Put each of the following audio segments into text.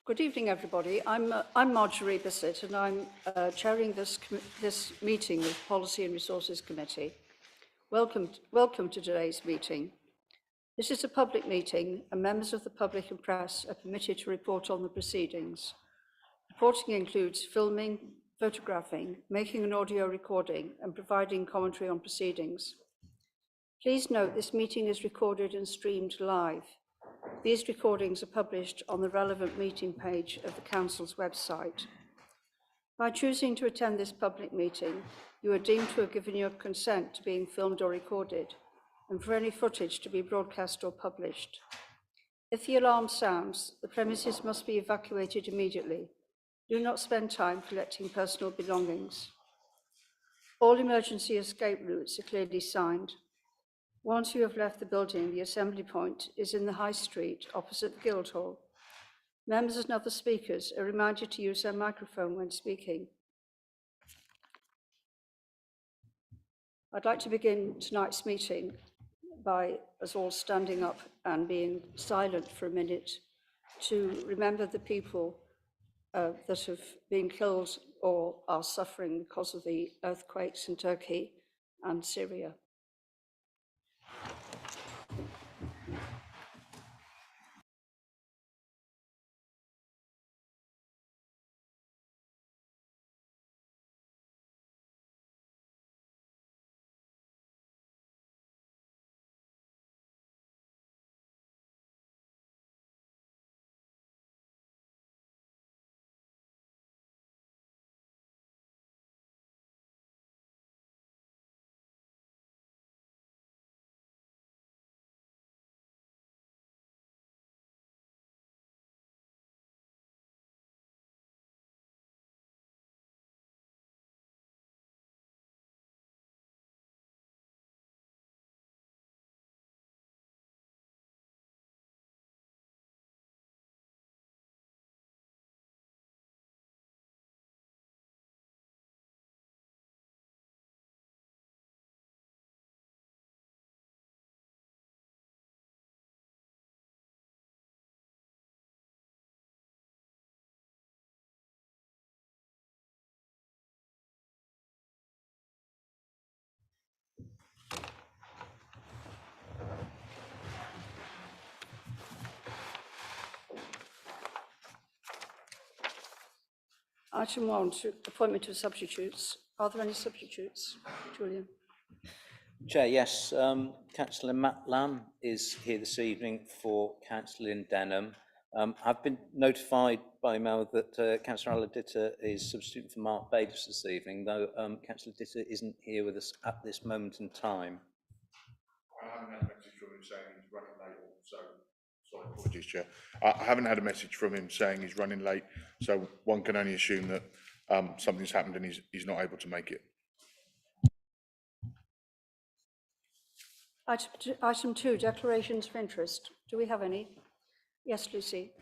Good evening, everybody. I'm Marjorie Bissett, and I'm chairing this meeting of Policy and Resources Committee. Welcome to today's meeting. This is a public meeting, and members of the public and press are permitted to report on the proceedings. Reporting includes filming, photographing, making an audio recording, and providing commentary on proceedings. Please note this meeting is recorded and streamed live. These recordings are published on the relevant meeting page of the Council's website. By choosing to attend this public meeting, you are deemed to have given your consent to being filmed or recorded, and for any footage to be broadcast or published. If the alarm sounds, the premises must be evacuated immediately. Do not spend time collecting personal belongings. All emergency escape routes are clearly signed. Once you have left the building, the assembly point is in the High Street, opposite the Guildhall. Members and other speakers are reminded to use their microphone when speaking. I'd like to begin tonight's meeting by us all standing up and being silent for a minute to remember the people that have been killed or are suffering because of the earthquakes in Turkey and Syria. Item 1, appointment of substitutes. Are there any substitutes, Julian? Chair, yes. Councillor Matt Lamb is here this evening for Councillor Denham. I've been notified by email that Councillor Aladita is substituting for Mark Badas this evening, though Councillor Ditta isn't here with us at this moment in time. I haven't had a message from him saying he's running late, so sorry, apologies, Chair. I haven't had a message from him saying he's running late, so one can only assume that something's happened and he's not able to make it. Item 2, declarations of interest. Do we have any? Yes, Lucy.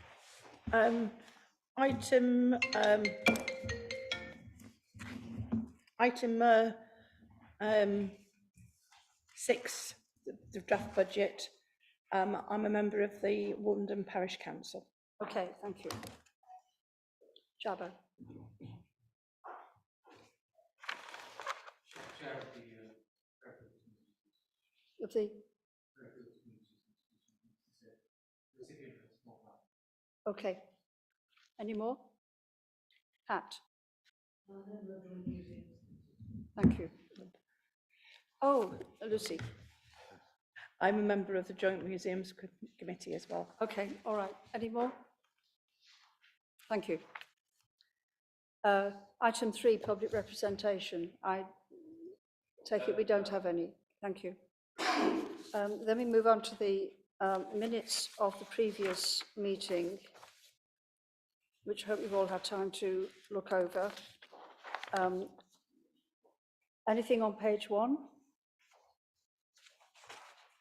Item 6, the draft budget. I'm a member of the Wundham Parish Council. Okay, thank you. Jabba. Of the okay. Any more? Pat. Thank you. Oh, Lucy. I'm a member of the Joint Museums Committee as well. Okay, all right. Any more? Thank you. Item 3, public representation. I take it we don't have any. Thank you. Then we move on to the minutes of the previous meeting, which I hope you've all had time to look over. Anything on page 1?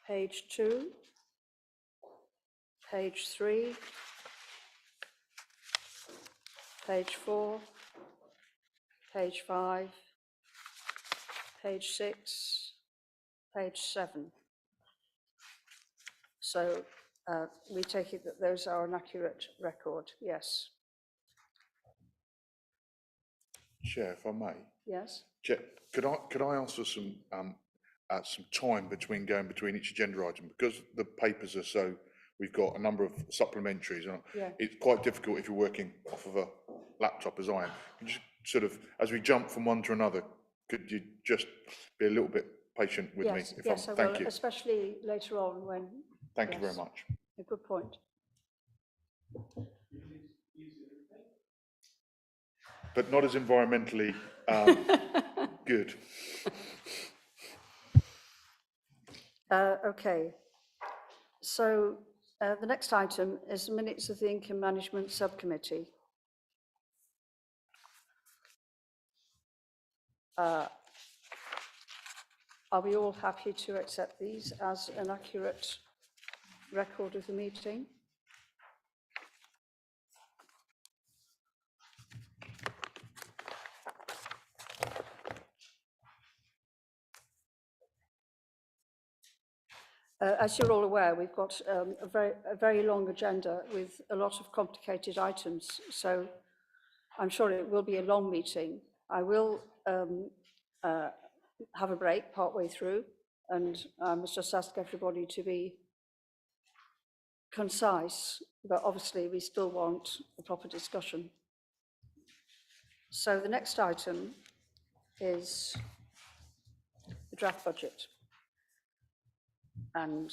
Page 2? Page 3? Page 4? Page 5? Page 6? Page 7? So We take it that those are an accurate record, yes. Chair, if I may. Yes? Chair, could I ask for some time between each agenda item? Because the papers are so, we've got a number of supplementaries. And Yeah. it's quite difficult if you're working off of a laptop as I am. Could you just sort of, as we jump from one to another, could you just be a little bit patient with me? Yes, yes, I will, Thank you. especially later on when. Thank you very yes, much. a good point. But not as environmentally good. Okay. So the next item is the minutes of the Income Management Subcommittee. Are we all happy to accept these as an accurate record of the meeting? As you're all aware, we've got a very long agenda with a lot of complicated items, so I'm sure it will be a long meeting. I will have a break partway through, and I must just ask everybody to be concise, but obviously we still want a proper discussion. So the next item is the draft budget. And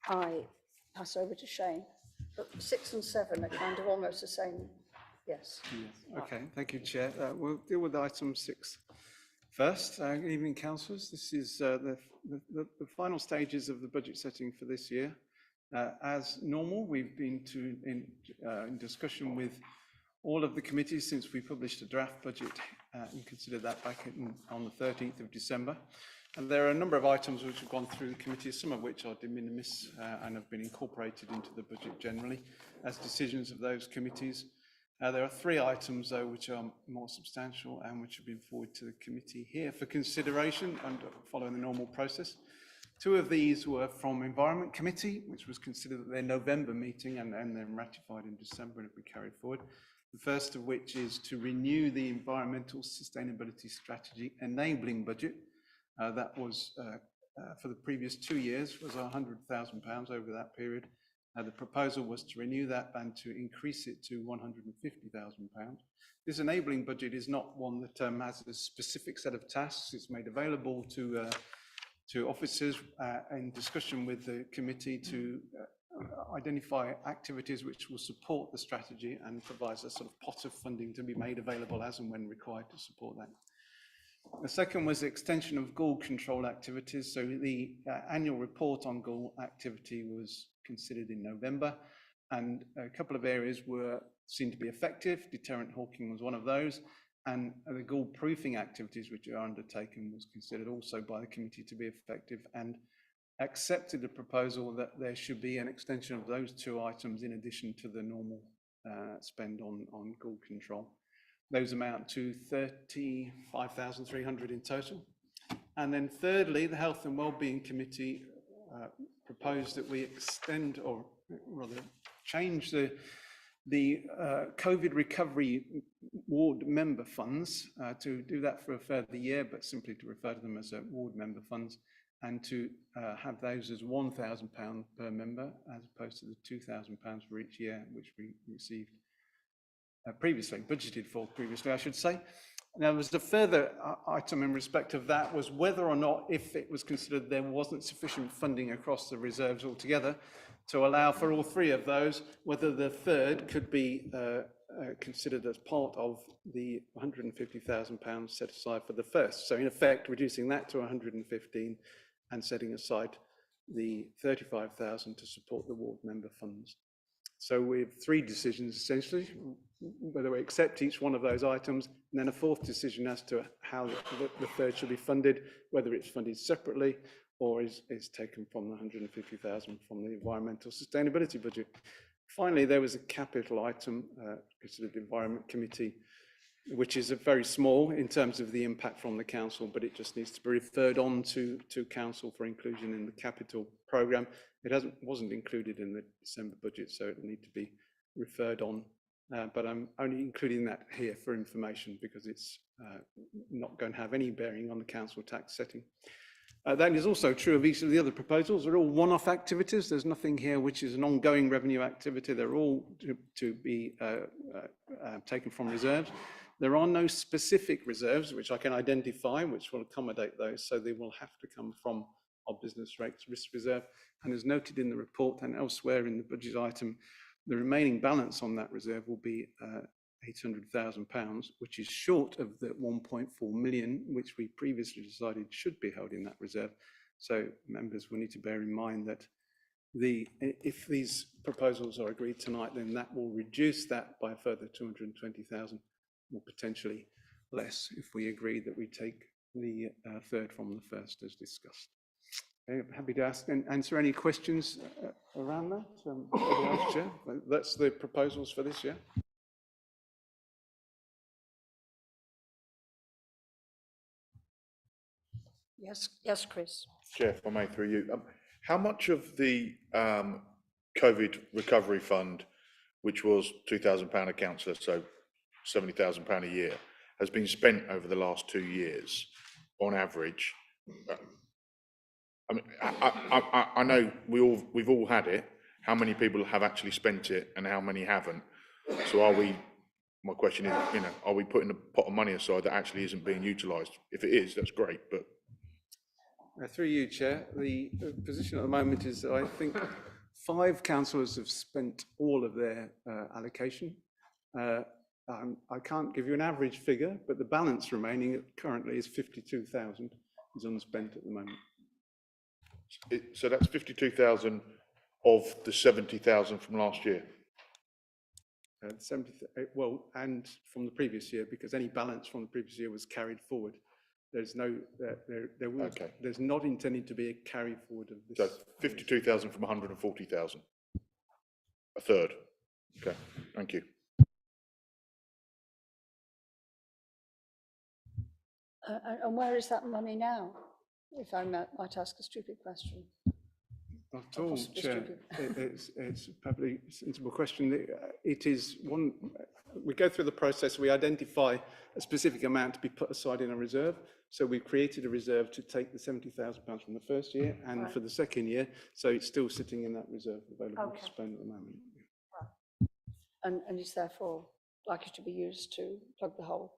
I pass over to Shane. But 6 and 7 are kind of almost the same. Yes. Yes. Okay, thank you, Chair. We'll deal with item 6 first. Good evening, councillors. This is the final stages of the budget setting for this year. As normal, we've been in discussion with all of the committees since we published a draft budget and considered that back on the 13th of December. And there are a number of items which have gone through the committee, some of which are de minimis and have been incorporated into the budget generally as decisions of those committees. There are 3 items, though, which are more substantial and which have been forwarded to the committee here for consideration and following the normal process. 2 of these were from Environment Committee, which was considered at their November meeting and then ratified in December and have been carried forward. The first of which is to renew the Environmental Sustainability Strategy Enabling Budget. That was, for the previous 2 years, was £100,000 over that period. The proposal was to renew that and to increase it to £150,000. This enabling budget is not one that has a specific set of tasks. It's made available to officers in discussion with the committee to identify activities which will support the strategy and provides a sort of pot of funding to be made available as and when required to support that. The second was the extension of ghoul control activities. So the annual report on ghoul activity was considered in November, and a couple of areas seemed to be effective. Deterrent hawking was one of those, and the ghoul proofing activities which are undertaken was considered also by the committee to be effective, and accepted the proposal that there should be an extension of those 2 items in addition to the normal spend on ghoul control. Those amount to 35,300 in total. And then thirdly, the Health and Wellbeing Committee proposed that we extend, or rather change the COVID recovery ward member funds to do that for a further year, but simply to refer to them as ward member funds, and to have those as £1,000 per member as opposed to the £2,000 for each year, which we received budgeted for previously, I should say. Now, there was a further item in respect of that, was whether or not, if it was considered there wasn't sufficient funding across the reserves altogether to allow for all 3 of those, whether the third could be considered as part of the £150,000 set aside for the first. So in effect, reducing that to 115 and setting aside the 35,000 to support the ward member funds. So we have 3 decisions essentially, whether we accept each one of those items, and then a 4th decision as to how the third should be funded, whether it's funded separately or is taken from the 150,000 from the Environmental Sustainability budget. Finally, there was a capital item considered the Environment Committee which is very small in terms of the impact from the council, but it just needs to be referred on to council for inclusion in the capital programme. It wasn't included in the December budget, so it will need to be referred on. But I'm only including that here for information because it's not going to have any bearing on the council tax setting. That is also true of each of the other proposals. They're all one-off activities. There's nothing here which is an ongoing revenue activity. They're all to be taken from reserves. There are no specific reserves which I can identify which will accommodate those, so they will have to come from our business rates risk reserve. And as noted in the report and elsewhere in the budget item, the remaining balance on that reserve will be £800,000, which is short of the 1.4 million, which we previously decided should be held in that reserve. So members will need to bear in mind that if these proposals are agreed tonight, then that will reduce that by a further 220,000, or potentially less if we agree that we take the third from the first as discussed. Okay, I'm happy to answer any questions around that. Otherwise, Chair, that's the proposals for this year. Yes, Chris. Chair, if I may, through you, how much of the COVID recovery fund, which was £2,000 a councillor, so £70,000 a year, has been spent over the last 2 years on average? I mean, I know we've all had it. How many people have actually spent it, and how many haven't? So my question is, are we putting a pot of money aside that actually isn't being utilised? If it is, that's great, but. Through you, Chair, the position at the moment is that I think 5 councillors have spent all of their allocation. I can't give you an average figure, but the balance remaining currently is 52,000 is unspent at the moment. So that's 52,000 of the 70,000 from last year? 70, well, and from the previous year, because any balance from the previous year was carried forward. There's no, there's not intended to be a carry forward of this. So 52,000 from 140,000, a third. Okay, thank you. And where is that money now? If I might ask a stupid question. Not at all, Chair. It's a perfectly sensible question. It is one, we go through the process, we identify a specific amount to be put aside in a reserve. So we've created a reserve to take the £70,000 from the first year and right. For the second year. So it's still sitting in that reserve available to spend at the moment. Right. And is therefore likely to be used to plug the hole?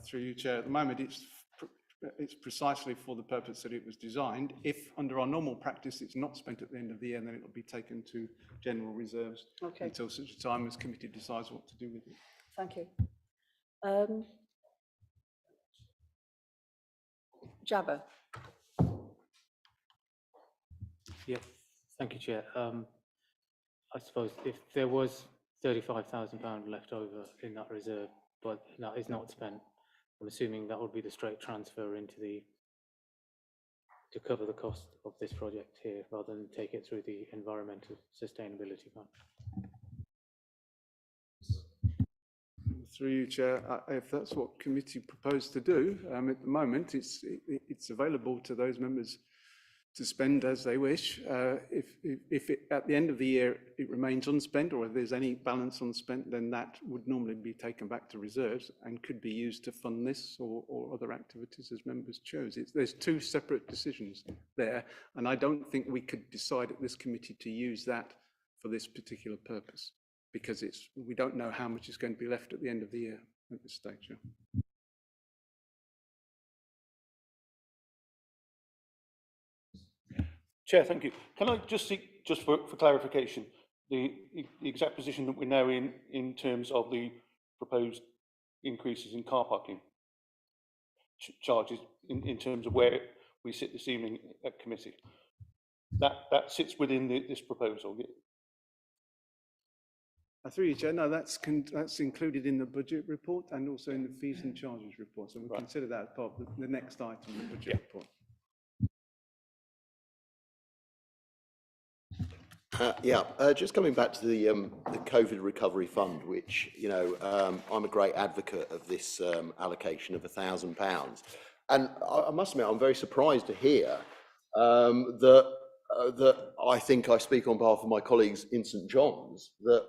Through you, Chair. At the moment, it's precisely for the purpose that it was designed. If under our normal practice it's not spent at the end of the year, then it will be taken to general reserves until such a time as committee decides what to do with it. Thank you. Jabba. Yeah, thank you, Chair. I suppose if there was £35,000 left over in that reserve, but that is not spent, I'm assuming that would be the straight transfer into to cover the cost of this project here, rather than take it through the Environmental Sustainability Fund. Through you, Chair, if that's what committee proposed to do, at the moment it's available to those members to spend as they wish. If at the end of the year it remains unspent, or if there's any balance unspent, then that would normally be taken back to reserves and could be used to fund this or other activities as members chose. There's 2 separate decisions there, and I don't think we could decide at this committee to use that for this particular purpose, because we don't know how much is going to be left at the end of the year at this stage. Yeah. Chair, thank you. Can I just seek, just for clarification, the exact position that we're now in terms of the proposed increases in car parking charges in terms of where we sit this evening at committee? That sits within this proposal. Through you, Chair, no, that's included in the budget report and also in the fees and charges report. So we'll consider that as part of the next item in the budget report. Just coming back to the COVID recovery fund, which, I'm a great advocate of this allocation of £1,000. And I must admit, I'm very surprised to hear that I think I speak on behalf of my colleagues in St John's, that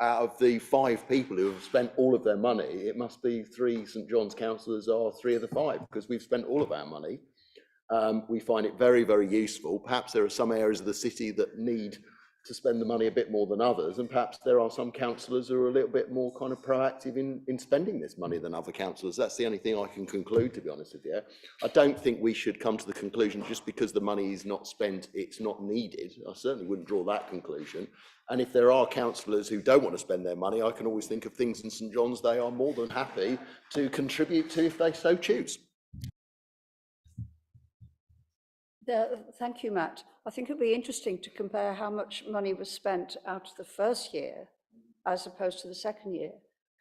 out of the 5 people who have spent all of their money, it must be 3 St John's councillors are 3 of the 5, because we've spent all of our money. We find it very, very useful. Perhaps there are some areas of the city that need to spend the money a bit more than others, and perhaps there are some councillors who are a little bit more kind of proactive in spending this money than other councillors. That's the only thing I can conclude, to be honest with you. I don't think we should come to the conclusion just because the money is not spent, it's not needed. I certainly wouldn't draw that conclusion. And if there are councillors who don't want to spend their money, I can always think of things in St John's they are more than happy to contribute to if they so choose. Thank you, Matt. I think it'd be interesting to compare how much money was spent out of the first year as opposed to the second year.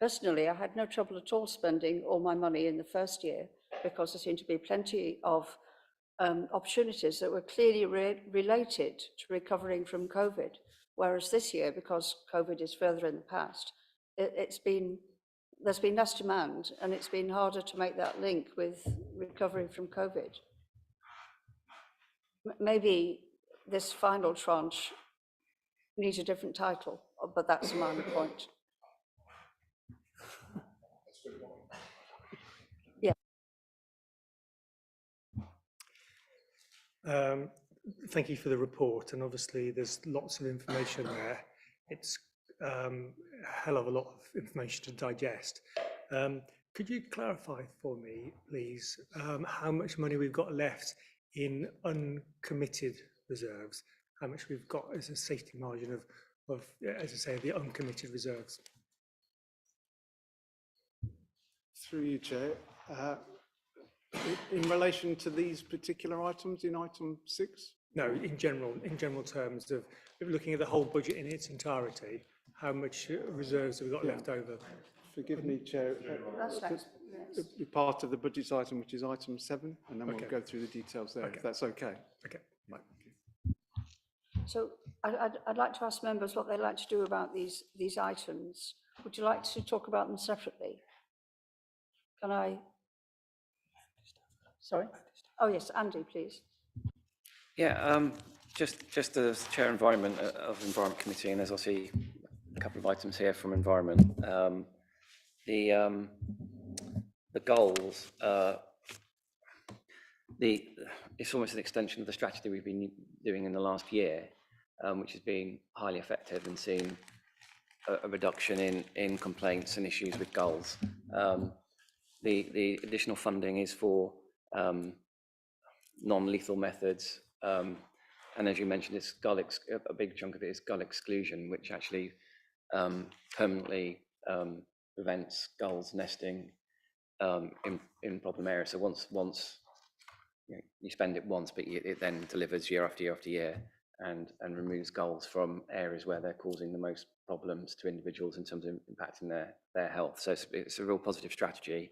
Personally, I had no trouble at all spending all my money in the first year because there seemed to be plenty of opportunities that were clearly related to recovering from COVID. Whereas this year, because COVID is further in the past, there's been less demand, and it's been harder to make that link with recovering from COVID. Maybe this final tranche needs a different title, but that's a minor point. Yeah. Thank you for the report, and obviously there's lots of information there. It's a hell of a lot of information to digest. Could you clarify for me, please, how much money we've got left in uncommitted reserves, how much we've got as a safety margin of, as I say, the uncommitted reserves? Through you, Chair. In relation to these particular items in item 6? No, in general terms of looking at the whole budget in its entirety, how much reserves have we got left over? Forgive me, Chair. That's next. Be part of the budget item, which is item 7, and then Okay. we'll go through the details there, Okay. if that's okay. Okay, right. So I'd like to ask members what they'd like to do about these items. Would you like to talk about them separately? Can I? Sorry? Oh, yes, Andy, please. Yeah, just as Chair of Environment Committee, and as I see a couple of items here from Environment, the goals, it's almost an extension of the strategy we've been doing in the last year, which has been highly effective and seen a reduction in complaints and issues with goals. The additional funding is for non-lethal methods, and as you mentioned, it's a big chunk of it is gull exclusion, which actually permanently prevents gulls nesting in problem areas. So once you spend it once, but it then delivers year after year after year, and removes gulls from areas where they're causing the most problems to individuals in terms of impacting their health. So it's a real positive strategy,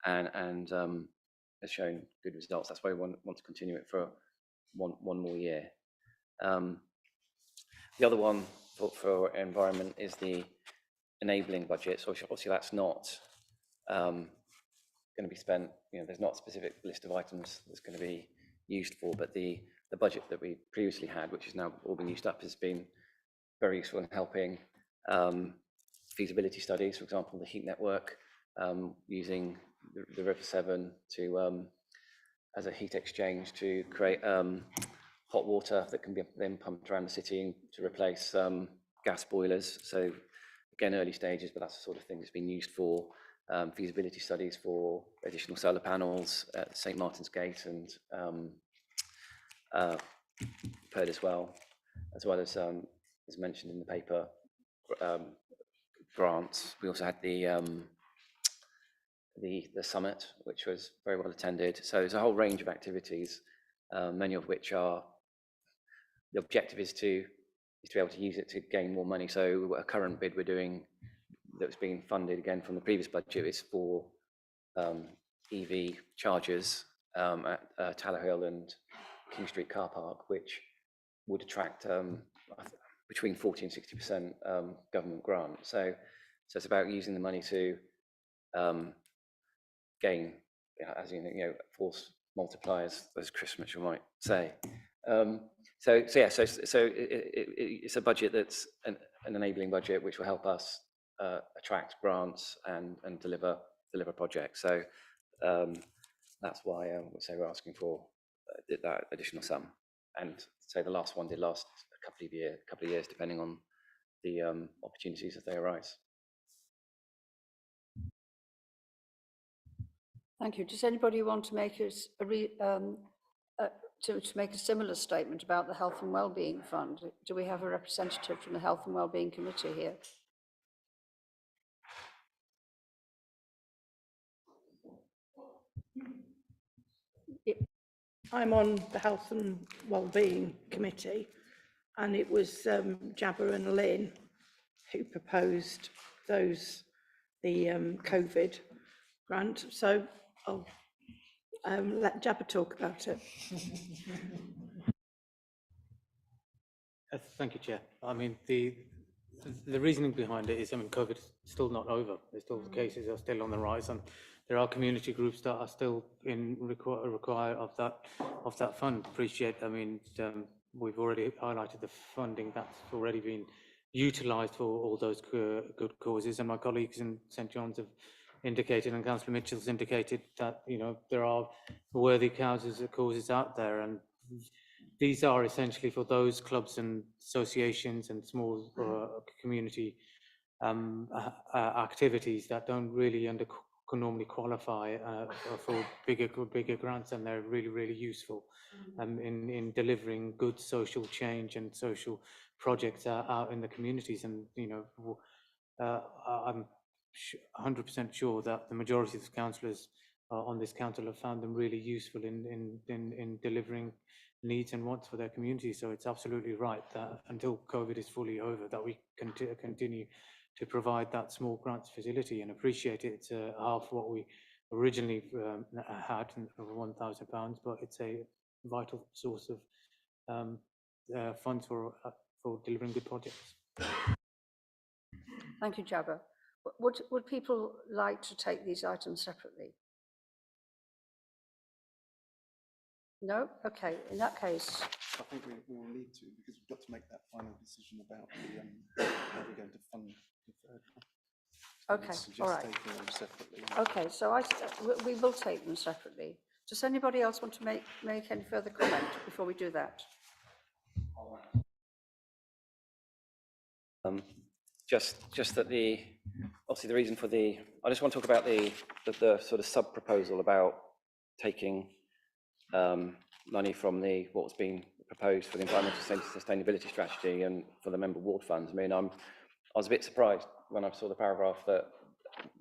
and has shown good results. That's why we want to continue it for one more year. The other one for environment is the enabling budget. So obviously that's not going to be spent, there's not a specific list of items that's going to be used for, but the budget that we previously had, which has now all been used up, has been very useful in helping feasibility studies, for example, the heat network, using the River Severn to as a heat exchange to create hot water that can be then pumped around the city to replace gas boilers. So again, early stages, but that's the sort of thing that's been used for feasibility studies for additional solar panels at St Martin's Gate and Perth as well as mentioned in the paper, grants. We also had the summit, which was very well attended. So there's a whole range of activities, many of which are, the objective is to be able to use it to gain more money. So a current bid we're doing that's being funded again from the previous budget is for EV chargers at Tower Hill and King Street car park, which would attract between 40 and 60% government grant. So it's about using the money to gain, as you know, force multipliers, as Chris Mitchell might say. So it's a budget that's an enabling budget which will help us attract grants and deliver projects. So that's why we're asking for that additional sum. And so the last one did last a couple of years, depending on the opportunities as they arise. Thank you. Does anybody want to make make a similar statement about the Health and Wellbeing Fund? Do we have a representative from the Health and Wellbeing Committee here? I'm on the Health and Wellbeing Committee, and it was Jabba and Lynn who proposed the COVID grant. So I'll let Jabba talk about it. Thank you, Chair. I mean, the reasoning behind it is, I mean, COVID is still not over. There's still the cases are still on the rise, and there are community groups that are still require of that fund. Appreciate. I mean, we've already highlighted the funding that's already been utilised for all those good causes, and my colleagues in St John's have indicated, and Councillor Mitchell's indicated that there are worthy causes out there, and these are essentially for those clubs and associations and small community activities that don't really can normally qualify for bigger grants, and they're really useful in delivering good social change and social projects out in the communities. And I'm 100% sure that the majority of the councillors on this council have found them really useful in delivering needs and wants for their community. So it's absolutely right that until COVID is fully over, that we continue to provide that small grants facility, and appreciate it. It's half what we originally had, of £1,000, but it's a vital source of funds for delivering good projects. Thank you, Jabba. Would people like to take these items separately? No? Okay, in that case. I think we will need to, because we've got to make that final decision about how we're going to fund the third one. So Okay, let's suggest all right. taking them separately. Okay, so we will take them separately. Does anybody else want to make any further comment before we do that? Just that obviously the reason for I just want to talk about the sort of sub proposal about taking money from what was being proposed for the environmental sustainability strategy and for the member ward funds. I mean, I was a bit surprised when I saw the paragraph that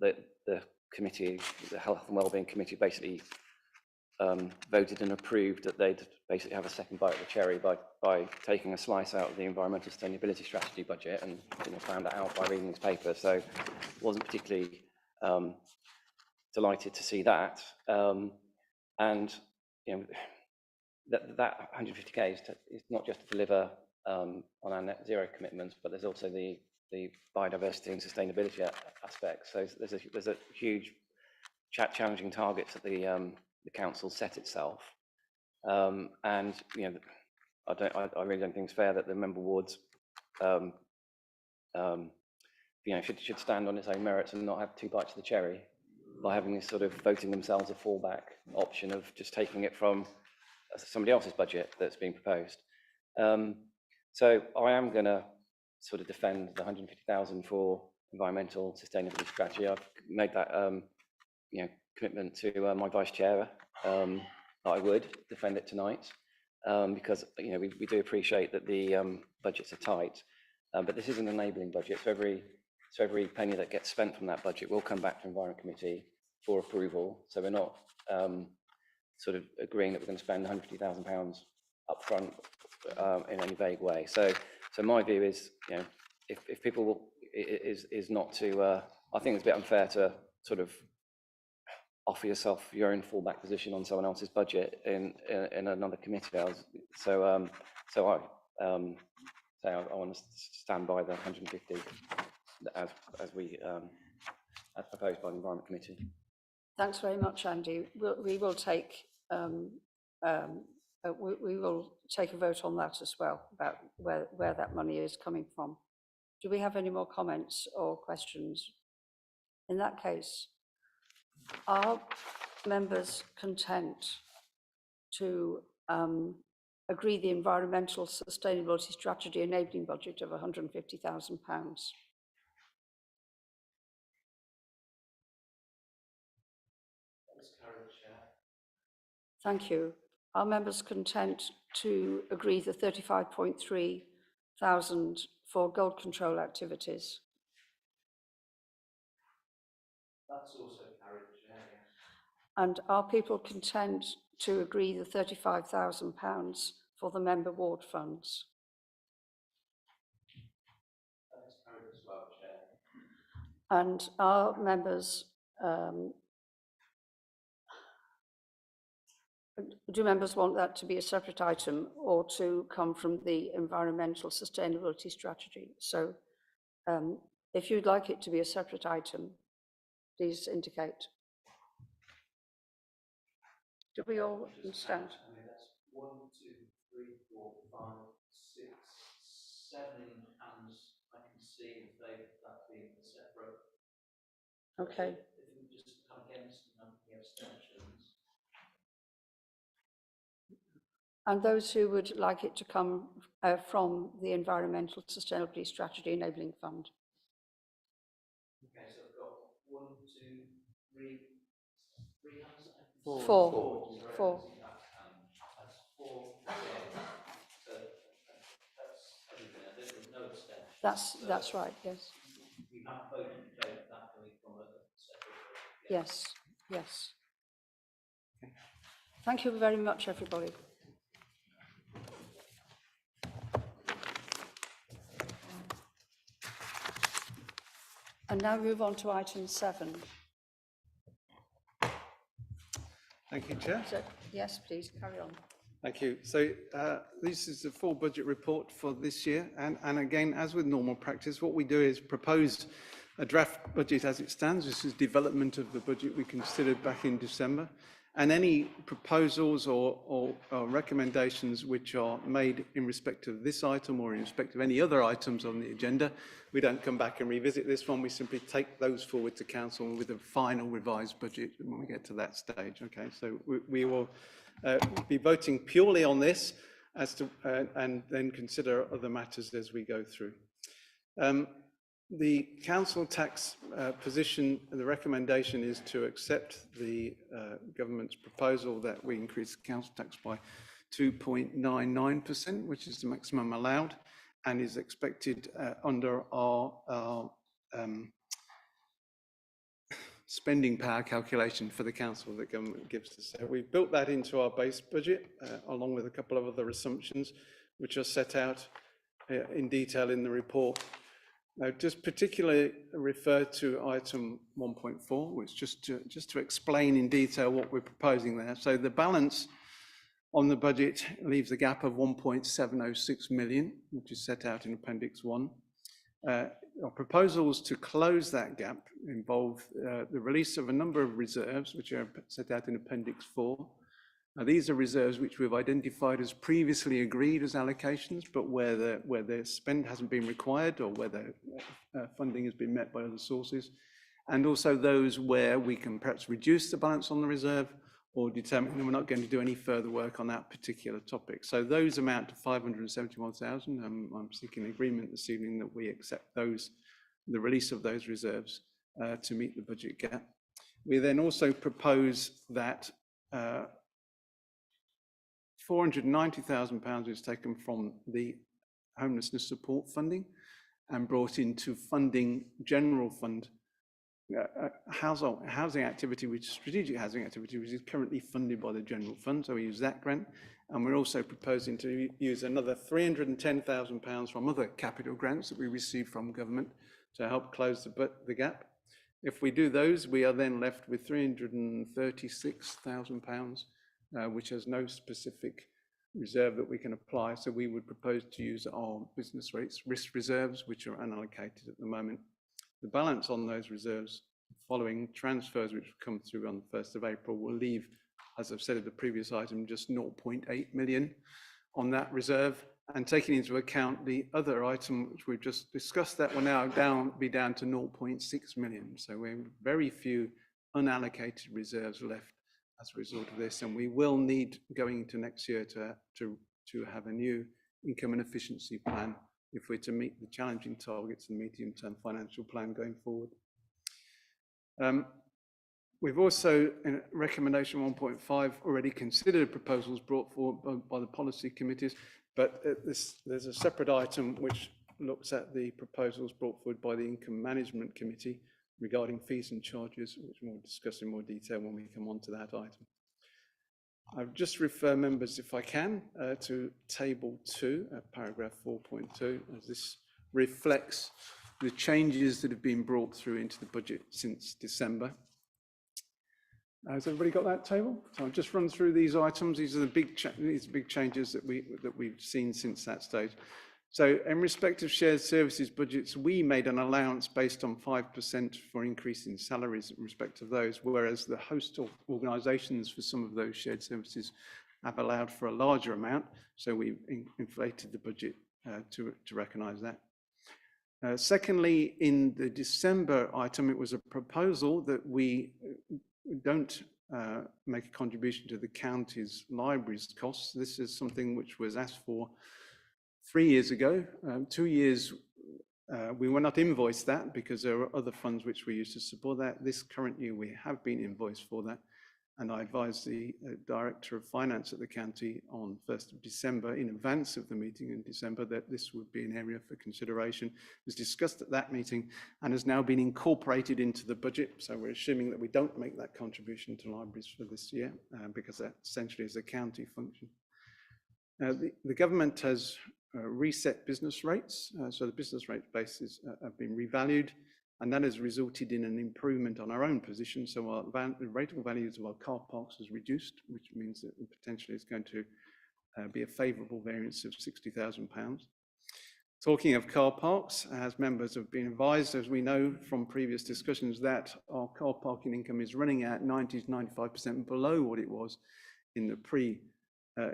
the committee, the Health and Wellbeing Committee, basically voted and approved that they'd basically have a second bite of the cherry by taking a slice out of the environmental sustainability strategy budget, and found that out by reading this paper. So wasn't particularly delighted to see that. And that 150k is not just to deliver on our net zero commitments, but there's also the biodiversity and sustainability aspects. So there's a huge challenging targets that the council set itself, and I really don't think it's fair that the member wards should stand on its own merits and not have two bites of the cherry by having this sort of voting themselves a fallback option of just taking it from somebody else's budget that's being proposed. So I am going to sort of defend the 150,000 for environmental sustainability strategy. I've made that commitment to my vice chair that I would defend it tonight, because we do appreciate that the budgets are tight, but this is an enabling budget. So every penny that gets spent from that budget will come back to Environment Committee for approval. So we're not sort of agreeing that we're going to spend £150,000 up front in any vague way. So my view is, if people is not to, I think it's a bit unfair to sort of offer yourself your own fallback position on someone else's budget in another committee. So say I want to stand by the 150 as as proposed by the Environment Committee. Thanks very much, Andy. We will take we will take a vote on that as well, about where that money is coming from. Do we have any more comments or questions? In that case, are members content to agree the environmental sustainability strategy enabling budget of £150,000? Thank you. Are members content to agree the 35.3 thousand for gold control activities? That's also carried, Chair. And are people content to agree the £35,000 for the member ward funds? That's carried as well, Chair. And are members, do members want that to be a separate item or to come from the environmental sustainability strategy? So if you'd like it to be a separate item, please indicate. Do we all understand? I mean, that's 1, 2, 3, 4, 5, 6, 7 hands I can see in favour of that being separate. Okay. If we just come against and the abstentions. And those who would like it to come from the Environmental Sustainability Strategy Enabling Fund? Okay, so I've got 1, 2, 3 hands. Four. That's 4. Yeah. So that's everything. There's no abstention. That's right, yes. We have voted in favour of that coming from a separate. Yes, yes. Thank you very much, everybody. And now move on to item 7. Thank you, Chair. So, yes, please, carry on. Thank you. So this is the full budget report for this year. And again, as with normal practice, what we do is propose a draft budget as it stands. This is development of the budget we considered back in December. And any proposals or recommendations which are made in respect of this item or in respect of any other items on the agenda, we don't come back and revisit this one. We simply take those forward to council with a final revised budget when we get to that stage. Okay, so we will be voting purely on this as to, and then consider other matters as we go through. The council tax position, the recommendation is to accept the government's proposal that we increase the council tax by 2.99%, which is the maximum allowed, and is expected under our spending power calculation for the council that government gives us. So we've built that into our base budget, along with a couple of other assumptions, which are set out in detail in the report. Now, just particularly refer to item 1.4, which just to explain in detail what we're proposing there. So the balance on the budget leaves a gap of 1.706 million, which is set out in Appendix 1. Our proposals to close that gap involve the release of a number of reserves, which are set out in Appendix 4. Now, these are reserves which we've identified as previously agreed as allocations, but where the spend hasn't been required or where the funding has been met by other sources, and also those where we can perhaps reduce the balance on the reserve or determine that we're not going to do any further work on that particular topic. So those amount to 571,000. I'm seeking agreement this evening that we accept those, the release of those reserves to meet the budget gap. We then also propose that £490,000 is taken from the homelessness support funding and brought into funding general fund housing activity, which is strategic housing activity, which is currently funded by the general fund. So we use that grant, and we're also proposing to use another £310,000 from other capital grants that we receive from government to help close the gap. If we do those, we are then left with £336,000. Which has no specific reserve that we can apply. So we would propose to use our business rates risk reserves, which are unallocated at the moment. The balance on those reserves following transfers which come through on the 1st of April will leave, as I've said at the previous item, just 0.8 million on that reserve. And taking into account the other item which we've just discussed, that will now be down to 0.6 million. So we have very few unallocated reserves left as a result of this, and we will need going into next year to have a new income and efficiency plan if we're to meet the challenging targets in the medium-term financial plan going forward. We've also, in recommendation 1.5, already considered proposals brought forward by the policy committees, but there's a separate item which looks at the proposals brought forward by the Income Management Committee regarding fees and charges, which we'll discuss in more detail when we come on to that item. I'll just refer members, if I can, to table 2, paragraph 4.2, as this reflects the changes that have been brought through into the budget since December. Has everybody got that table? So I'll just run through these items. These are the big changes that we've seen since that stage. So in respect of shared services budgets, we made an allowance based on 5% for increase in salaries in respect of those, whereas the host organisations for some of those shared services have allowed for a larger amount. So we inflated the budget to recognise that. Secondly, in the December item, it was a proposal that we don't make a contribution to the county's libraries costs. This is something which was asked for 3 years ago. 2 years, we were not invoiced that because there are other funds which we use to support that. This current year, we have been invoiced for that. And I advised the Director of Finance at the county on 1st of December, in advance of the meeting in December, that this would be an area for consideration. It was discussed at that meeting and has now been incorporated into the budget. So we're assuming that we don't make that contribution to libraries for this year because that essentially is a county function. The government has reset business rates. So the business rate bases have been revalued, and that has resulted in an improvement on our own position. So our rateable values of our car parks has reduced, which means that potentially it's going to be a favourable variance of £60,000. Talking of car parks, as members have been advised, as we know from previous discussions, that our car parking income is running at 90 to 95% below what it was in the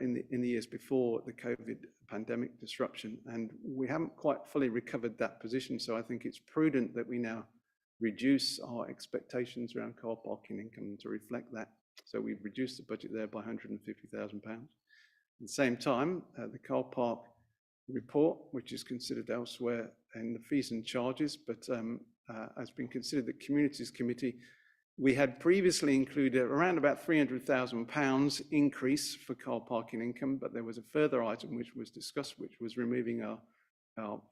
in the years before the COVID pandemic disruption, and we haven't quite fully recovered that position. So I think it's prudent that we now reduce our expectations around car parking income to reflect that. So we've reduced the budget there by £150,000. At the same time, the car park report, which is considered elsewhere in the fees and charges, but has been considered the Communities Committee. We had previously included around about £300,000 increase for car parking income, but there was a further item which was discussed, which was removing our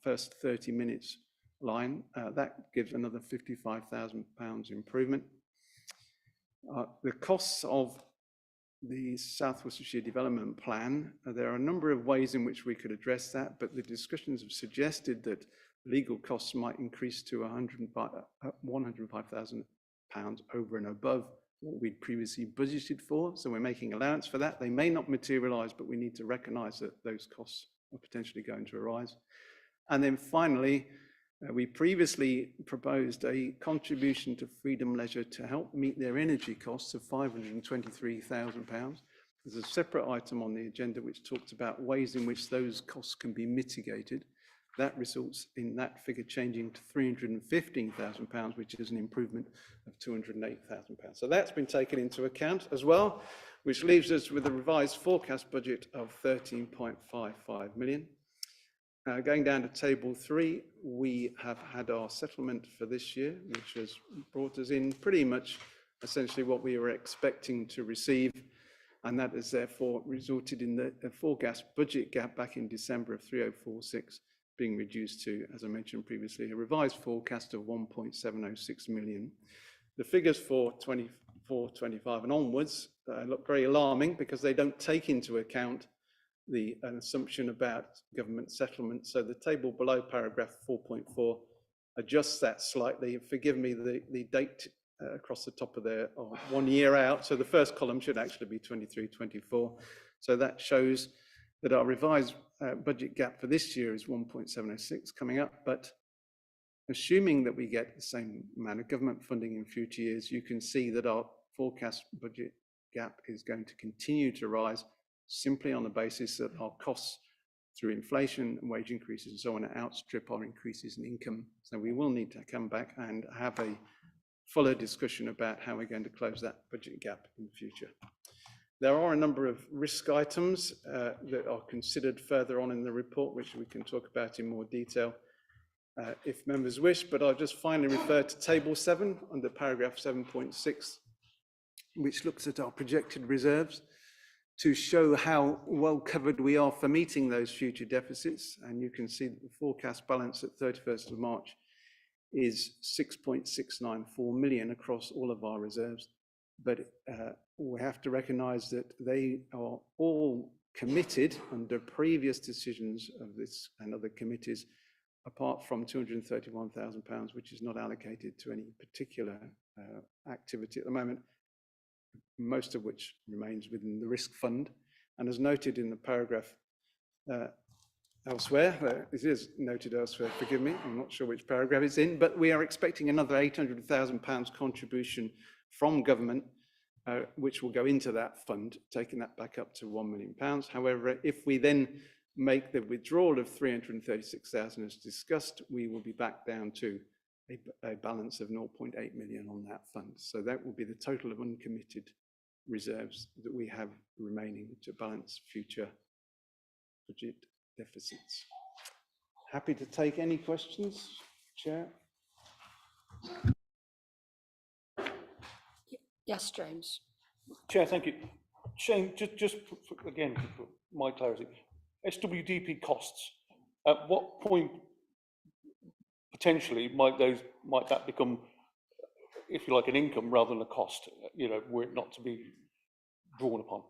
first 30 minutes line. That gives another £55,000 improvement. The costs of the South Worcestershire Development Plan, there are a number of ways in which we could address that, but the discussions have suggested that legal costs might increase to £105,000 over and above what we'd previously budgeted for. So we're making allowance for that. They may not materialise, but we need to recognise that those costs are potentially going to arise. And then finally, we previously proposed a contribution to Freedom Leisure to help meet their energy costs of £523,000. There's a separate item on the agenda which talks about ways in which those costs can be mitigated. That results in that figure changing to £315,000, which is an improvement of £208,000. So that's been taken into account as well, which leaves us with a revised forecast budget of 13.55 million. Going down to table 3, we have had our settlement for this year, which has brought us in pretty much essentially what we were expecting to receive. And that has therefore resulted in the forecast budget gap back in December of 3046 being reduced to, as I mentioned previously, a revised forecast of 1.706 million. The figures for 24-25 and onwards look very alarming because they don't take into account an assumption about government settlement. So the table below paragraph 4.4 adjusts that slightly. Forgive me, the date across the top of there are 1 year out. So the first column should actually be 23-24. So that shows that our revised budget gap for this year is 1.706 coming up, but assuming that we get the same amount of government funding in future years, you can see that our forecast budget gap is going to continue to rise simply on the basis that our costs through inflation and wage increases and so on outstrip our increases in income. So we will need to come back and have a fuller discussion about how we're going to close that budget gap in the future. There are a number of risk items that are considered further on in the report, which we can talk about in more detail if members wish, but I'll just finally refer to table 7 under paragraph 7.6, which looks at our projected reserves to show how well covered we are for meeting those future deficits. And you can see that the forecast balance at 31st of March is 6.694 million across all of our reserves. But we have to recognise that they are all committed under previous decisions of this and other committees, apart from £231,000, which is not allocated to any particular activity at the moment, most of which remains within the risk fund. And as noted in the paragraph elsewhere, it is noted elsewhere, forgive me, I'm not sure which paragraph it's in, but we are expecting another £800,000 contribution from government, which will go into that fund, taking that back up to £1 million. However, if we then make the withdrawal of 336,000 as discussed, we will be back down to a balance of 0.8 million on that fund. So that will be the total of uncommitted reserves that we have remaining to balance future budget deficits. Happy to take any questions, Chair. Yes, James. Chair, thank you. Shane, just again, for my clarity, SWDP costs, at what point potentially might that become, if you like, an income rather than a cost, you know, were it not to be drawn upon?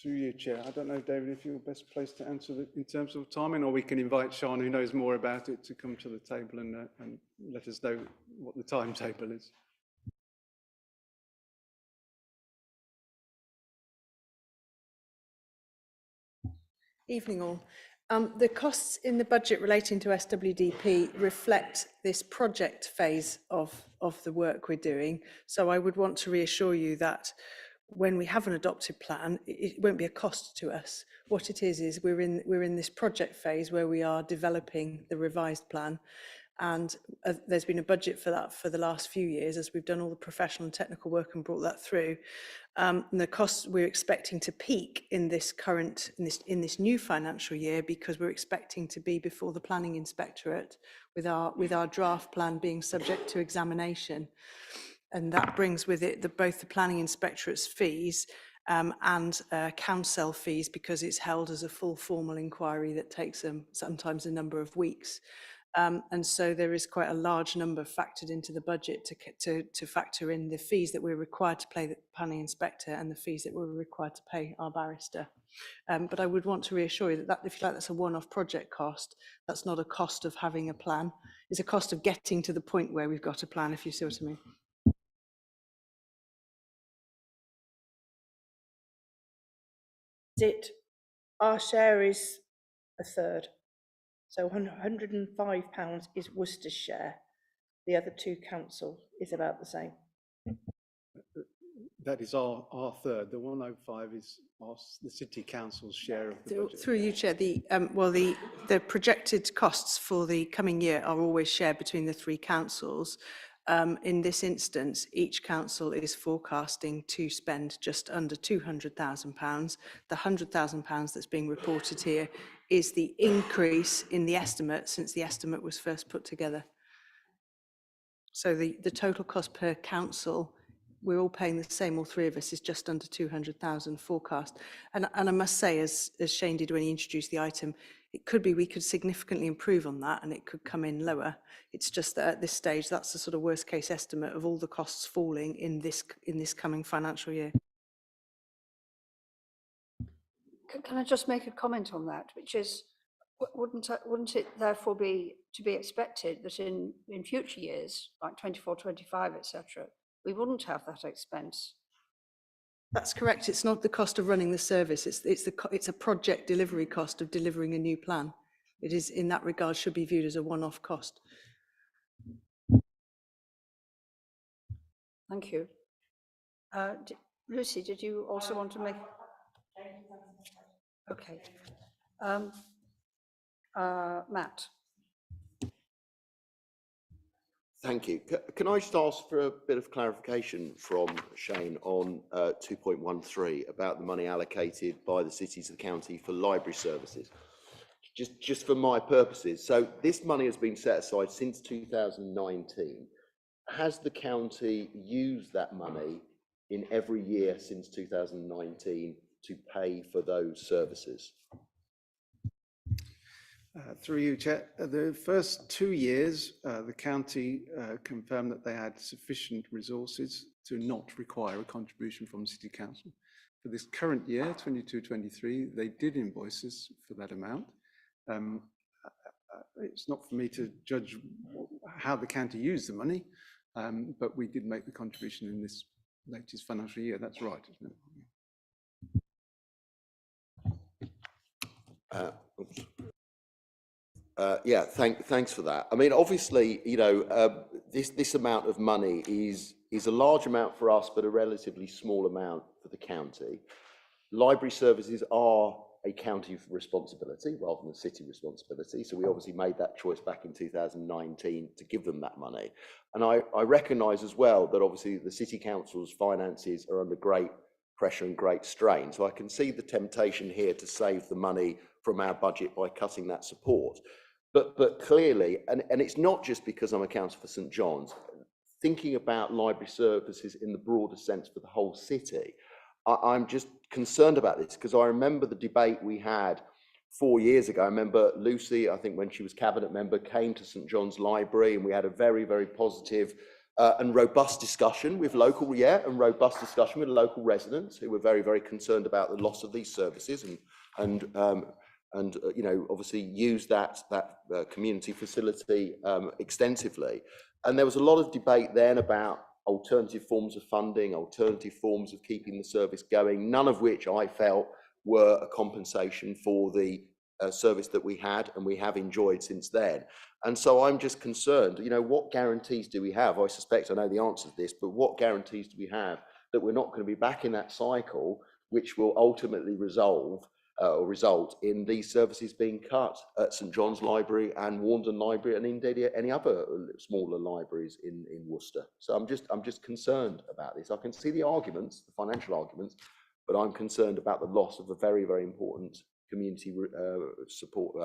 Through you, Chair. I don't know, David, if you're best placed to answer that in terms of timing, or we can invite Sean, who knows more about it, to come to the table and let us know what the timetable is. Evening all. The costs in the budget relating to SWDP reflect this project phase of the work we're doing. So I would want to reassure you that when we have an adopted plan, it won't be a cost to us. What it is we're in this project phase where we are developing the revised plan, and there's been a budget for that for the last few years as we've done all the professional and technical work and brought that through. And the costs we're expecting to peak in this new financial year, because we're expecting to be before the planning inspectorate with our draft plan being subject to examination. And that brings with it both the planning inspectorate's fees and council fees, because it's held as a full formal inquiry that takes sometimes a number of weeks. And so there is quite a large number factored into the budget to factor in the fees that we're required to pay the planning inspector and the fees that we're required to pay our barrister. But I would want to reassure you that if you like, that's a one-off project cost. That's not a cost of having a plan. It's a cost of getting to the point where we've got a plan, if you see what I mean. Our share is a third. So £105 is Worcester's share. The other two council is about the same. That is our third. The 105 is the city council's share of the budget. Through you, Chair, the projected costs for the coming year are always shared between the three councils. In this instance, each council is forecasting to spend just under £200,000. The £100,000 that's being reported here is the increase in the estimate since the estimate was first put together. So the total cost per council, we're all paying the same, all three of us, is just under 200,000 forecast. And I must say, as Shane did when he introduced the item, it could be we could significantly improve on that and it could come in lower. It's just that at this stage, that's the sort of worst case estimate of all the costs falling in this coming financial year. Can I just make a comment on that, which is, wouldn't it therefore be to be expected that in future years, like 24, 25, etc., we wouldn't have that expense? That's correct. It's not the cost of running the service. It's a project delivery cost of delivering a new plan. It is, in that regard, should be viewed as a one-off cost. Thank you. Lucy, did you also want to make? Okay. Matt? Thank you. Can I just ask for a bit of clarification from Shane on 2.13 about the money allocated by the city to the county for library services? Just for my purposes. So this money has been set aside since 2019. Has the county used that money in every year since 2019 to pay for those services? Through you, Chair. The first 2 years, the county confirmed that they had sufficient resources to not require a contribution from the City Council. For this current year, 22-23, they did invoice us for that amount. It's not for me to judge how the county used the money, but we did make the contribution in this latest financial year. That's right, isn't it? Oops. Yeah, thanks for that. I mean, obviously, you know, this amount of money is a large amount for us, but a relatively small amount for the county. Library services are a county responsibility rather than a city responsibility. So we obviously made that choice back in 2019 to give them that money. And I recognise as well that obviously the City Council's finances are under great pressure and great strain. So I can see the temptation here to save the money from our budget by cutting that support. But clearly, and it's not just because I'm a councillor for St John's, thinking about library services in the broader sense for the whole city, I'm just concerned about this because I remember the debate we had 4 years ago. I remember Lucy, I think when she was cabinet member, came to St John's Library and we had a very, very positive and robust discussion with local, robust discussion with local residents who were very, very concerned about the loss of these services and you know, obviously use that community facility extensively. And there was a lot of debate then about alternative forms of funding, alternative forms of keeping the service going, none of which I felt were a compensation for the service that we had and we have enjoyed since then. And so I'm just concerned, you know, what guarantees do we have? I suspect I know the answer to this, but what guarantees do we have that we're not going to be back in that cycle, which will ultimately result in these services being cut at St John's Library and Warndon Library and indeed any other smaller libraries in Worcester. So I'm just concerned about this. I can see the arguments, the financial arguments, but I'm concerned about the loss of a very, very important community support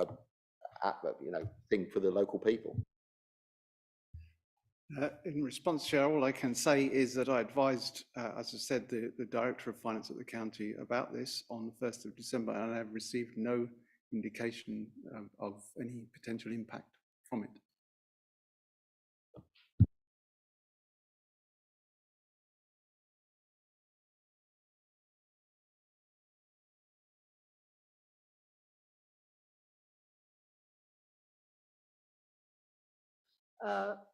you know, thing for the local people. In response, Chair, all I can say is that I advised, as I said, the Director of Finance at the county about this on the 1st of December, and I have received no indication of any potential impact from it.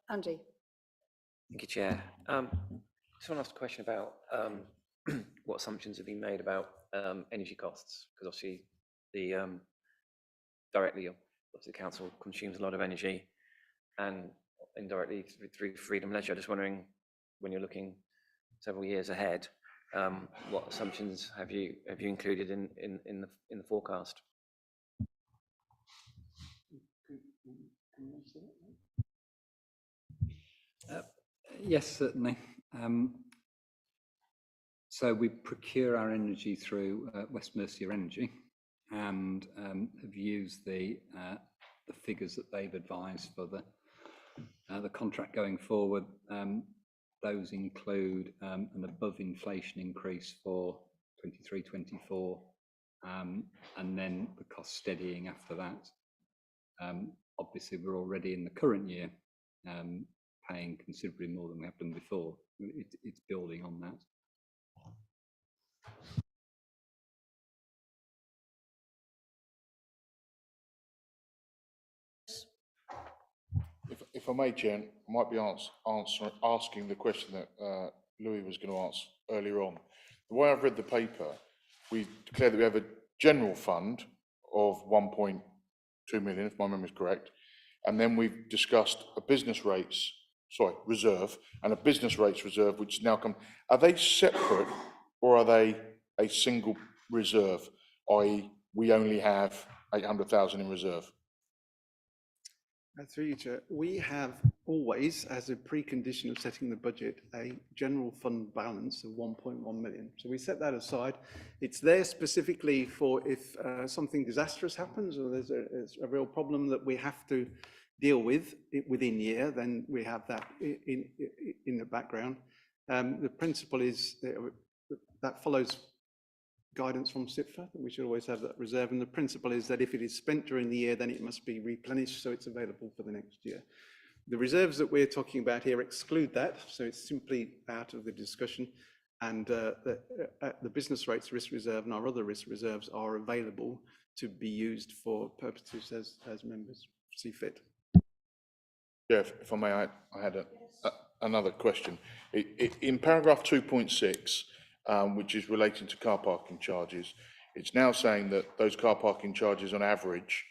Andy? Thank you, Chair. Just want to ask a question about what assumptions have been made about energy costs, because obviously the directly, obviously the council consumes a lot of energy, and indirectly through Freedom Leisure. Just wondering, when you're looking several years ahead, what assumptions have you included in the forecast? Yes, certainly. So we procure our energy through West Mercia Energy, and have used the figures that they've advised for the contract going forward. Those include an above inflation increase for 23-24, and then the cost steadying after that. Obviously, we're already in the current year paying considerably more than we have done before. It's building on that. If I may, Chair, I might be asking the question that Louis was going to ask earlier on. the way I've read the paper, we declared that we have a general fund of 1.2 million, if my memory is correct. And then we've discussed a business rates, reserve, and a business rates reserve, which now come. Are they separate or are they a single reserve, i.e. we only have 800,000 in reserve? Through you, Chair, we have always, as a precondition of setting the budget, a general fund balance of 1.1 million. So we set that aside. It's there specifically for if something disastrous happens or there's a real problem that we have to deal with within year, then we have that in the background. The principle is that follows guidance from SIPFA, that we should always have that reserve. And the principle is that if it is spent during the year, then it must be replenished so it's available for the next year. The reserves that we're talking about here exclude that, so it's simply out of the discussion. And the business rates risk reserve and our other risk reserves are available to be used for purposes as members see fit. Yeah, if I may, I had another question. In paragraph 2.6, which is relating to car parking charges, it's now saying that those car parking charges on average,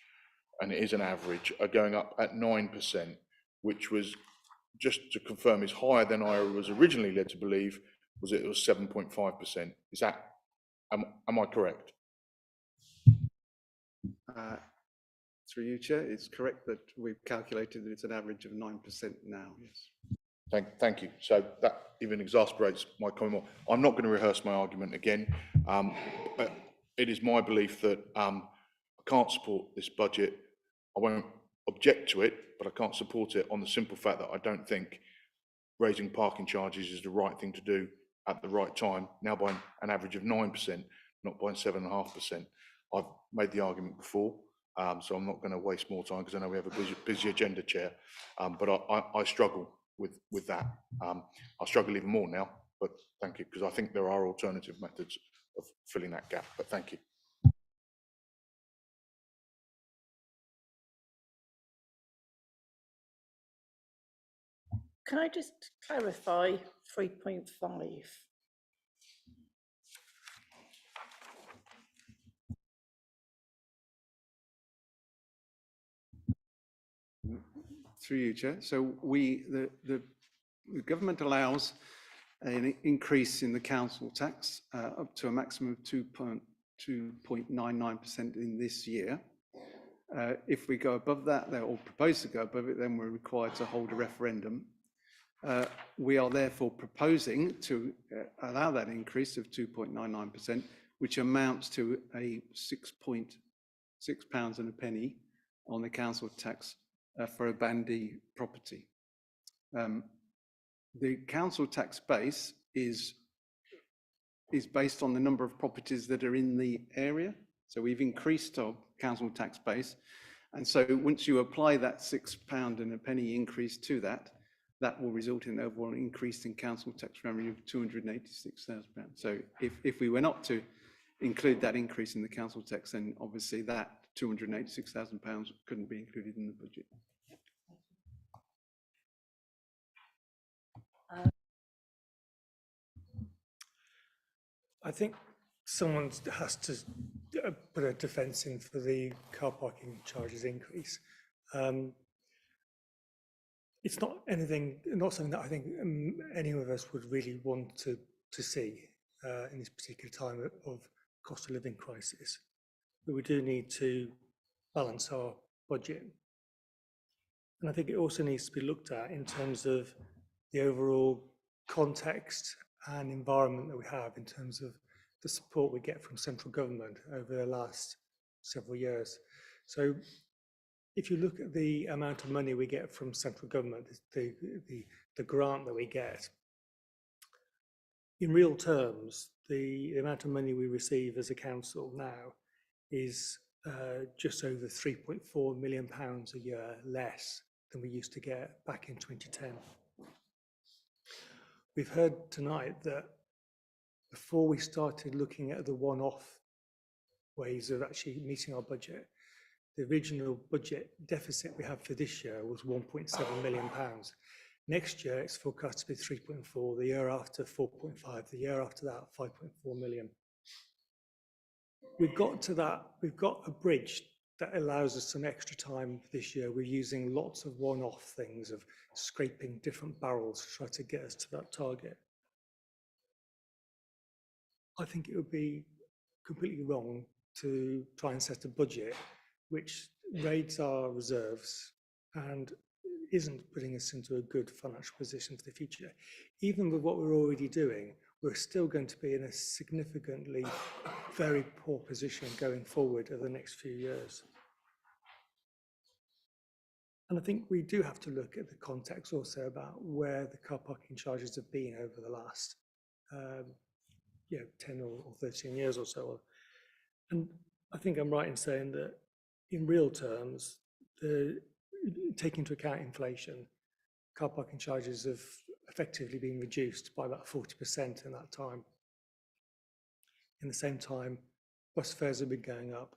and it is an average, are going up at 9%, which was, just to confirm, is higher than I was originally led to believe, was it was 7.5%. Is that, am I correct? Through you, Chair, it's correct that we've calculated that it's an average of 9% now, yes. Thank you. So that even exasperates my comment more. I'm not going to rehearse my argument again. But it is my belief that I can't support this budget. I won't object to it, but I can't support it on the simple fact that I don't think raising parking charges is the right thing to do at the right time, now by an average of 9%, not by 7.5%. I've made the argument before, so I'm not going to waste more time because I know we have a busy agenda, Chair, but I struggle with that. I struggle even more now, but thank you, because I think there are alternative methods of filling that gap, but thank you. Can I just clarify 3.5? Through you, Chair. So the government allows an increase in the council tax up to a maximum of 2.99% in this year. If we go above that, or propose to go above it, then we're required to hold a referendum. We are therefore proposing to allow that increase of 2.99%, which amounts to a £6 and a penny on the council tax for a bandy property. The council tax base is based on the number of properties that are in the area. So we've increased our council tax base. And so once you apply that £6 and a penny increase to that, that will result in an overall increase in council tax revenue of £286,000. So if we were not to include that increase in the council tax, then obviously that £286,000 couldn't be included in the budget. I think someone has to put a defence in for the car parking charges increase. It's not something that I think any of us would really want to see in this particular time of cost of living crisis. But we do need to balance our budget. And I think it also needs to be looked at in terms of the overall context and environment that we have in terms of the support we get from central government over the last several years. So if you look at the amount of money we get from central government, the grant that we get, in real terms, the amount of money we receive as a council now is just over £3.4 million a year less than we used to get back in 2010. We've heard tonight that before we started looking at the one-off ways of actually meeting our budget, the original budget deficit we had for this year was £1.7 million. Next year, it's forecast to be 3.4, the year after 4.5, the year after that 5.4 million. We've got to that, we've got a bridge that allows us some extra time this year. We're using lots of one-off things of scraping different barrels to try to get us to that target. I think it would be completely wrong to try and set a budget which raids our reserves and isn't putting us into a good financial position for the future. Even with what we're already doing, we're still going to be in a significantly very poor position going forward over the next few years. And I think we do have to look at the context also about where the car parking charges have been over the last 10 or 13 years or so. And I think I'm right in saying that in real terms, taking into account inflation, car parking charges have effectively been reduced by about 40% in that time. In the same time, bus fares have been going up.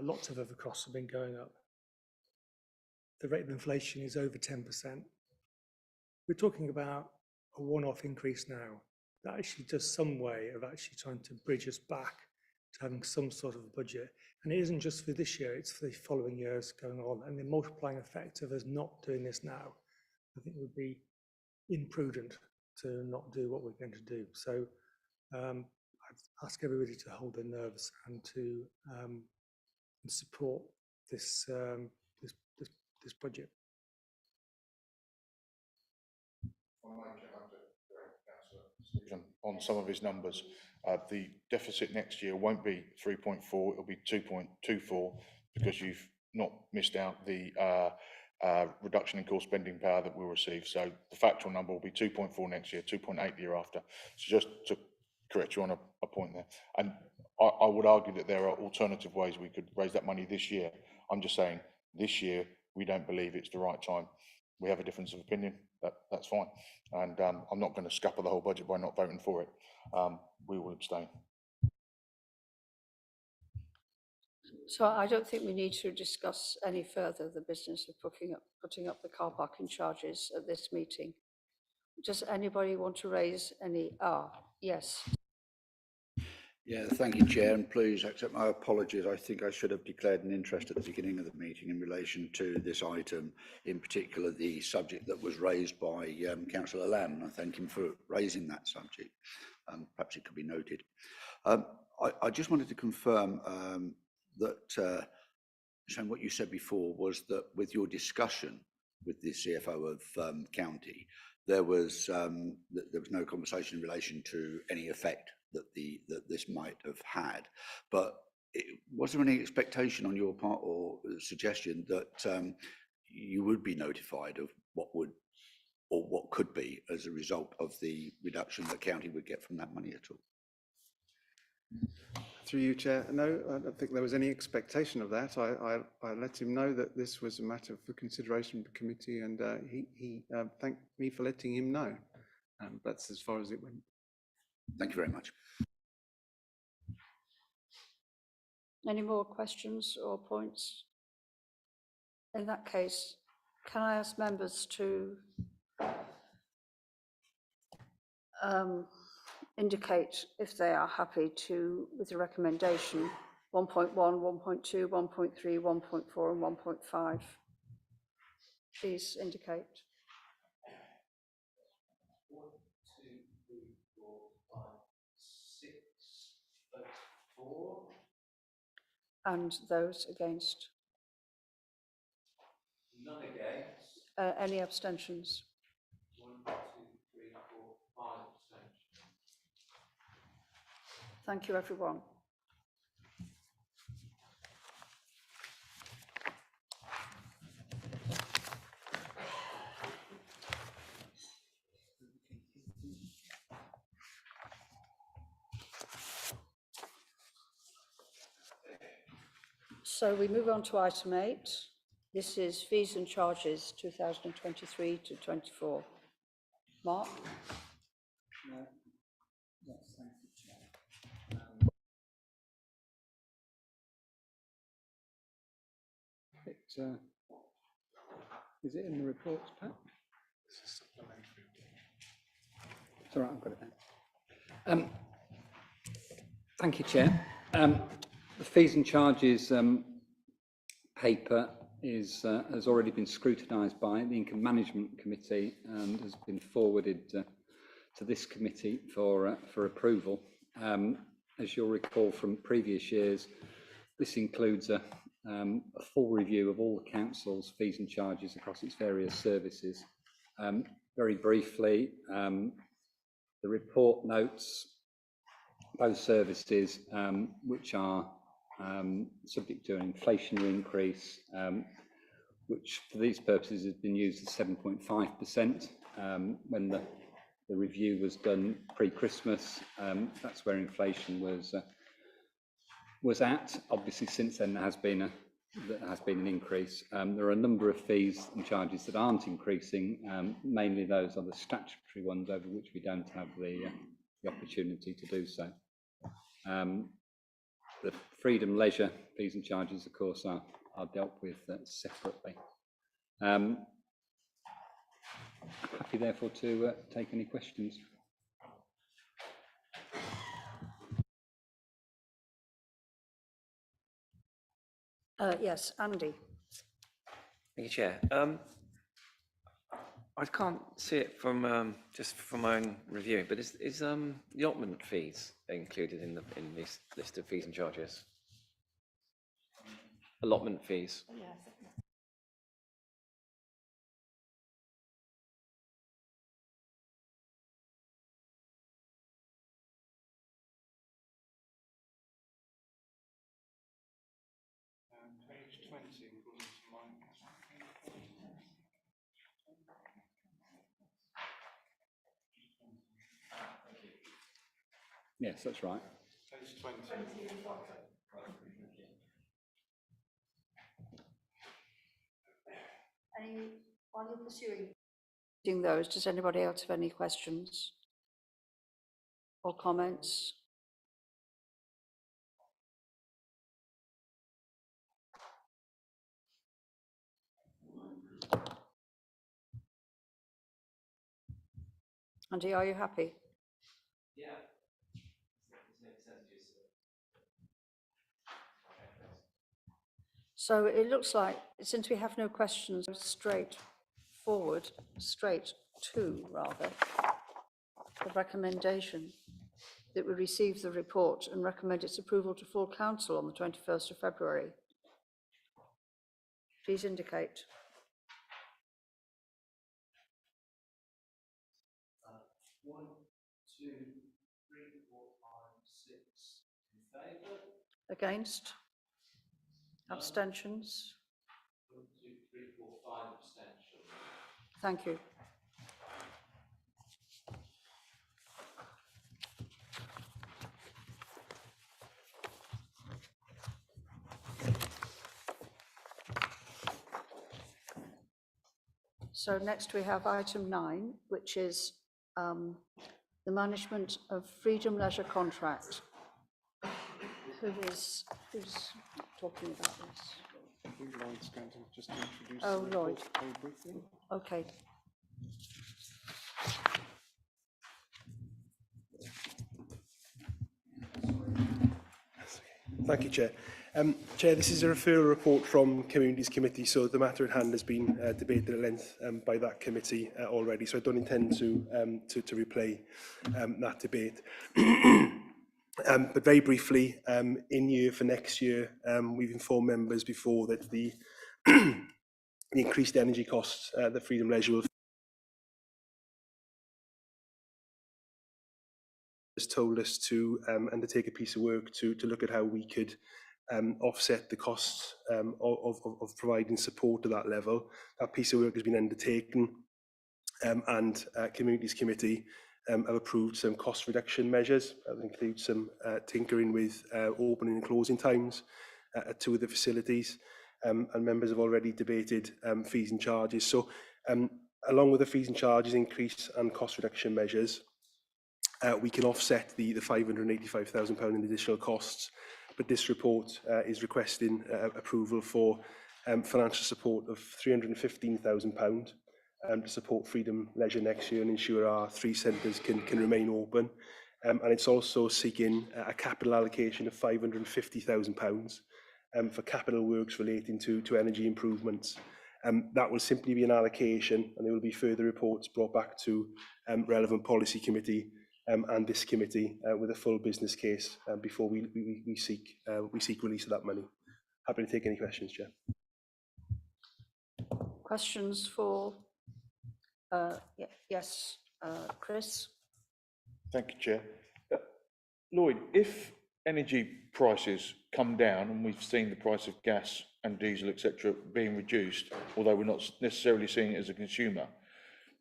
Lots of other costs have been going up. The rate of inflation is over 10%. We're talking about a one-off increase now that actually does some way of actually trying to bridge us back to having some sort of a budget. And it isn't just for this year, it's for the following years going on. And the multiplying effect of us not doing this now, I think would be imprudent to not do what we're going to do. So I'd ask everybody to hold their nerves and to support this this budget. On some of his numbers, the deficit next year won't be 3.4, it'll be 2.24 because you've not missed out the reduction in core spending power that we'll receive. So the factual number will be 2.4 next year, 2.8 the year after. So just to correct you on a point there. And I would argue that there are alternative ways we could raise that money this year. I'm just saying this year, we don't believe it's the right time. We have a difference of opinion, that's fine. And I'm not going to scupper the whole budget by not voting for it. We will abstain. So I don't think we need to discuss any further the business of putting up the car parking charges at this meeting. Does anybody want to raise any? Yes. Yeah, thank you, Chair, and please accept my apologies. I think I should have declared an interest at the beginning of the meeting in relation to this item, in particular the subject that was raised by Councillor Lamb, and I thank him for raising that subject. Perhaps it could be noted. I just wanted to confirm that, Shane, what you said before was that with your discussion with the CFO of County, there was no conversation in relation to any effect that this might have had. But was there any expectation on your part or suggestion that you would be notified of what would or what could be as a result of the reduction that County would get from that money at all? Through you, Chair. No, I don't think there was any expectation of that. I let him know that this was a matter for consideration of the committee, and he thanked me for letting him know. That's as far as it went. Thank you very much. Any more questions or points? In that case, can I ask members to indicate if they are happy with the recommendation 1.1, 1.2, 1.3, 1.4 and 1.5? Please indicate. 1, 2, 3, 4, 5, 6, 4. And those against? None against. Any abstentions? 1, 2, 3, 4, 5 abstentions. Thank you, everyone. So we move on to item 8. This is fees and charges 2023 to 24. Mark? Yes, thank you, Chair. Is it in the reports pack? It's all right, I've got it there. Thank you, Chair. The fees and charges paper has already been scrutinised by the Income Management Committee and has been forwarded to this committee for approval. As you'll recall from previous years, this includes a full review of all the council's fees and charges across its various services. Very briefly, the report notes those services which are subject to an inflationary increase, which for these purposes has been used at 7.5%. When the review was done pre-Christmas, that's where inflation was at. Obviously, since then there has been an increase. There are a number of fees and charges that aren't increasing, mainly those are the statutory ones over which we don't have the opportunity to do so. The freedom leisure fees and charges, of course, are dealt with separately. Happy, therefore, to take any questions. Yes, Andy. Thank you, Chair. I can't see it from just from my own review, but is the allotment fees included in this list of fees and charges? Allotment fees. Page 20, according to mine. Yes, that's right. Page 20. While you're pursuing those, does anybody else have any questions or comments? Andy, are you happy? Yeah. So it looks like, since we have no questions, straight to the recommendation that we receive the report and recommend its approval to full council on the 21st of February. Please indicate. One, two, three, four, five, six in favour. Against? Abstentions? 1, 2, 3, 4, 5 abstentions. Thank you. So next we have item 9, which is the management of Freedom Leisure contract. Who's talking about this? I think Lloyd's going to just introduce Oh, the report Lloyd. very briefly. Okay. Thank you, Chair. Chair, this is a referral report from Communities Committee, so the matter at hand has been debated at length by that committee already, so I don't intend to replay that debate. But very briefly, in year for next year, we've informed members before that the increased energy costs that Freedom Leisure will has told us to undertake a piece of work to look at how we could offset the costs of providing support to that level. That piece of work has been undertaken, and Communities Committee have approved some cost reduction measures. That includes some tinkering with opening and closing times at 2 of the facilities, and members have already debated fees and charges. So along with the fees and charges increase and cost reduction measures, we can offset the £585,000 in additional costs, but this report is requesting approval for financial support of £315,000 to support Freedom Leisure next year and ensure our 3 centres can remain open. And it's also seeking a capital allocation of £550,000 for capital works relating to energy improvements. That will simply be an allocation, and there will be further reports brought back to relevant policy committee and this committee with a full business case before we seek release of that money. Happy to take any questions, Chair. Questions for, yes, Chris? Thank you, Chair. Lloyd, if energy prices come down, and we've seen the price of gas and diesel, etc., being reduced, although we're not necessarily seeing it as a consumer,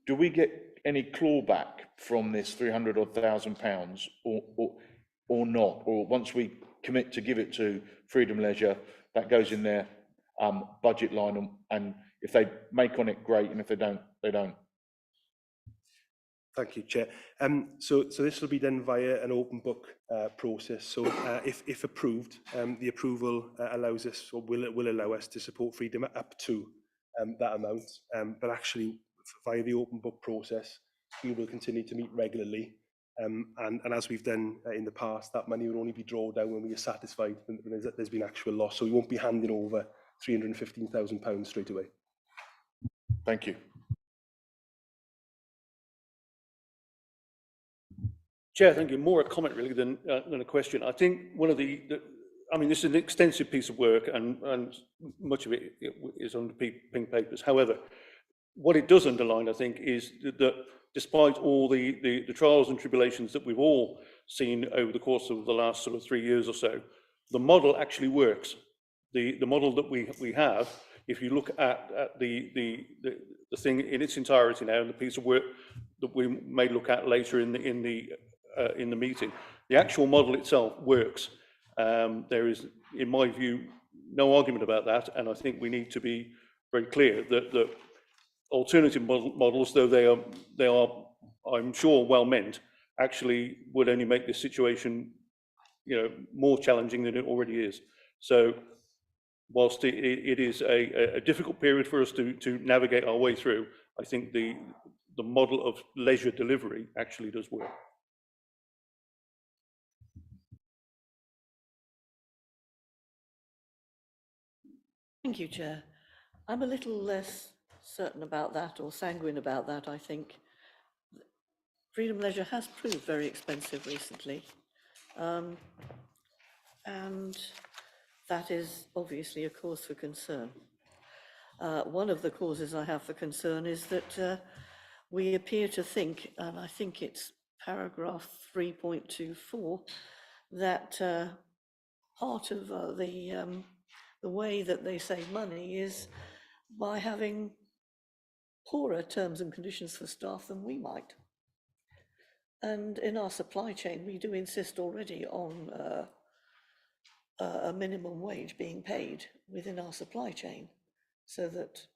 do we get any clawback from this £300,000 or not? Or once we commit to give it to Freedom Leisure, that goes in their budget line, and if they make on it, great, and if they don't, they don't. Thank you, Chair. So this will be done via an open book process. So if approved, the approval allows us, or will allow us to support Freedom up to that amount. But actually, via the open book process, we will continue to meet regularly. And as we've done in the past, that money will only be drawn down when we are satisfied when there's been actual loss. So we won't be handing over £315,000 straight away. Thank you. Chair, thank you. More a comment really than a question. I think one of I mean, this is an extensive piece of work, and much of it is on the pink papers. However, what it does underline, I think, is that despite all the trials and tribulations that we've all seen over the course of the last sort of 3 years or so, the model actually works. The model that we have, if you look at the thing in its entirety now, and the piece of work that we may look at later in the meeting, the actual model itself works. There is, in my view, no argument about that, and I think we need to be very clear that the alternative models, though they are, I'm sure, well meant, actually would only make this situation, more challenging than it already is. So, whilst it is a difficult period for us to navigate our way through, I think the model of leisure delivery actually does work. Thank you, Chair. I'm a little less certain about that, or sanguine about that, I think. Freedom Leisure has proved very expensive recently. And that is obviously a cause for concern. One of the causes I have for concern is that we appear to think, and I think it's paragraph 3.24, that part of the way that they save money is by having poorer terms and conditions for staff than we might. And in our supply chain, we do insist already on a minimum wage being paid within our supply chain, so that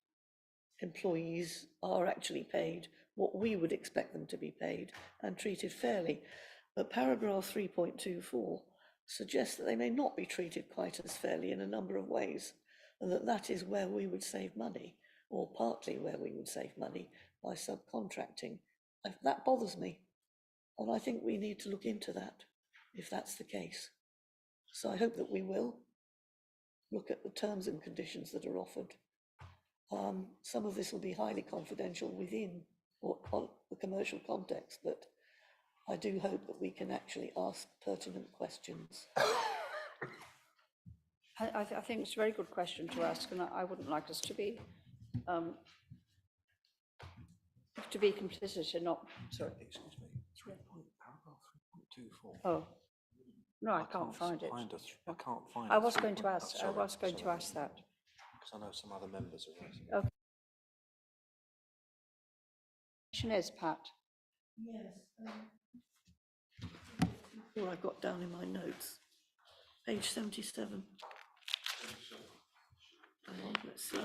employees are actually paid what we would expect them to be paid and treated fairly. But paragraph 3.24 suggests that they may not be treated quite as fairly in a number of ways, and that is where we would save money, or partly where we would save money, by subcontracting. That bothers me, and I think we need to look into that, if that's the case. So I hope that we will look at the terms and conditions that are offered. Some of this will be highly confidential within the commercial context, but I do hope that we can actually ask pertinent questions. I think it's a very good question to ask, and I wouldn't like us to be complicit in not. Sorry. Excuse me. Paragraph 3.24. Oh, no, I can't find it. I can't find it. I was going to ask. I was going to ask that. Because I know some other members are raising it. Okay. Question is, Pat. Yes. What I've got down in my notes, page 77. Hang on, let's see.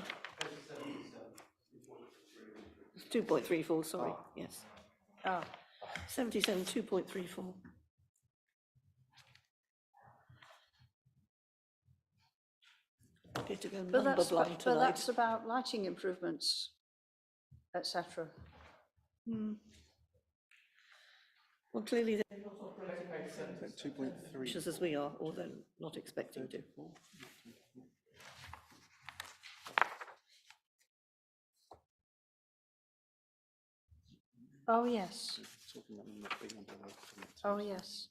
It's 2.34, sorry, yes. 77, 2.34. Appear to go number blind tonight. But that's about lighting improvements. etc. Well, clearly they're not operating at the same 2.3 as we are, or they're not expecting to. Oh, yes. Oh, yes.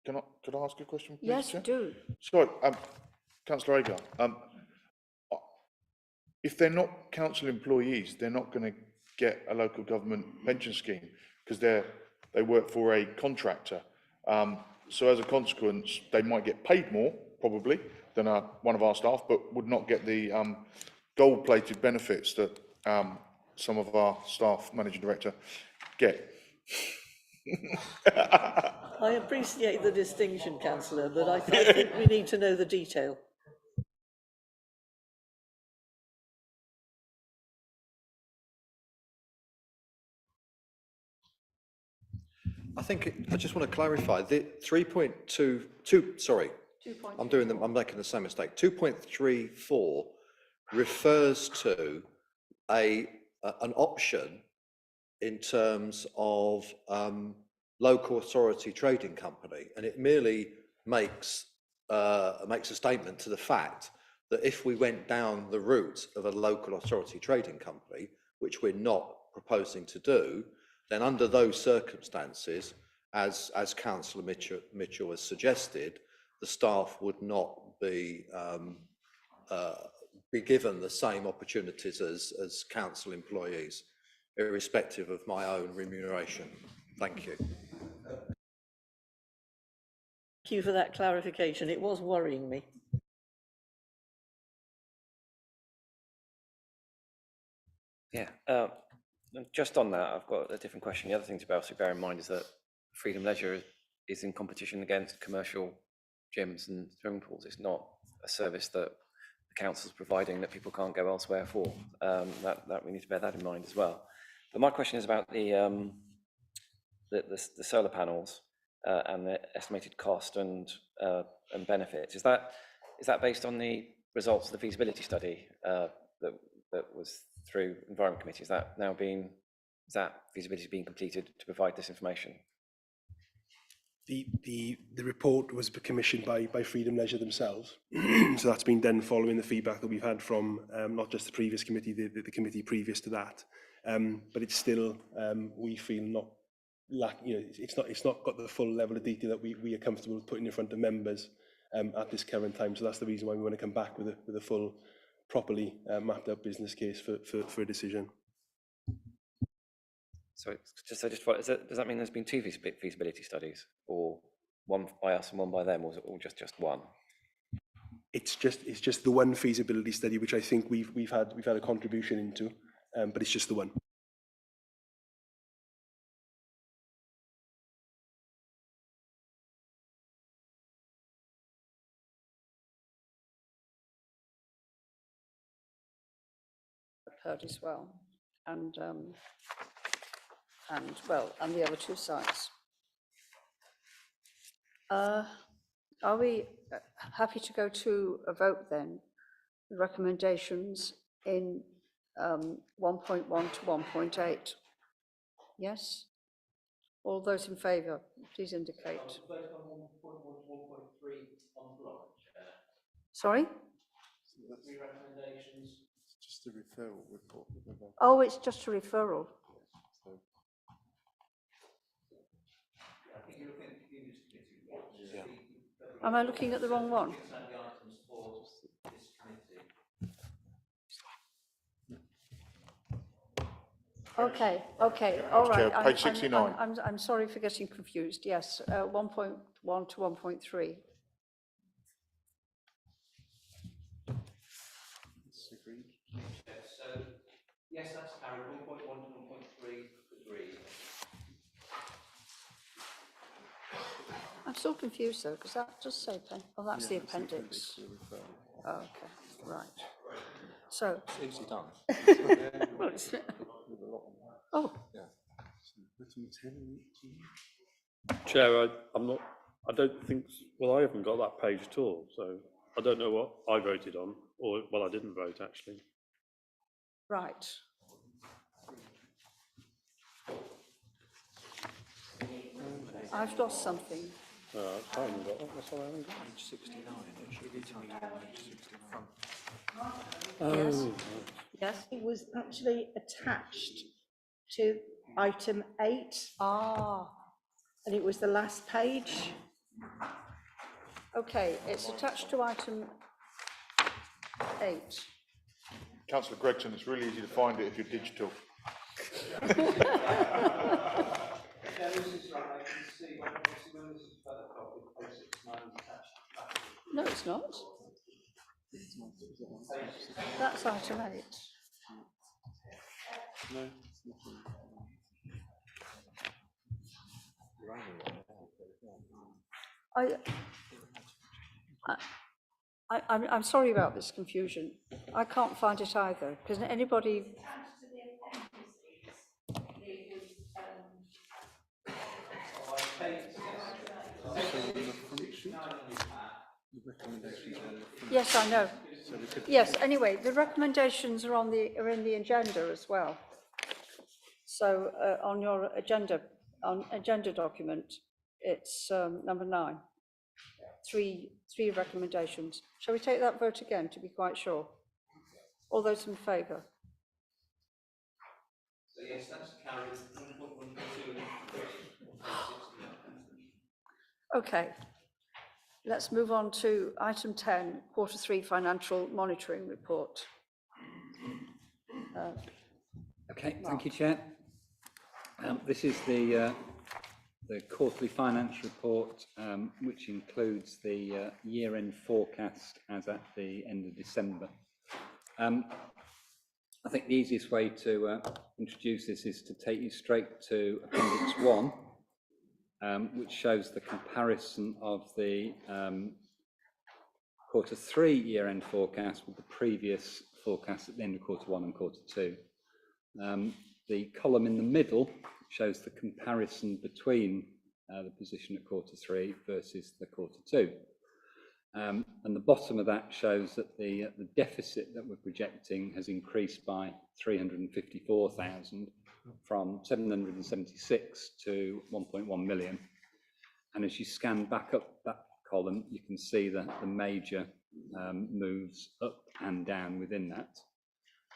Could I ask a question, please, Yes, Chair? do. Sorry, councillor Agar, if they're not council employees, they're not going to get a local government pension scheme because they work for a contractor. So as a consequence, they might get paid more, probably, than one of our staff, but would not get the gold-plated benefits that some of our staff, managing director, get. I appreciate the distinction, councillor, but I think we need to know the detail. I just want to clarify, the 3.22, sorry, I'm making the same mistake. 2.34 refers to an option in terms of local authority trading company, and it merely makes a statement to the fact that if we went down the route of a local authority trading company, which we're not proposing to do, then under those circumstances, as Councillor Mitchell has suggested, the staff would not be given the same opportunities as council employees, irrespective of my own remuneration. Thank you. Thank you for that clarification. It was worrying me. Yeah, just on that, I've got a different question. The other thing to bear in mind is that Freedom Leisure is in competition against commercial gyms and swimming pools. It's not a service that the council's providing that people can't go elsewhere for. That we need to bear that in mind as well. But my question is about the solar panels and the estimated cost and benefits. Is that based on the results of the feasibility study that was through Environment Committee? Is that feasibility being completed to provide this information? The report was commissioned by Freedom Leisure themselves. So that's been done following the feedback that we've had from not just the previous committee, the committee previous to that. But it's still, we feel not it's not got the full level of detail that we are comfortable with putting in front of members at this current time. So that's the reason why we want to come back with a full, properly mapped out business case for a decision. So does that mean there's been two feasibility studies, or one by us and one by them, or is it all just one? It's just the one feasibility study which I think we've had a contribution into, but it's just the one. Heard as well, and the other two sites. Are we happy to go to a vote then? The recommendations in 1.1 to 1.8. Yes? All those in favour, please indicate. Sorry? Three recommendations. It's just a referral report. Oh, it's just a referral. Am I looking at the wrong one? Okay, all right. Chair, page 69. I'm sorry for getting confused. Yes, 1.1 to 1.3. So, yes, that's carried. 1.1 to 1.3 agreed. I'm still confused though, because that does say that's the appendix. Oh, okay, right. So. It's easily done. Well, oh. Chair, I don't think, well, I haven't got that page at all, so. I don't know what I voted on, or, well, I didn't vote, actually. Right. I've lost something. I haven't got that, that's all I haven't got. Page 69, it should be titled page 69. Yes. Oh, Yes, it was actually attached to item 8, Ah, and it was the last page. okay, it's attached to item 8. Councillor Gregson, it's really easy to find it if you're digital. No, it's not. That's item 8. no. I'm sorry about this confusion. I can't find it either. Can anybody? Yes, I know. Yes, anyway, the recommendations are in the agenda as well. So on your agenda document, it's number 9. Three recommendations. Shall we take that vote again to be quite sure? All those in favour? So yes, that's carried. Okay. Let's move on to item 10, Q3 financial monitoring report. Okay, thank you, Chair. This is the quarterly finance report, which includes the year-end forecast as at the end of December. I think the easiest way to introduce this is to take you straight to Appendix 1, which shows the comparison of the Q3 year-end forecast with the previous forecast at the end of Q1 and Q2. The column in the middle shows the comparison between the position at Q3 versus the Q2. And the bottom of that shows that the deficit that we're projecting has increased by 354,000 from 776 to 1.1 million. And as you scan back up that column, you can see the major moves up and down within that.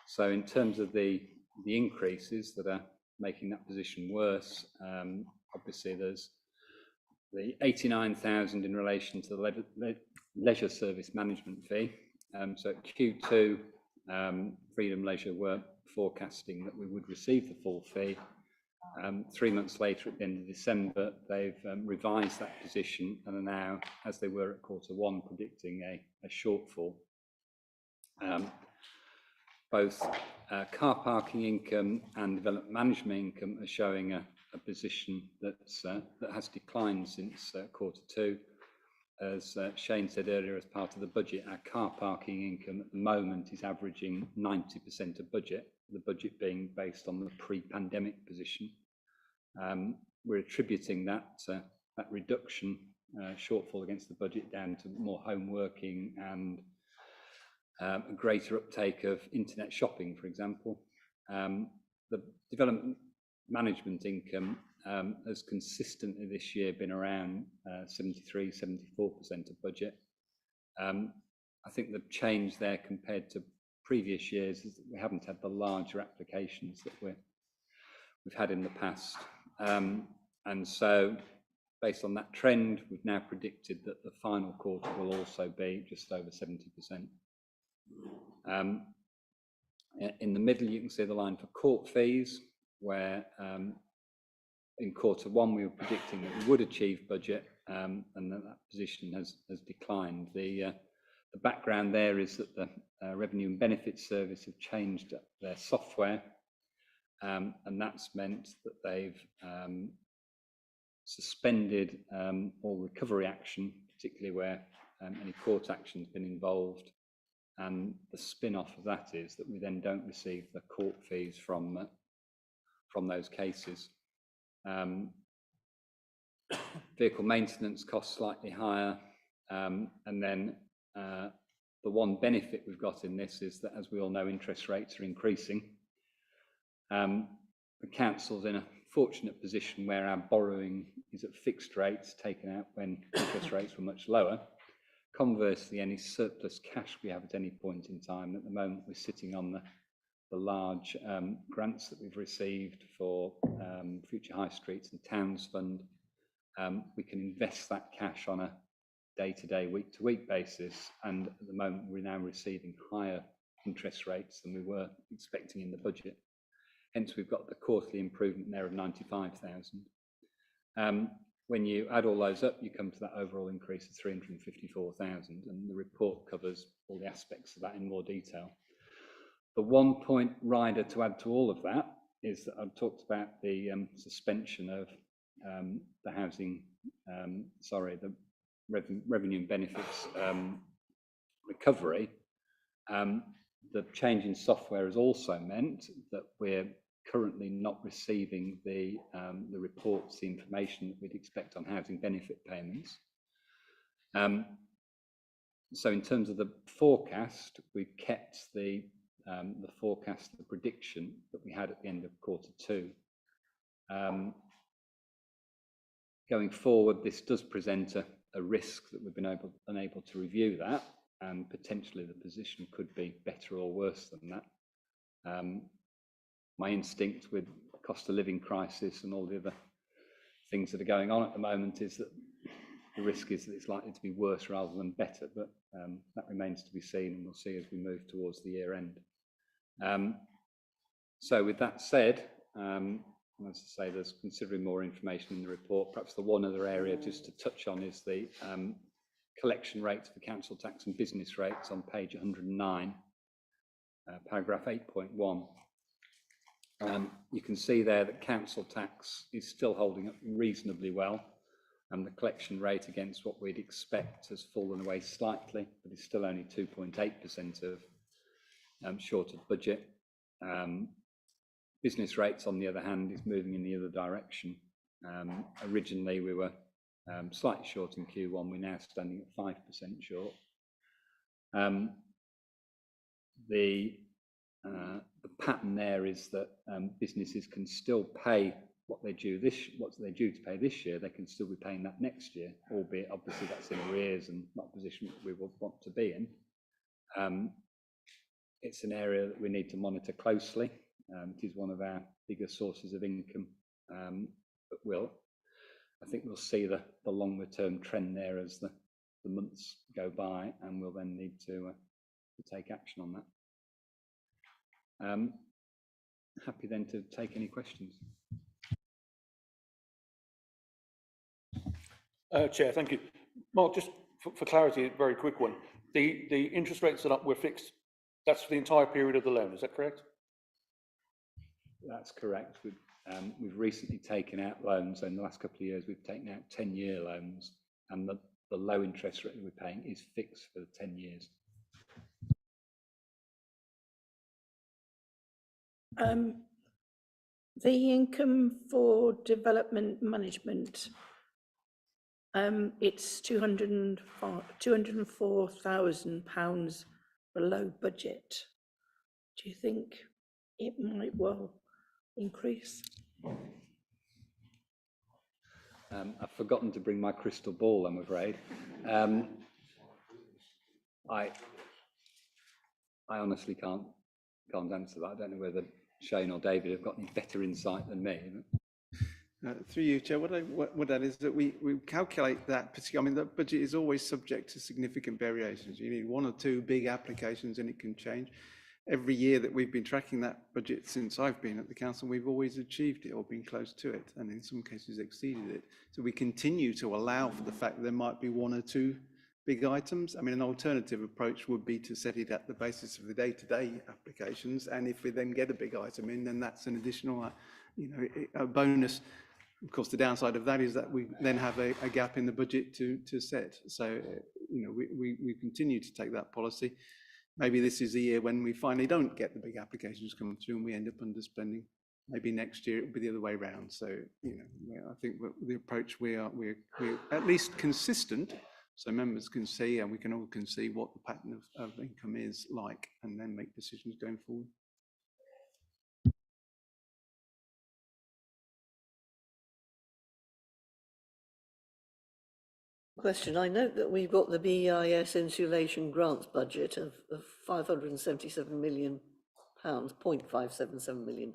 So in terms of the increases that are making that position worse, obviously there's the 89,000 in relation to the leisure service management fee. So at Q2, Freedom Leisure were forecasting that we would receive the full fee. 3 months later, at the end of December, they've revised that position and are now, as they were at Q1, predicting a shortfall. Both car parking income and development management income are showing a position that has declined since Q2. As Shane said earlier, as part of the budget, our car parking income at the moment is averaging 90% of budget, the budget being based on the pre-pandemic position. We're attributing that reduction, shortfall against the budget, down to more home working and a greater uptake of internet shopping, for example. The development management income has consistently this year been around 73-74% of budget. I think the change there compared to previous years is that we haven't had the larger applications that we've had in the past. And so based on that trend, we've now predicted that the final quarter will also be just over 70%. In the middle, you can see the line for court fees, where in Q1 we were predicting that we would achieve budget, and that position has declined. The background there is that the Revenue and Benefits Service have changed their software, and that's meant that they've suspended all recovery action, particularly where any court action has been involved. And the spin-off of that is that we then don't receive the court fees from those cases. Vehicle maintenance costs slightly higher, and then the one benefit we've got in this is that, as we all know, interest rates are increasing. The council's in a fortunate position where our borrowing is at fixed rates taken out when interest rates were much lower. Conversely, any surplus cash we have at any point in time, at the moment we're sitting on the large grants that we've received for Future High Streets and Towns Fund. We can invest that cash on a day-to-day, week-to-week basis, and at the moment we're now receiving higher interest rates than we were expecting in the budget. Hence, we've got the quarterly improvement there of 95,000. When you add all those up, you come to that overall increase of 354,000, and the report covers all the aspects of that in more detail. The one point rider to add to all of that is that I've talked about the suspension of the housing, the revenue and benefits recovery. The change in software has also meant that we're currently not receiving the reports, the information that we'd expect on housing benefit payments. So in terms of the forecast, we've kept the forecast, the prediction that we had at the end of Q2. Going forward, this does present a risk that we've been unable to review that, and potentially the position could be better or worse than that. My instinct with cost of living crisis and all the other things that are going on at the moment is that the risk is that it's likely to be worse rather than better, but that remains to be seen, and we'll see as we move towards the year end. So with that said, as I say, there's considerably more information in the report. Perhaps the one other area just to touch on is the collection rates for council tax and business rates on page 109, paragraph 8.1. You can see there that council tax is still holding up reasonably well, and the collection rate against what we'd expect has fallen away slightly, but it's still only 2.8% of short of budget. Business rates, on the other hand, is moving in the other direction. Originally, we were slightly short in Q1. We're now standing at 5% short. The pattern there is that businesses can still pay what they're due to pay this year. They can still be paying that next year, albeit obviously that's in arrears and not a position that we will want to be in. It's an area that we need to monitor closely. It is one of our bigger sources of income, but I think we'll see the longer term trend there as the months go by, and we'll then need to take action on that. Happy then to take any questions. Chair, thank you. Mark, just for clarity, a very quick one. The interest rates that were fixed, that's for the entire period of the loan, is that correct? That's correct. We've recently taken out loans. In the last couple of years, we've taken out 10-year loans, and the low interest rate that we're paying is fixed for 10 years. The income for development management, it's £204,000 below budget. Do you think it might well increase? I've forgotten to bring my crystal ball, I'm afraid. I honestly can't answer that. I don't know whether Shane or David have got any better insight than me. Through you, Chair, what that is that we calculate that particularly. I mean, the budget is always subject to significant variations. You need one or two big applications and it can change. Every year that we've been tracking that budget since I've been at the council, we've always achieved it or been close to it, and in some cases exceeded it. So we continue to allow for the fact that there might be one or two big items. I mean, an alternative approach would be to set it at the basis of the day-to-day applications, and if we then get a big item in, then that's an additional, a bonus. Of course, the downside of that is that we then have a gap in the budget to set. So, we continue to take that policy. Maybe this is the year when we finally don't get the big applications coming through and we end up underspending. Maybe next year it'll be the other way around. So, I think the approach we're at least consistent so members can see, and we can all can see what the pattern of income is like, and then make decisions going forward. Question. I note that we've got the BEIS insulation grants budget of £577 million, £0.577 million,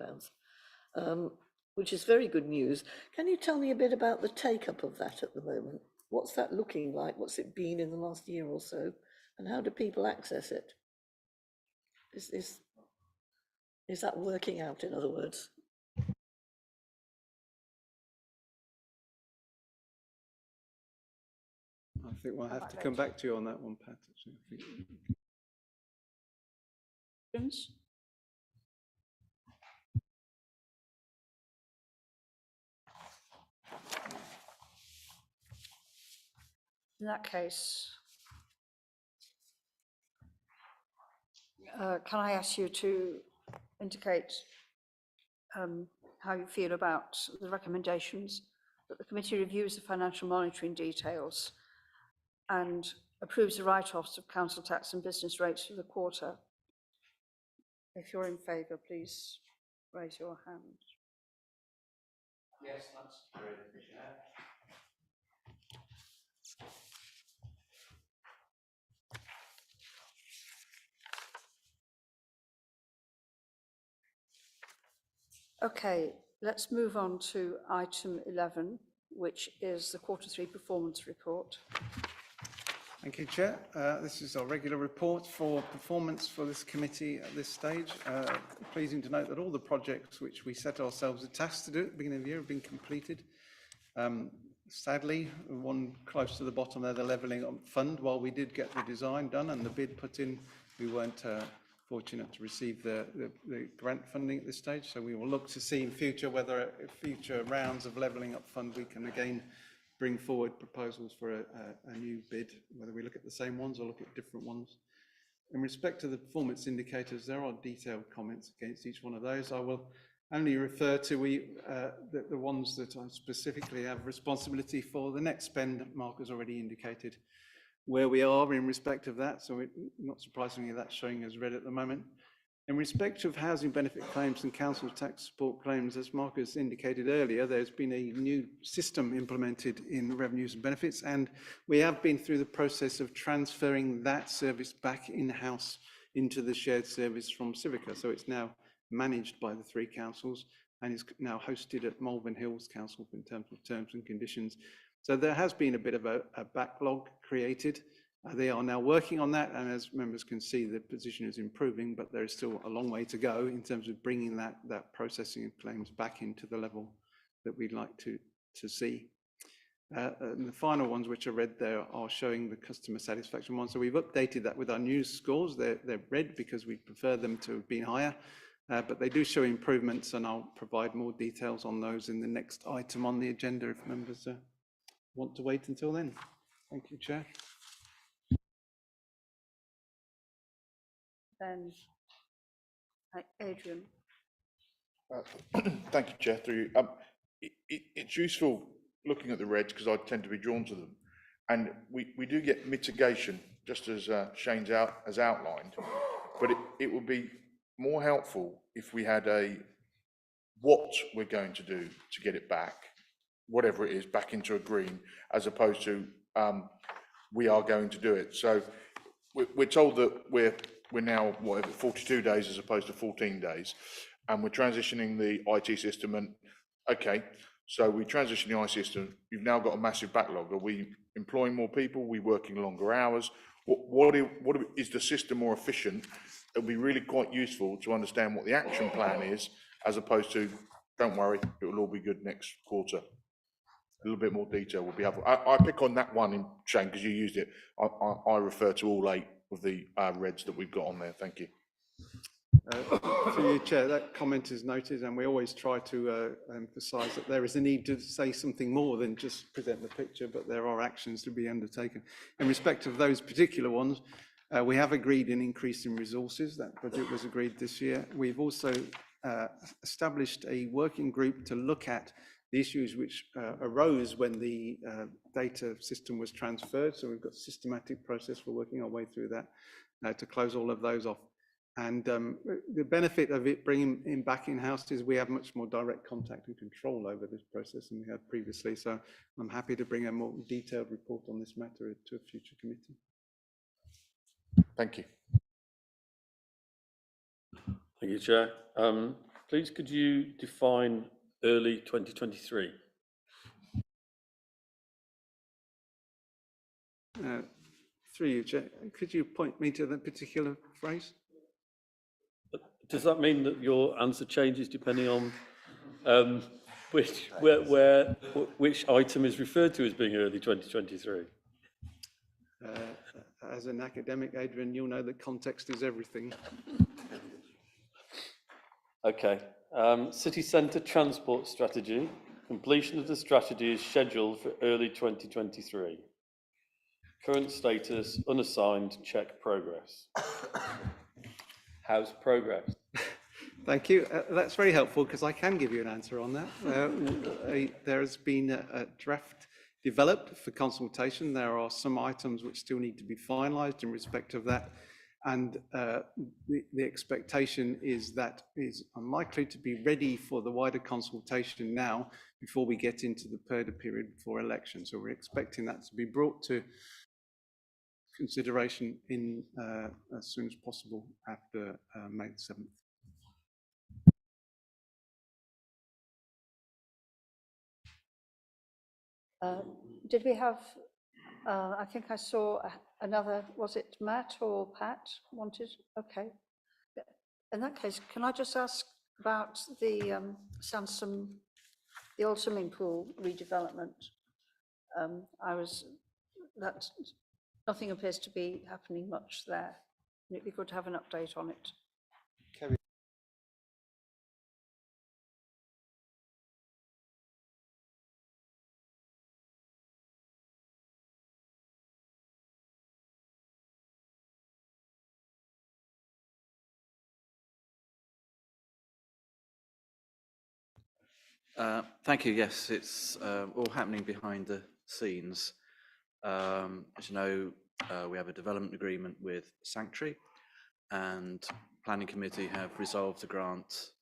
which is very good news. Can you tell me a bit about the take-up of that at the moment? What's that looking like? What's it been in the last year or so? And how do people access it? Is that working out, in other words? I think we'll have to come back to you on that one, Pat. Questions? In that case, can I ask you to indicate how you feel about the recommendations that the committee reviews the financial monitoring details and approves the write-offs of council tax and business rates for the quarter? If you're in favour, please raise your hand. Yes, that's great. Okay, let's move on to item 11, which is the Q3 performance report. Thank you, Chair. This is our regular report for performance for this committee at this stage. Pleasing to note that all the projects which we set ourselves a task to do at the beginning of the year have been completed. Sadly, one close to the bottom there, the Levelling Up Fund, while we did get the design done and the bid put in, we weren't fortunate to receive the grant funding at this stage. So we will look to see in future whether future rounds of Levelling Up Fund we can again bring forward proposals for a new bid, whether we look at the same ones or look at different ones. In respect to the performance indicators, there are detailed comments against each one of those. I will only refer to the ones that I specifically have responsibility for. The net spend, Mark has already indicated where we are in respect of that, so not surprisingly that's showing as red at the moment. In respect of housing benefit claims and council tax support claims, as Mark has indicated earlier, there's been a new system implemented in revenues and benefits, and we have been through the process of transferring that service back in-house into the shared service from Civica. So it's now managed by the 3 councils and is now hosted at Malvern Hills Council in terms of terms and conditions. So there has been a bit of a backlog created. They are now working on that, and as members can see, the position is improving, but there is still a long way to go in terms of bringing that processing of claims back into the level that we'd like to see. And the final ones which are red there are showing the customer satisfaction ones. So we've updated that with our news scores. They're red because we prefer them to have been higher, but they do show improvements, and I'll provide more details on those in the next item on the agenda if members want to wait until then. Thank you, Chair. Then, Adrian. Thank you, Chair. Through you. It's useful looking at the reds because I tend to be drawn to them, and we do get mitigation, just as Shane's has outlined, but it would be more helpful if we had what we're going to do to get it back, whatever it is, back into a green, as opposed to we are going to do it. So we're told that we're now, whatever, 42 days as opposed to 14 days, and we're transitioning the IT system. And okay, so we transition the IT system. You've now got a massive backlog. Are we employing more people? Are we working longer hours? What is the system more efficient? It'll be really quite useful to understand what the action plan is, as opposed to, don't worry, it will all be good next quarter. A little bit more detail will be helpful. I pick on that one, Shane, because you used it. I refer to all 8 of the reds that we've got on there. Thank you. Through you, Chair, that comment is noted, and we always try to emphasise that there is a need to say something more than just present the picture, but there are actions to be undertaken. In respect of those particular ones, we have agreed an increase in resources. That budget was agreed this year. We've also established a working group to look at the issues which arose when the data system was transferred. So we've got a systematic process for working our way through that to close all of those off. And the benefit of it bringing him back in-house is we have much more direct contact and control over this process than we had previously. So I'm happy to bring a more detailed report on this matter to a future committee. Thank you. Thank you, Chair. Please, could you define early 2023? Through you, Chair, could you point me to that particular phrase? Does that mean that your answer changes depending on which item is referred to as being early 2023? As an academic, Adrian, you'll know that context is everything. Okay. City centre transport strategy. Completion of the strategy is scheduled for early 2023. Current status, unassigned, check progress. How's progress? Thank you. That's very helpful because I can give you an answer on that. There has been a draft developed for consultation. There are some items which still need to be finalised in respect of that. And the expectation is that is unlikely to be ready for the wider consultation now before we get into the purdah period before election. So we're expecting that to be brought to consideration in as soon as possible after May the 7th. Did we have, I think I saw another, was it Matt or Pat wanted? Okay. In that case, can I just ask about the Sansom, the old swimming pool redevelopment? Nothing appears to be happening much there. It'd be good to have an update on it. Kerry. Thank you. Yes, it's all happening behind the scenes. As you know, we have a development agreement with Sanctuary, and Planning Committee have resolved to grant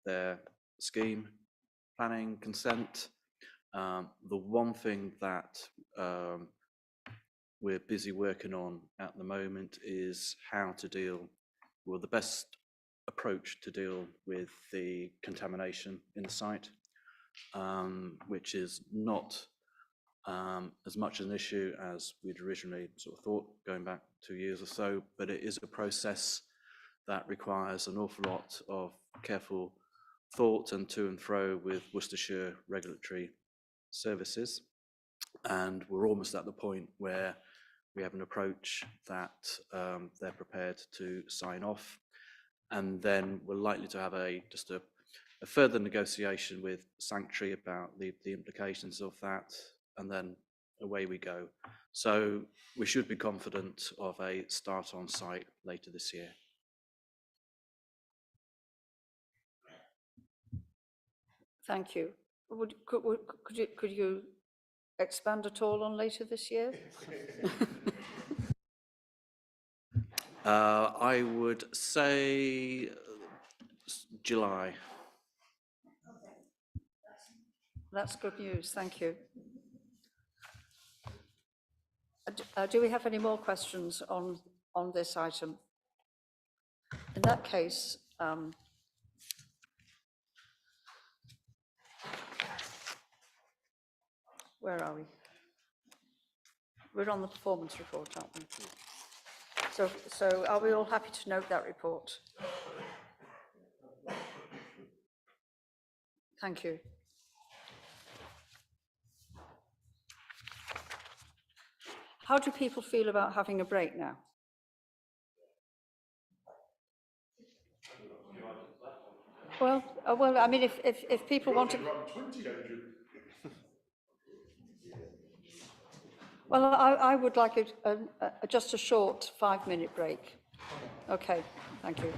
their scheme planning consent. The one thing that we're busy working on at the moment is how to deal with the best approach to deal with the contamination in the site, which is not as much an issue as we'd originally sort of thought going back 2 years or so, but it is a process that requires an awful lot of careful thought and to and fro with Worcestershire Regulatory Services. And we're almost at the point where we have an approach that they're prepared to sign off. And then we're likely to have just a further negotiation with Sanctuary about the implications of that, and then away we go. So we should be confident of a start on site later this year. Thank you. Could you expand at all on later this year? I would say July. That's good news. Thank you. Do we have any more questions on this item? In that case, where are we? We're on the performance report, aren't we? So are we all happy to note that report? Thank you. How do people feel about having a break now? Well, I mean, if people want to. Well, I would like just a short 5-minute break. Okay, thank you.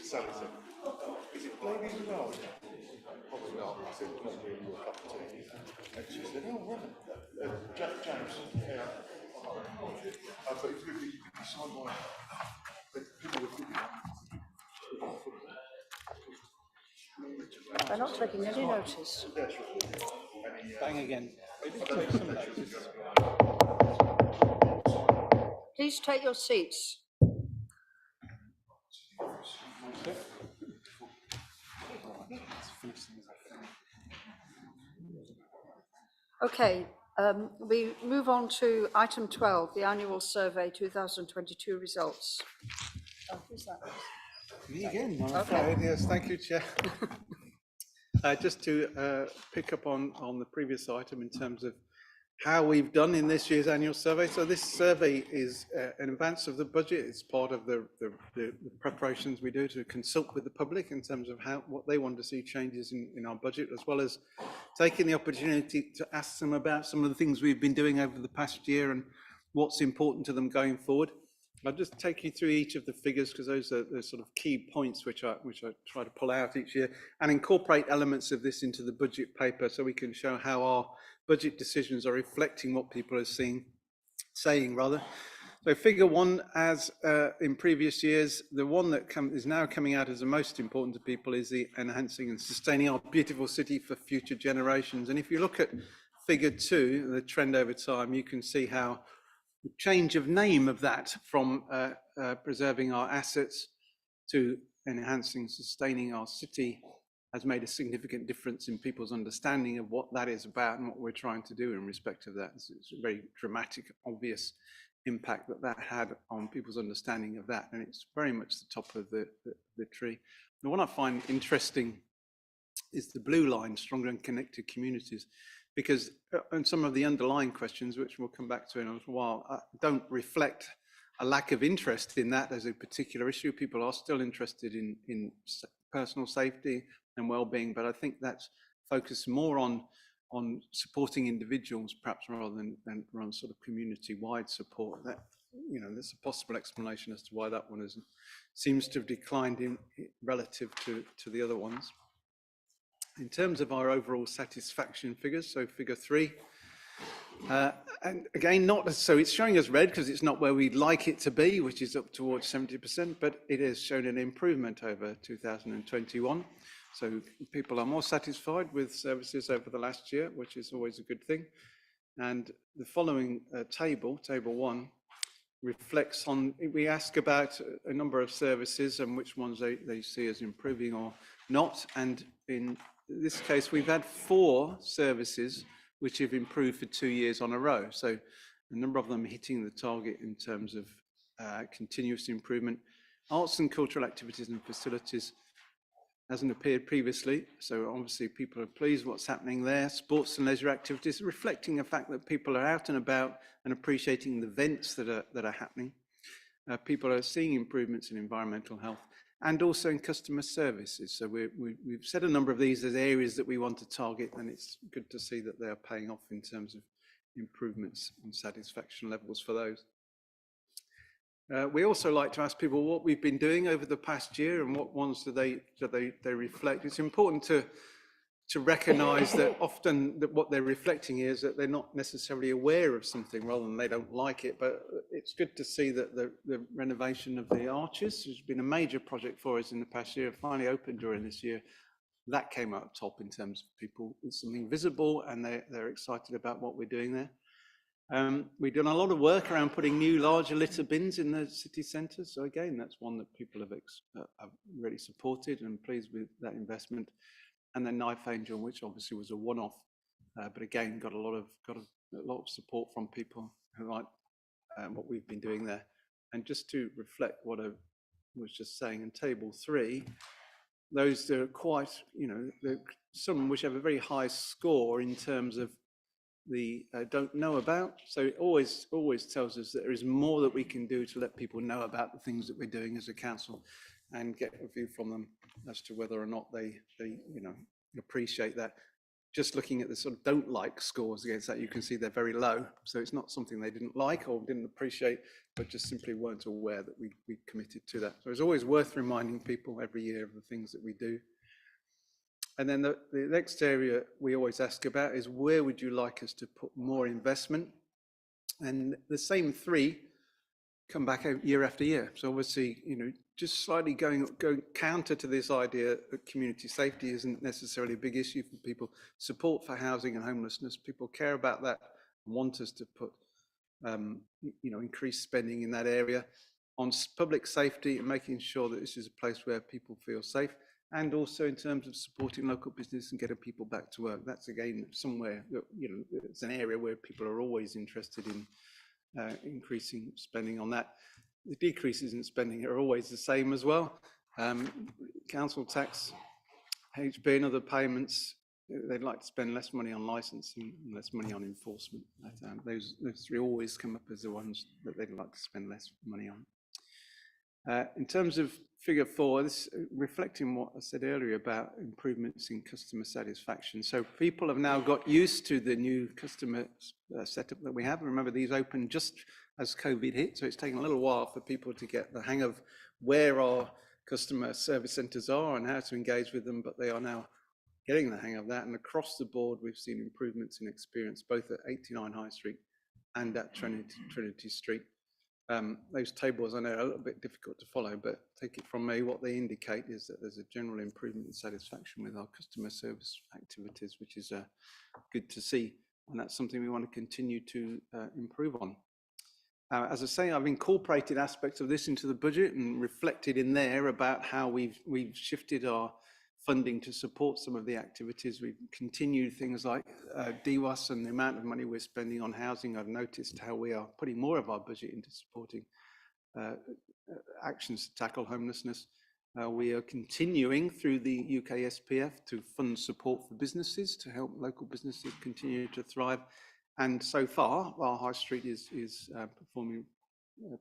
Sally said. Is it ladies as well? Probably not. I said, it must be your cup of tea. And she said, oh, right. James, yeah. But it's good that you can decide why. But people are good. They're not taking any notice. Bang again. Please take your seats. Okay, we move on to item 12, the annual survey 2022 results. Oh, who's that? Me again, I'm Okay. afraid. Yes, thank you, Chair. Just to pick up on the previous item in terms of how we've done in this year's annual survey. So this survey is in advance of the budget. It's part of the preparations we do to consult with the public in terms of what they want to see changes in our budget, as well as taking the opportunity to ask them about some of the things we've been doing over the past year and what's important to them going forward. I'll just take you through each of the figures because those are the sort of key points which I try to pull out each year and incorporate elements of this into the budget paper so we can show how our budget decisions are reflecting what people are saying. So figure one, as in previous years, the one that is now coming out as the most important to people is the enhancing and sustaining our beautiful city for future generations. And if you look at figure two, the trend over time, you can see how the change of name of that from preserving our assets to enhancing, sustaining our city has made a significant difference in people's understanding of what that is about and what we're trying to do in respect of that. It's a very dramatic, obvious impact that had on people's understanding of that, and it's very much the top of the tree. The one I find interesting is the blue line, stronger and connected communities, because and some of the underlying questions, which we'll come back to in a while, don't reflect a lack of interest in that as a particular issue. People are still interested in personal safety and well-being, but I think that's focused more on supporting individuals, perhaps rather than on sort of community-wide support. That, you know, there's a possible explanation as to why that one seems to have declined in relative to the other ones. In terms of our overall satisfaction figures, so figure three, and again, so it's showing us red because it's not where we'd like it to be, which is up towards 70%, but it has shown an improvement over 2021. So people are more satisfied with services over the last year, which is always a good thing. And the following table one, reflects on, we ask about a number of services and which ones they see as improving or not. And in this case, we've had 4 services which have improved for 2 years on a row. So a number of them hitting the target in terms of continuous improvement. Arts and cultural activities and facilities hasn't appeared previously, so obviously people are pleased what's happening there. Sports and leisure activities, reflecting the fact that people are out and about and appreciating the events that are happening. People are seeing improvements in environmental health and also in customer services. So we've set a number of these as areas that we want to target, and it's good to see that they are paying off in terms of improvements and satisfaction levels for those. We also like to ask people what we've been doing over the past year and what ones do they reflect. It's important to recognise that often that what they're reflecting is that they're not necessarily aware of something rather than they don't like it. But it's good to see that the renovation of the arches has been a major project for us in the past year, finally opened during this year. That came out top in terms of people, it's something visible, and they're excited about what we're doing there. We've done a lot of work around putting new larger litter bins in the city centre. So again, that's one that people have really supported and pleased with that investment. And then Knife Angel, which obviously was a one-off, but again, got a lot of support from people who like what we've been doing there. And just to reflect what I was just saying in table 3, those that are quite, some which have a very high score in terms of the don't know about. So it always tells us that there is more that we can do to let people know about the things that we're doing as a council and get a view from them as to whether or not they appreciate that. just looking at the sort of don't like scores against that, you can see they're very low. So it's not something they didn't like or didn't appreciate, but just simply weren't aware that we committed to that. So it's always worth reminding people every year of the things that we do. And then the next area we always ask about is, where would you like us to put more investment? And the same three come back year after year. So obviously, you know, just slightly going counter to this idea that community safety isn't necessarily a big issue for people. Support for housing and homelessness, people care about that, want us to put, you know, increased spending in that area. On public safety and making sure that this is a place where people feel safe, and also in terms of supporting local business and getting people back to work. That's again somewhere, you know, it's an area where people are always interested in increasing spending on that. The decreases in spending are always the same as well. Council tax, HB and other payments, they'd like to spend less money on licensing and less money on enforcement. Those three always come up as the ones that they'd like to spend less money on. In terms of figure 4, this reflecting what I said earlier about improvements in customer satisfaction. So people have now got used to the new customer setup that we have. Remember, these opened just as COVID hit, so it's taken a little while for people to get the hang of where our customer service centres are and how to engage with them, but they are now getting the hang of that. And across the board, we've seen improvements in experience, both at 89 High Street and at Trinity Street. Those tables, I know, are a little bit difficult to follow, but take it from me, what they indicate is that there's a general improvement in satisfaction with our customer service activities, which is good to see. And that's something we want to continue to improve on. As I say, I've incorporated aspects of this into the budget and reflected in there about how we've shifted our funding to support some of the activities. We've continued things like DWAS and the amount of money we're spending on housing. I've noticed how we are putting more of our budget into supporting actions to tackle homelessness. We are continuing through the UK SPF to fund support for businesses to help local businesses continue to thrive. And so far, our High Street is performing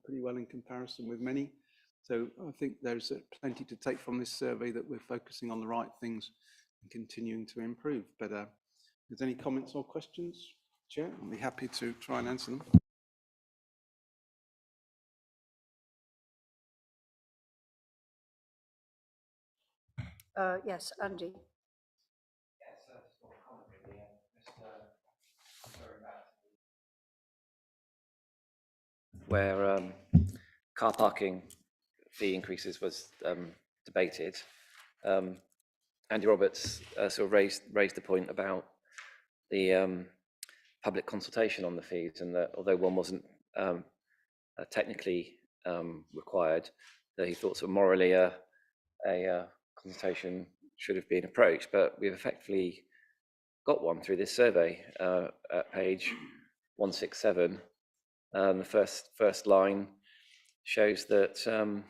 pretty well in comparison with many. So I think there's plenty to take from this survey, that we're focusing on the right things and continuing to improve. But if there's any comments or questions, Chair, I'll be happy to try and answer them. Yes, Andy. Where car parking fee increases was debated, Andy Roberts sort of raised the point about the public consultation on the fees, and that although one wasn't technically required, that he thought sort of morally a consultation should have been approached. But we've effectively got one through this survey at page 167. The first line shows that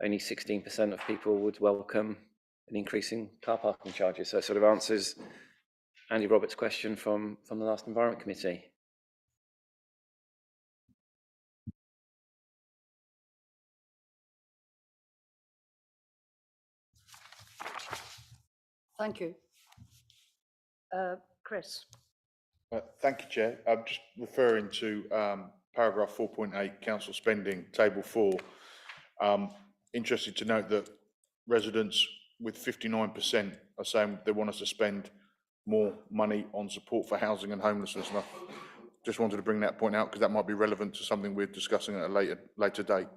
only 16% of people would welcome an increase in car parking charges. So it sort of answers Andy Roberts' question from the last Environment Committee. Thank you. Chris. Thank you, Chair. I'm just referring to paragraph 4.8, council spending, table 4. Interested to note that residents with 59% are saying they want us to spend more money on support for housing and homelessness. And I just wanted to bring that point out because that might be relevant to something we're discussing at a later date.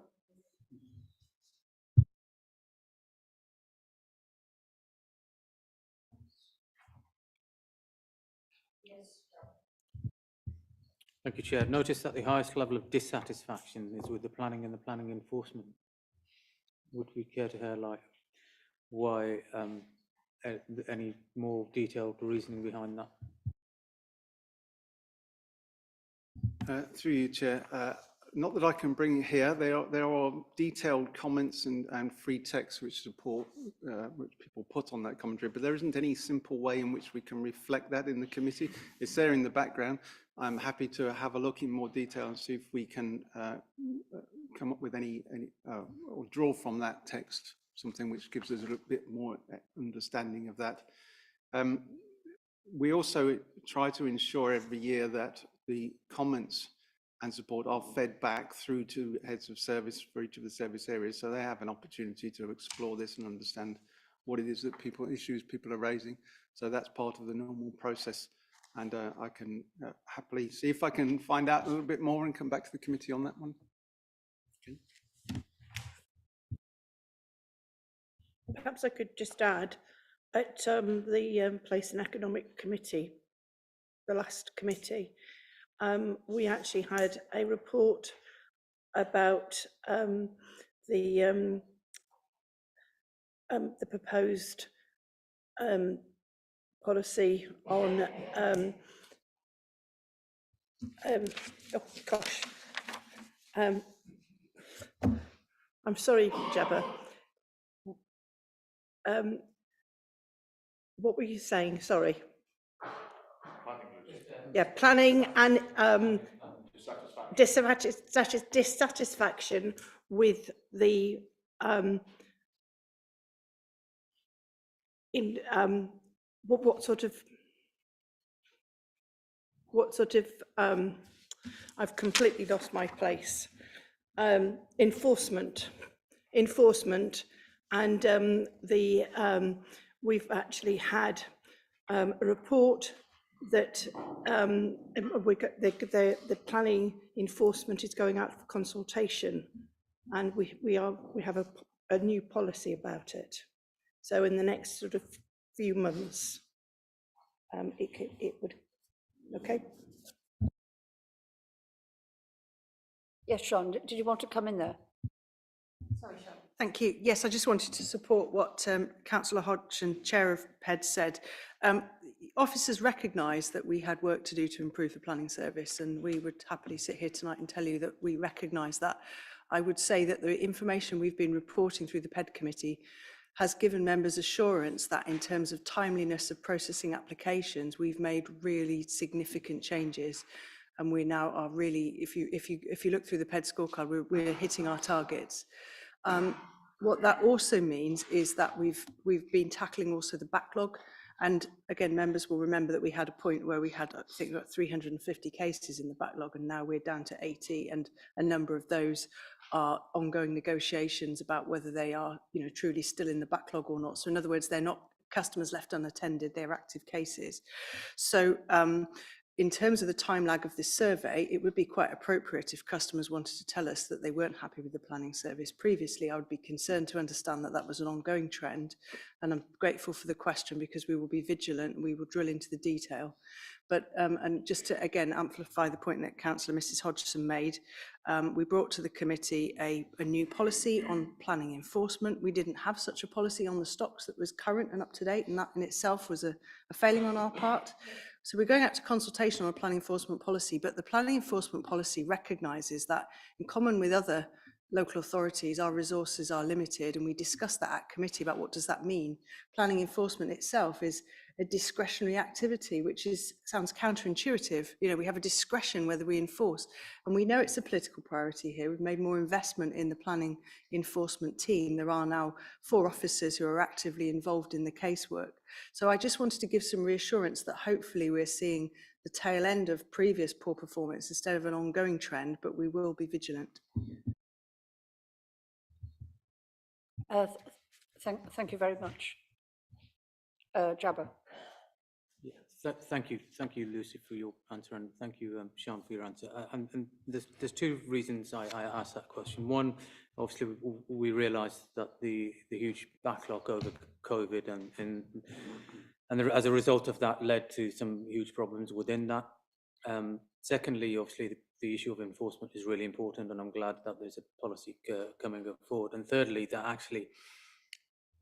Thank you, Chair. Notice that the highest level of dissatisfaction is with the planning and the planning enforcement. Would we care to hear like why, any more detailed reasoning behind that? Through you, Chair. Not that I can bring here. There are detailed comments and free text which support, which people put on that commentary, but there isn't any simple way in which we can reflect that in the committee. It's there in the background. I'm happy to have a look in more detail and see if we can come up with any or draw from that text something which gives us a little bit more understanding of that. we also try to ensure every year that the comments and support are fed back through to heads of service for each of the service areas, so they have an opportunity to explore this and understand what it is that issues people are raising. So that's part of the normal process. And I can happily see if I can find out a little bit more and come back to the committee on that one. Okay. Perhaps I could just add, at the Place and Economic Committee, the last committee, we actually had a report about the proposed policy on oh gosh, I'm sorry, Jabba. What were you saying? Sorry. Yeah, planning and dissatisfaction with the what sort of I've completely lost my place. Enforcement, and we've actually had a report that the planning enforcement is going out for consultation, and we have a new policy about it. So in the next sort of few months, it would, okay. Yes, Sean, did you want to come in there? Sorry, Sean. Thank you. Yes, I just wanted to support what Councillor Hodgson, Chair of PED, said. Officers recognise that we had work to do to improve the planning service, and we would happily sit here tonight and tell you that we recognise that. I would say that the information we've been reporting through the PED committee has given members assurance that in terms of timeliness of processing applications, we've made really significant changes. And we now are really, if you look through the PED scorecard, we're hitting our targets. What that also means is that we've been tackling also the backlog. And again, members will remember that we had a point where we had, I think, about 350 cases in the backlog, and now we're down to 80, and a number of those are ongoing negotiations about whether they are, truly still in the backlog or not. So in other words, they're not customers left unattended, they're active cases. So in terms of the time lag of this survey, it would be quite appropriate if customers wanted to tell us that they weren't happy with the planning service previously. I would be concerned to understand that that was an ongoing trend, and I'm grateful for the question because we will be vigilant and we will drill into the detail. But and just to again amplify the point that Councillor Mrs Hodgson made, we brought to the committee a new policy on planning enforcement. We didn't have such a policy on the stocks that was current and up to date, and that in itself was a failing on our part. So we're going out to consultation on a planning enforcement policy, but the planning enforcement policy recognises that in common with other local authorities, our resources are limited, and we discussed that at committee about what does that mean. Planning enforcement itself is a discretionary activity, which sounds counterintuitive. We have a discretion whether we enforce, and we know it's a political priority here. We've made more investment in the planning enforcement team. There are now 4 officers who are actively involved in the casework. So I just wanted to give some reassurance that hopefully we're seeing the tail end of previous poor performance instead of an ongoing trend, but we will be vigilant. Thank you very much. Jabba. Yeah, thank you, Lucy, for your answer, and thank you, Sean, for your answer. And there's 2 reasons I asked that question. One, obviously, we realised that the huge backlog over COVID and as a result of that led to some huge problems within that. Secondly, obviously, the issue of enforcement is really important, and I'm glad that there's a policy coming forward. And thirdly, that actually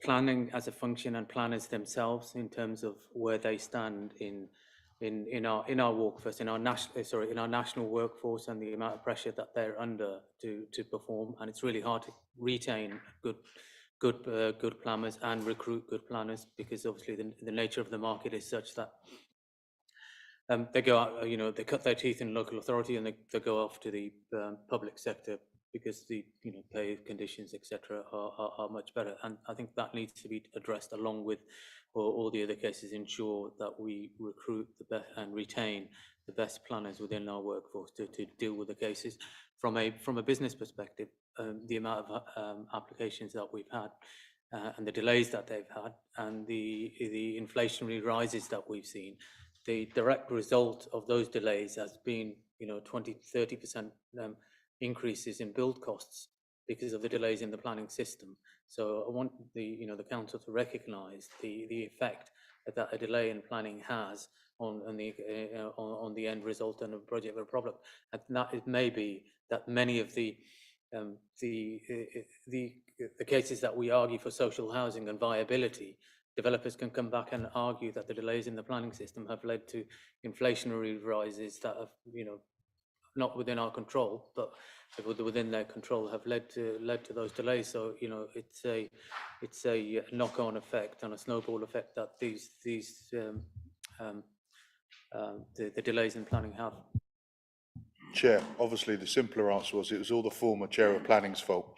planning as a function and planners themselves in terms of where they stand in our workforce, in our national workforce, and the amount of pressure that they're under to perform. And it's really hard to retain good planners and recruit good planners, because obviously the nature of the market is such that they go out, they cut their teeth in local authority and they go off to the public sector because the pay conditions, etc., are much better. And I think that needs to be addressed along with all the other cases, ensure that we recruit the best and retain the best planners within our workforce to deal with the cases. From a business perspective, the amount of applications that we've had and the delays that they've had and the inflationary rises that we've seen, the direct result of those delays has been 20–30% increases in build costs because of the delays in the planning system. So I want the council to recognise the effect that a delay in planning has on the end result and the project or product. And that it may be that many of the cases that we argue for social housing and viability, developers can come back and argue that the delays in the planning system have led to inflationary rises that have, not within our control, but within their control, have led to those delays. So it's a knock-on effect and a snowball effect that the delays in planning have. Chair, obviously the simpler answer was it was all the former Chair of Planning's fault.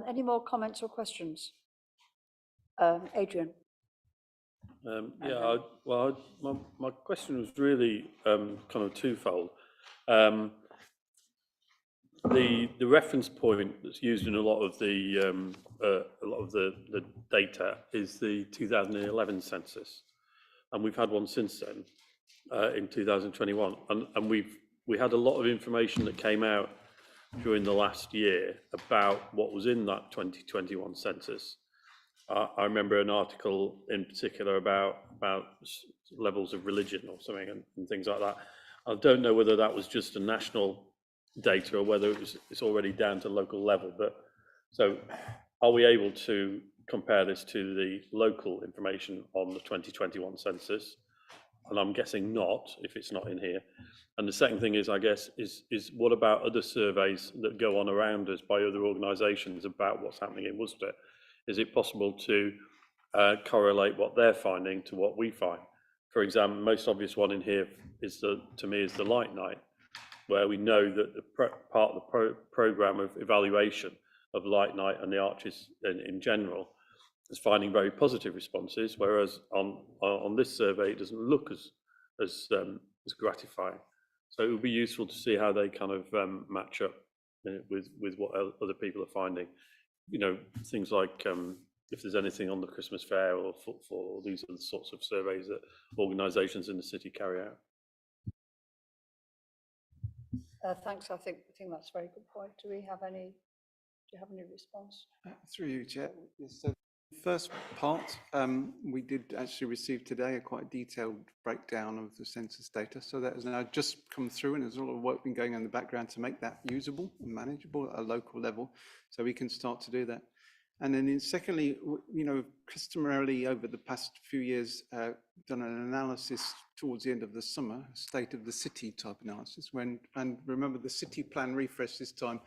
Any more comments or questions? Adrian. Yeah, my question was really kind of twofold. The reference point that's used in a lot of the data is the 2011 census, and we've had one since then in 2021, and we had a lot of information that came out during the last year about what was in that 2021 census. I remember an article in particular about levels of religion or something and things like that. I don't know whether that was just a national data or whether it's already down to local level. But so, are we able to compare this to the local information on the 2021 census? And I'm guessing not, if it's not in here. And the second thing is, I guess, is what about other surveys that go on around us by other organisations about what's happening in Worcester? Is it possible to correlate what they're finding to what we find? For example, most obvious one in here is to me is the Light Night, where we know that the part of the programme of evaluation of Light Night and the Arches in general is finding very positive responses, whereas on this survey it doesn't look as gratifying. So it would be useful to see how they kind of match up with what other people are finding. Things like if there's anything on the Christmas fair or footfall, these are the sorts of surveys that organisations in the city carry out. Thanks. I think that's a very good point. Do you have any response? Through you, Chair. Yes, so the first part, we did actually receive today a quite detailed breakdown of the census data. So that has now just come through, and there's a lot of work been going on in the background to make that usable and manageable at a local level, so we can start to do that. And then secondly, customarily over the past few years, done an analysis towards the end of the summer, state of the city type analysis, and remember the city plan refresh this time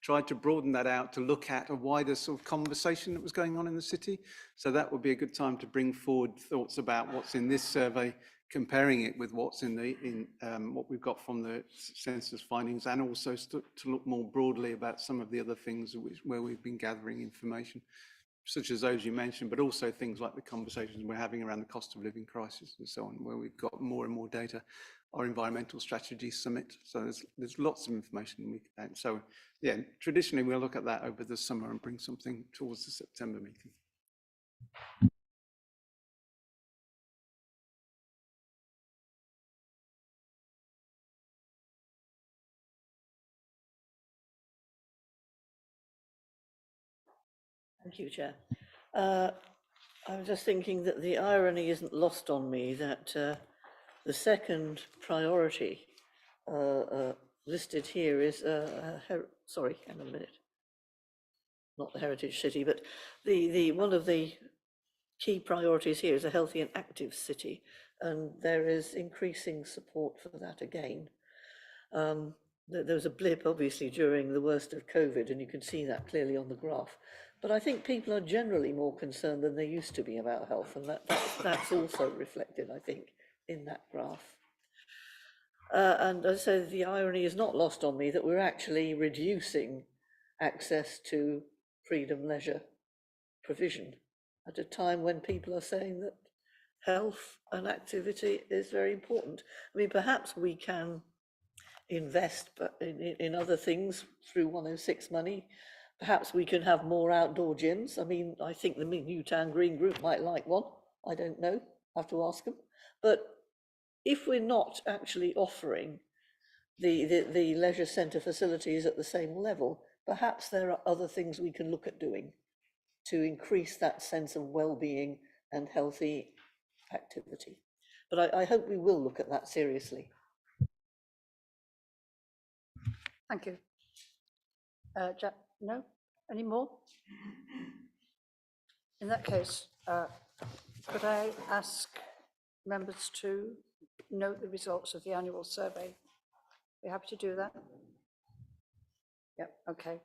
tried to broaden that out to look at a wider sort of conversation that was going on in the city. So that would be a good time to bring forward thoughts about what's in this survey, comparing it with what's in what we've got from the census findings, and also to look more broadly about some of the other things where we've been gathering information, such as those you mentioned, but also things like the conversations we're having around the cost of living crisis and so on, where we've got more and more data. Our environmental strategy summit, so there's lots of information so yeah, traditionally we'll look at that over the summer and bring something towards the September meeting. Thank you, Chair. I was just thinking that the irony isn't lost on me that the second priority listed here is, sorry, hang on a minute, not the heritage city, but the one of the key priorities here is a healthy and active city, and there is increasing support for that again. There was a blip, obviously, during the worst of COVID, and you can see that clearly on the graph. But I think people are generally more concerned than they used to be about health, and that's also reflected, I think, in that graph. And as I say, the irony is not lost on me that we're actually reducing access to freedom leisure provision at a time when people are saying that health and activity is very important. I mean, perhaps we can invest in other things through 106 money. Perhaps we can have more outdoor gyms. I mean, I think the Newtown Green Group might like one. I don't know, have to ask them. But if we're not actually offering the leisure centre facilities at the same level, perhaps there are other things we can look at doing to increase that sense of well-being and healthy activity. But I hope we will look at that seriously. Thank you. Jack, no? Any more? In that case, could I ask members to note the results of the annual survey? Are you happy to do that? Yep, okay.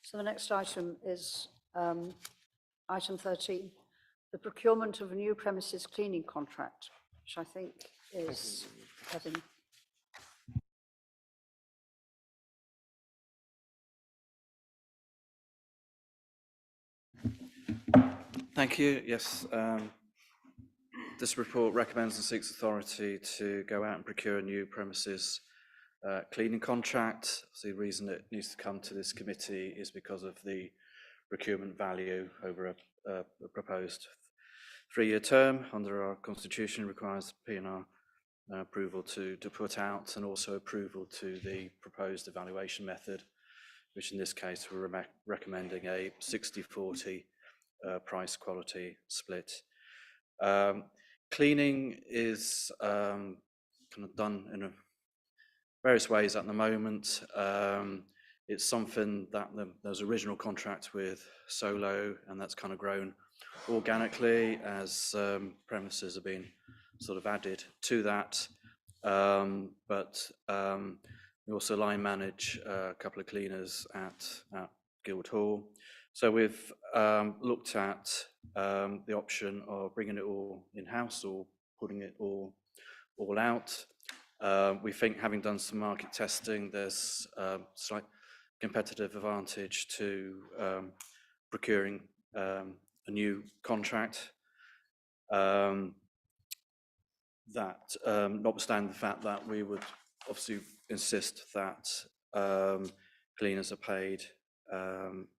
So the next item is item 13, the procurement of a new premises cleaning contract, which I think is Kevin. Thank you. Yes, this report recommends and seeks authority to go out and procure a new premises cleaning contract. So the reason it needs to come to this committee is because of the procurement value over a proposed 3-year term under our constitution requires P&R approval to put out, and also approval to the proposed evaluation method, which in this case we're recommending a 60-40 price quality split. Cleaning is kind of done in various ways at the moment. It's something that there's original contract with Solo, and that's kind of grown organically as premises have been sort of added to that. But we also line manage a couple of cleaners at Guildhall. So we've looked at the option of bringing it all in-house or putting it all out. We think, having done some market testing, there's slight competitive advantage to procuring a new contract. Notwithstanding the fact that we would obviously insist that cleaners are paid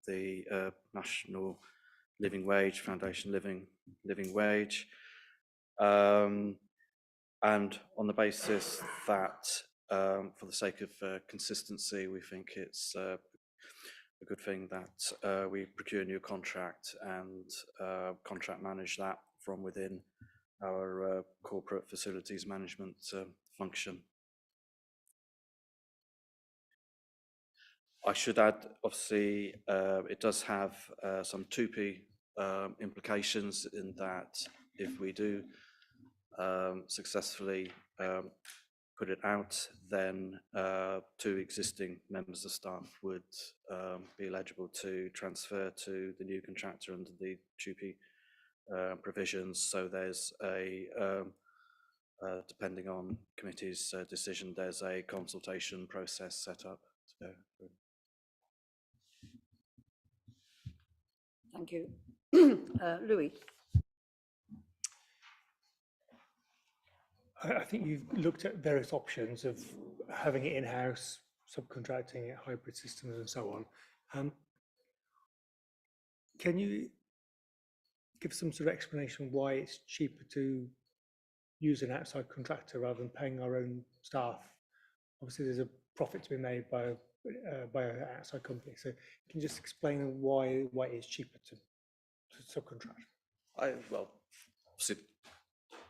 the National Living Wage, Foundation Living Wage, and on the basis that for the sake of consistency, we think it's a good thing that we procure a new contract and contract manage that from within our corporate facilities management function. I should add, obviously, it does have some 2P implications in that if we do successfully put it out, then 2 existing members of staff would be eligible to transfer to the new contractor under the 2P provisions. So there's a, depending on committee's decision, there's a consultation process set up to go through. Thank you. Louis. I think you've looked at various options of having it in-house, subcontracting it, hybrid systems and so on. Can you give some sort of explanation why it's cheaper to use an outside contractor rather than paying our own staff? Obviously, there's a profit to be made by an outside company. So can you just explain why it is cheaper to subcontract? Well, obviously,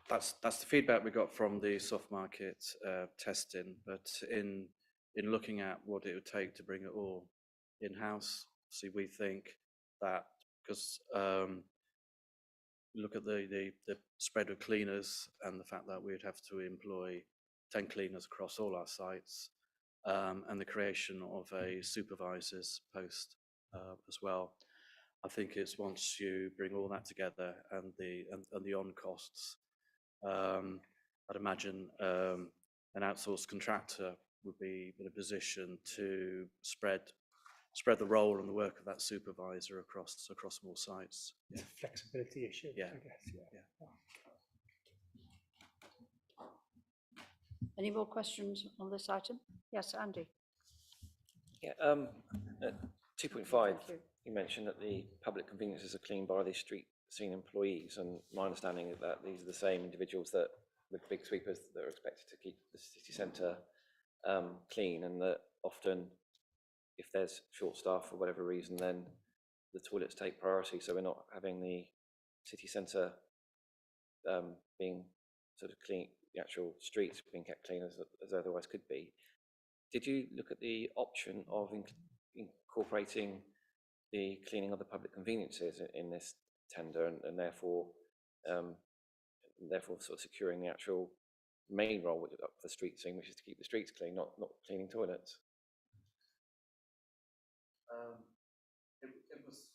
that's the feedback we got from the soft market testing. But in looking at what it would take to bring it all in-house, see, we think that because look at the spread of cleaners and the fact that we'd have to employ 10 cleaners across all our sites, and the creation of a supervisor's post as well. I think it's once you bring all that together and the on costs, I'd imagine an outsourced contractor would be in a position to spread the role and the work of that supervisor across more sites. It's a flexibility issue, Yeah. I guess. Yeah. Any more questions on this item? Yes, Andy. Yeah, at 2.5, Thank you. you mentioned that the public conveniences are cleaned by the street scene employees, and my understanding is that these are the same individuals that, with big sweepers, that are expected to keep the city centre clean, and that often, if there's short staff for whatever reason, then the toilets take priority, so we're not having the city centre being sort of clean, the actual streets being kept clean as otherwise could be. Did you look at the option of incorporating the cleaning of the public conveniences in this tender, and therefore sort of securing the actual main role of the street scene, which is to keep the streets clean, not cleaning toilets? It was.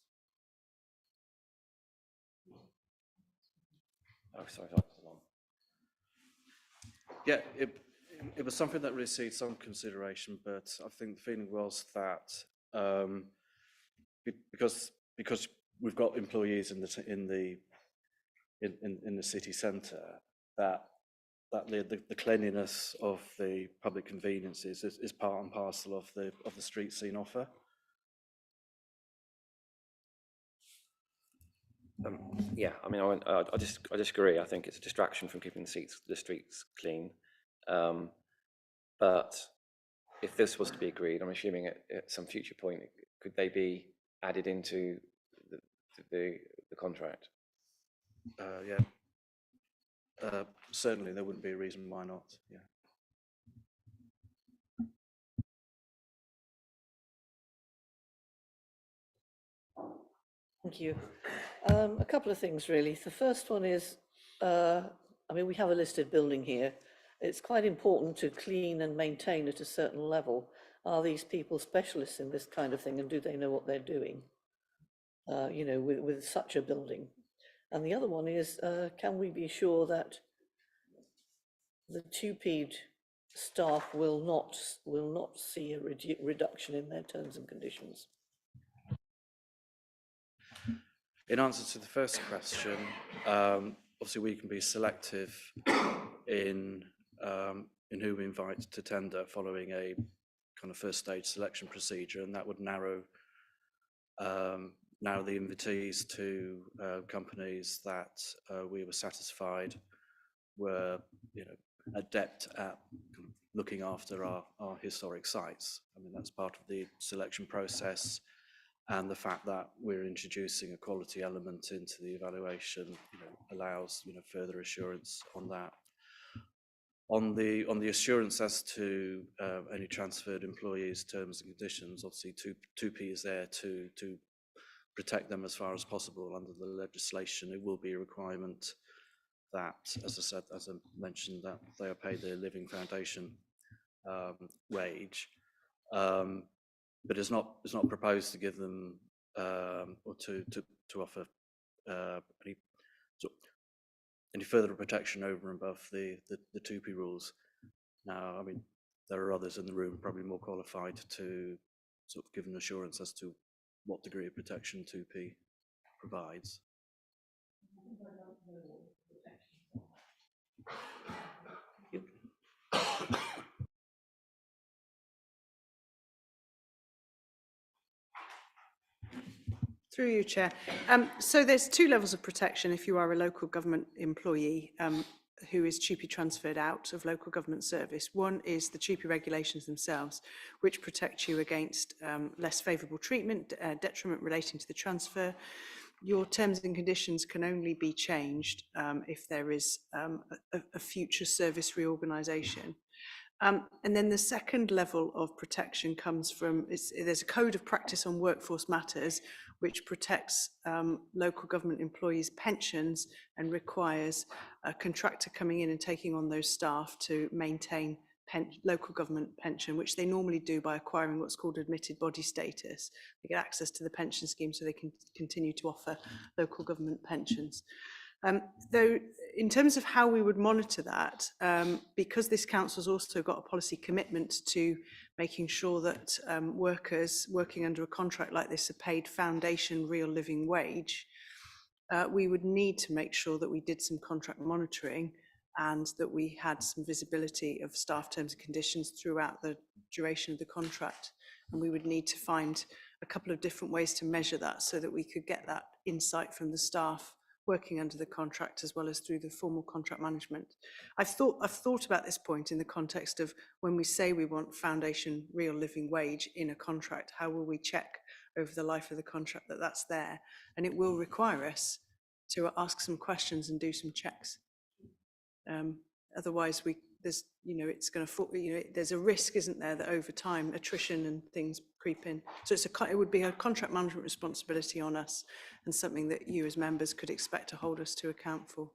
Oh, sorry, that was long. Yeah, it was something that received some consideration, but I think the feeling was that because we've got employees in the city centre, that the cleanliness of the public conveniences is part and parcel of the street scene offer. Yeah, I mean, I disagree. I think it's a distraction from keeping the streets clean. But if this was to be agreed, I'm assuming at some future point, could they be added into the contract? Yeah. Certainly, there wouldn't be a reason why not. Yeah. Thank you. A couple of things, really. The first one is, I mean, we have a listed building here. It's quite important to clean and maintain at a certain level. Are these people specialists in this kind of thing, and do they know what they're doing, you know, with such a building? And the other one is, can we be sure that the TUPE staff will not see a reduction in their terms and conditions? In answer to the first question, obviously we can be selective in who we invite to tender following a kind of first stage selection procedure, and that would narrow the invitees to companies that we were satisfied were, you know, adept at kind of looking after our historic sites. I mean, that's part of the selection process. And the fact that we're introducing a quality element into the evaluation, you know, allows, you know, further assurance on that. On the assurance as to any transferred employees' terms and conditions, obviously TUPE is there to protect them as far as possible under the legislation. It will be a requirement that, as I mentioned, that they are paid their living foundation wage. But it's not proposed to give them or to offer any further protection over and above the TUPE rules. Now, I mean, there are others in the room probably more qualified to sort of give an assurance as to what degree of protection TUPE provides. Through you, Chair. So there's two levels of protection if you are a local government employee who is TUPE transferred out of local government service. One is the TUPE regulations themselves, which protect you against less favourable treatment, detriment relating to the transfer. Your terms and conditions can only be changed if there is a future service reorganisation. And then the second level of protection comes from, there's a code of practice on workforce matters, which protects local government employees' pensions and requires a contractor coming in and taking on those staff to maintain local government pension, which they normally do by acquiring what's called admitted body status. They get access to the pension scheme so they can continue to offer local government pensions. Though in terms of how we would monitor that, because this council's also got a policy commitment to making sure that workers working under a contract like this are paid foundation real living wage, we would need to make sure that we did some contract monitoring and that we had some visibility of staff terms and conditions throughout the duration of the contract. And we would need to find a couple of different ways to measure that so that we could get that insight from the staff working under the contract as well as through the formal contract management. I've thought about this point in the context of when we say we want foundation real living wage in a contract, how will we check over the life of the contract that that's there? And it will require us to ask some questions and do some checks. Otherwise, there's there's a risk, isn't there, that over time attrition and things creep in. So it would be a contract management responsibility on us, and something that you as members could expect to hold us to account for.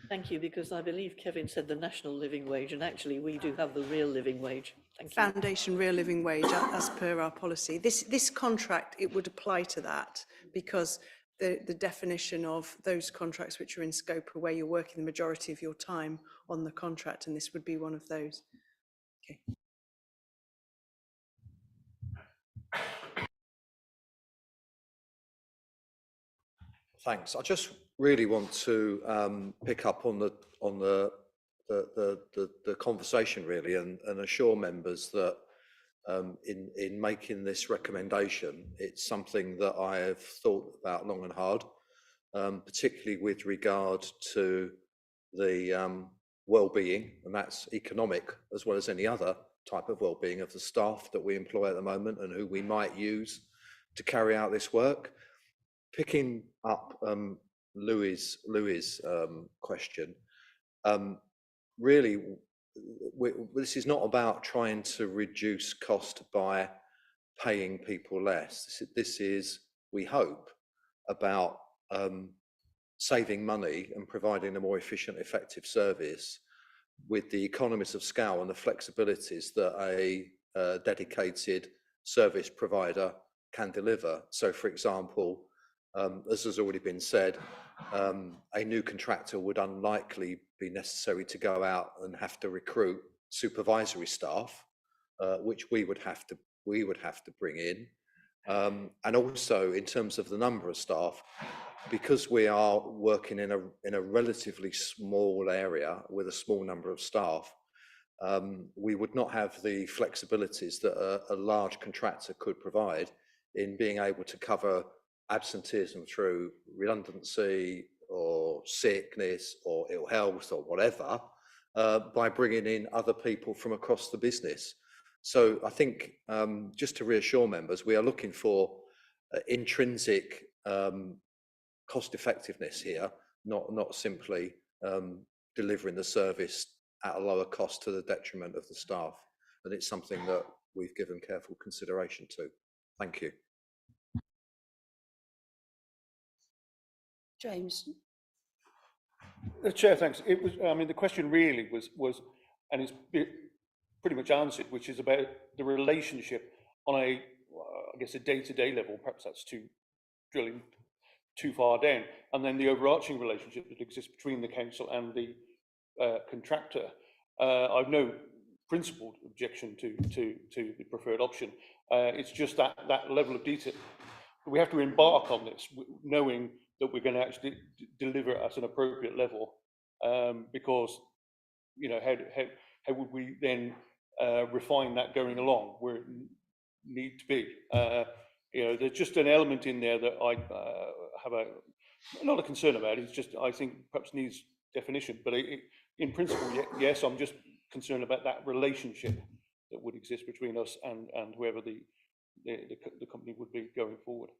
Thank you, because I believe Kevin said the national living wage, and actually we do have the real living wage. Thank you. Foundation real living wage, as per our policy. This contract, it would apply to that, because the definition of those contracts which are in scope are where you're working the majority of your time on the contract, and this would be one of those. Okay. Thanks. I just really want to pick up on the conversation really, and assure members that in making this recommendation, it's something that I have thought about long and hard, particularly with regard to the well-being, and that's economic as well as any other type of well-being of the staff that we employ at the moment and who we might use to carry out this work. Picking up Louis' question, really, this is not about trying to reduce cost by paying people less. This is, we hope, about saving money and providing a more efficient, effective service with the economies of scale and the flexibilities that a dedicated service provider can deliver. So, for example, as has already been said, a new contractor would unlikely be necessary to go out and have to recruit supervisory staff, which we would have to bring in, and also in terms of the number of staff, because we are working in a relatively small area with a small number of staff. We would not have the flexibilities that a large contractor could provide in being able to cover absenteeism through redundancy or sickness or ill health or whatever, by bringing in other people from across the business. So I think, just to reassure members, we are looking for intrinsic cost effectiveness here, not simply delivering the service at a lower cost to the detriment of the staff. And it's something that we've given careful consideration to. Thank you. James. Chair, thanks. It was, I mean, the question really was, and it's pretty much answered, which is about the relationship on a, I guess, a day-to-day level. Perhaps that's drilling too far down, and then the overarching relationship that exists between the council and the contractor. I've no principled objection to the preferred option. It's just that level of detail. We have to embark on this knowing that we're going to actually deliver at an appropriate level, because, you know, how would we then refine that going along where it need to be? You know, there's just an element in there that I have not a concern about. It's just, I think, perhaps needs definition. But in principle, yes, I'm just concerned about that relationship that would exist between us and whoever the company would be going forward.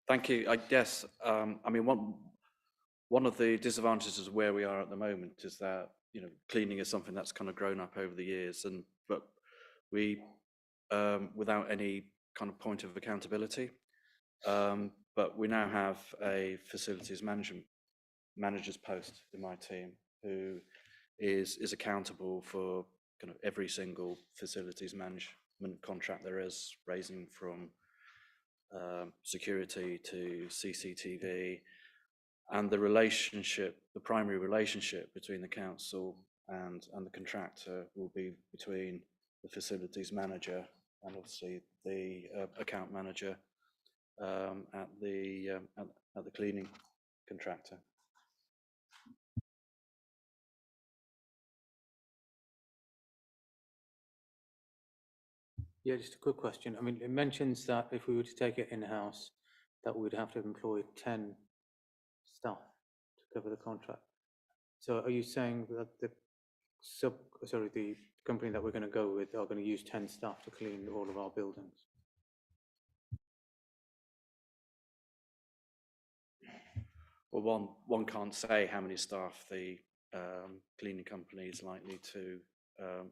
Thank you. I guess, I mean, one of the disadvantages of where we are at the moment is that, you know, cleaning is something that's kind of grown up over the years, but we, without any kind of point of accountability, but we now have a facilities manager's post in my team who is accountable for kind of every single facilities management contract there is, ranging from security to CCTV, and the relationship, the primary relationship between the council and the contractor will be between the facilities manager and obviously the account manager at the cleaning contractor. Yeah, just a quick question. I mean, it mentions that if we were to take it in-house, that we'd have to employ 10 staff to cover the contract. So are you saying that the company that we're going to go with are going to use 10 staff to clean all of our buildings? Well, one can't say how many staff the cleaning company is likely to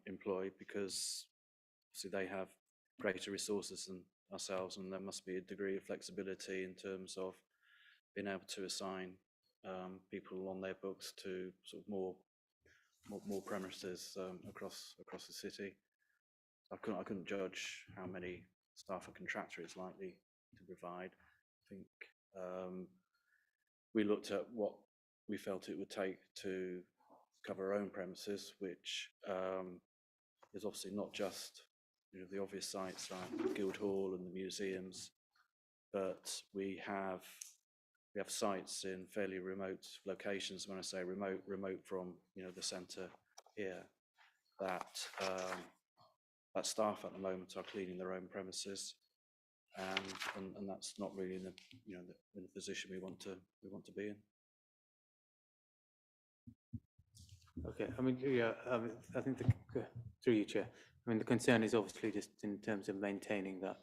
employ, because obviously they have greater resources than ourselves, and there must be a degree of flexibility in terms of being able to assign people on their books to sort of more premises across the city. I couldn't judge how many staff a contractor is likely to provide. I think we looked at what we felt it would take to cover our own premises, which is obviously not just, you know, the obvious sites like Guildhall and the museums, but we have sites in fairly remote locations. When I say remote from, you know, the centre here, that staff at the moment are cleaning their own premises, and that's not really in the, you know, in the position we want to be in. Okay, I mean, yeah, I think through you, Chair, I mean, the concern is obviously just in terms of maintaining that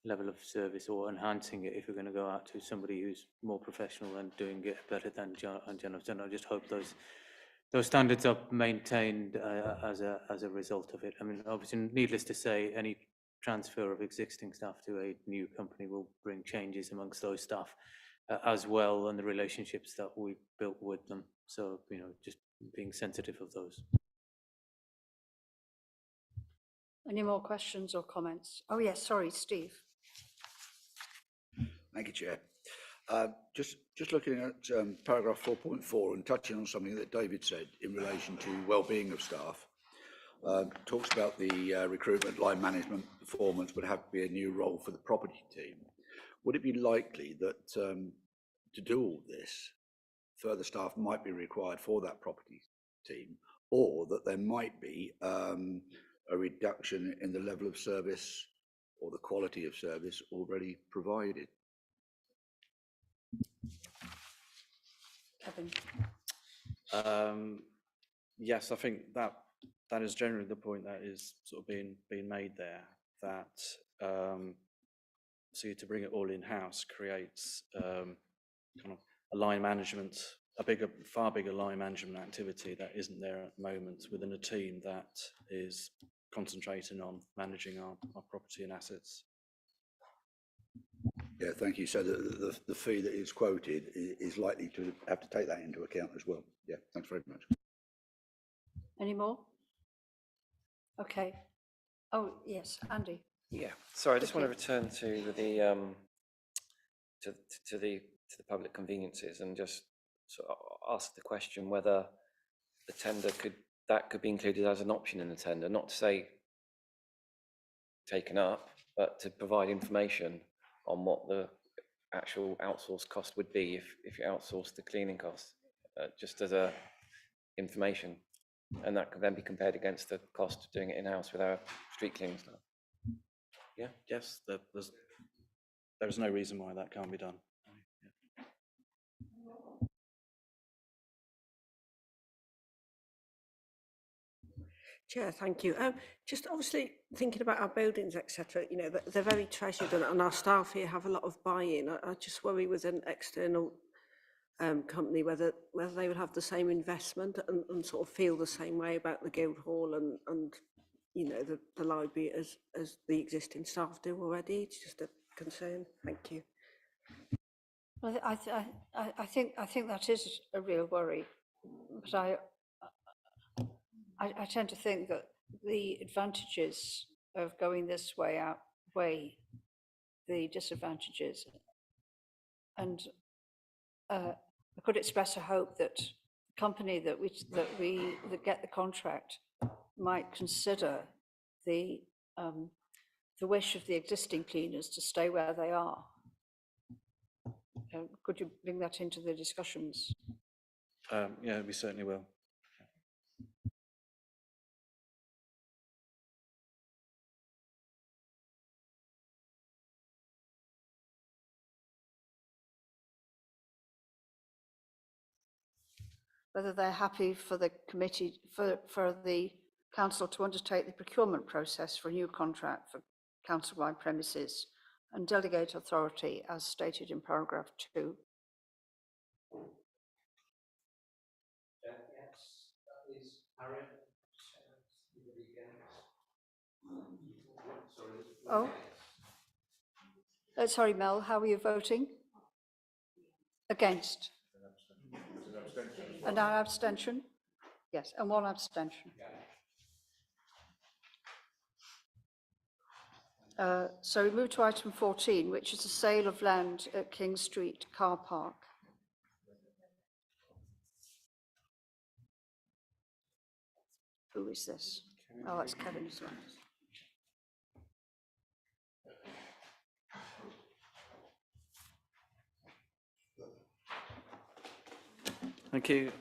level of service or enhancing it if we're going to go out to somebody who's more professional and doing it better than Jonathan. I just hope those standards are maintained as a result of it. I mean, obviously, needless to say, any transfer of existing staff to a new company will bring changes amongst those staff as well, and the relationships that we built with them. So, you know, just being sensitive of those. Any more questions or comments? Oh, yes, sorry, Steve. Thank you, Chair. Just looking at paragraph 4.4 and touching on something that David said in relation to well-being of staff. Talks about the recruitment, line management, performance would have to be a new role for the property team. Would it be likely that to do all this, further staff might be required for that property team, or that there might be a reduction in the level of service or the quality of service already provided? Kevin. Yes, I think that is generally the point that is sort of being made there, that so to bring it all in-house creates kind of a line management, far bigger line management activity that isn't there at the moment within a team that is concentrating on managing our property and assets. Yeah, thank you. So the fee that is quoted is likely to have to take that into account as well. Yeah, thanks very much. Any more? Okay. Oh, yes, Andy. Yeah, sorry, I just want to return to the to the public conveniences and just sort of ask the question whether the tender could be included as an option in the tender, not to say taken up, but to provide information on what the actual outsourced cost would be if you outsource the cleaning costs, just as a information, and that can then be compared against the cost of doing it in-house with our street cleaning stuff. Yeah, yes, there's no reason why that can't be done. Chair, thank you. Just obviously thinking about our buildings, etc. You know, they're very treasured, and our staff here have a lot of buy-in. I just worry with an external company whether they would have the same investment and sort of feel the same way about the Guildhall and you know the library as the existing staff do already. It's just a concern. Thank you. Well, I think that is a real worry, but I tend to think that the advantages of going this way outweigh the disadvantages, and I could express a hope that the company that get the contract might consider the wish of the existing cleaners to stay where they are. Could you bring that into the discussions? Yeah, we certainly will. Whether they're happy for the committee, for the council to undertake the procurement process for a new contract for council-wide premises and delegate authority as stated in paragraph 2. Yes, that is Harriet. Oh, sorry, Mel, how are you voting? Against? And an abstention? Yes, and 1 abstention. So we move to item 14, which is the sale of land at King Street car park. Who is this? Oh, that's Kevin as well. Thank you.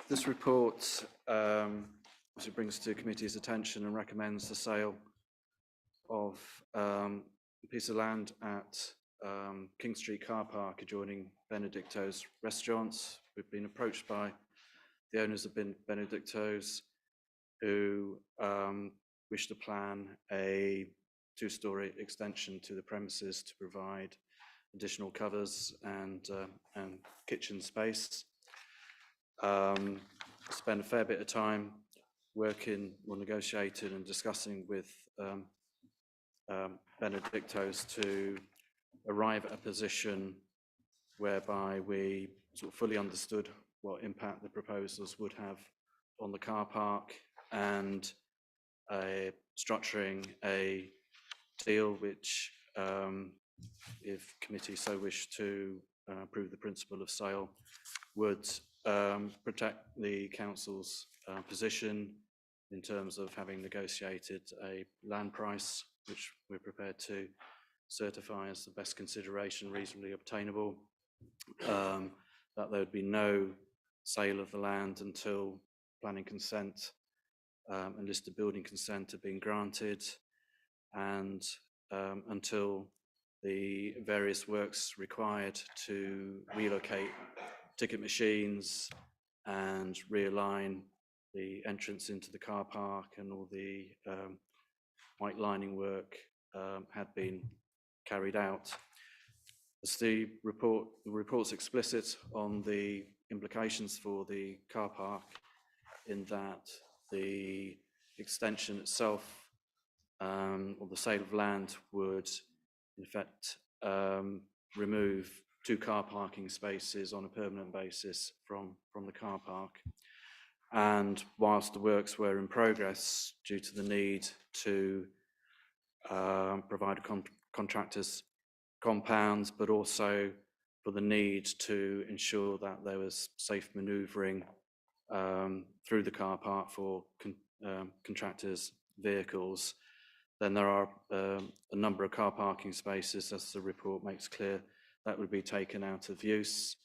This report obviously brings to committee's attention and recommends the sale of a piece of land at King Street car park adjoining Benedicto's restaurants. We've been approached by the owners of Benedicto's who wish to plan a 2-storey extension to the premises to provide additional covers and kitchen space. Spent a fair bit of time working or negotiating and discussing with Benedicto's to arrive at a position whereby we sort of fully understood what impact the proposals would have on the car park and structuring a deal which, if committee so wished to approve the principle of sale, would protect the council's position in terms of having negotiated a land price, which we're prepared to certify as the best consideration reasonably obtainable, that there would be no sale of the land until planning consent and listed building consent have been granted, and until the various works required to relocate ticket machines and realign the entrance into the car park and all the white lining work had been carried out. As the report's explicit on the implications for the car park, in that the extension itself or the sale of land would in fact remove 2 car parking spaces on a permanent basis from the car park. And whilst the works were in progress due to the need to provide a contractor's compound, but also for the need to ensure that there was safe manoeuvring through the car park for contractors' vehicles, then there are a number of car parking spaces, as the report makes clear, that would be taken out of use,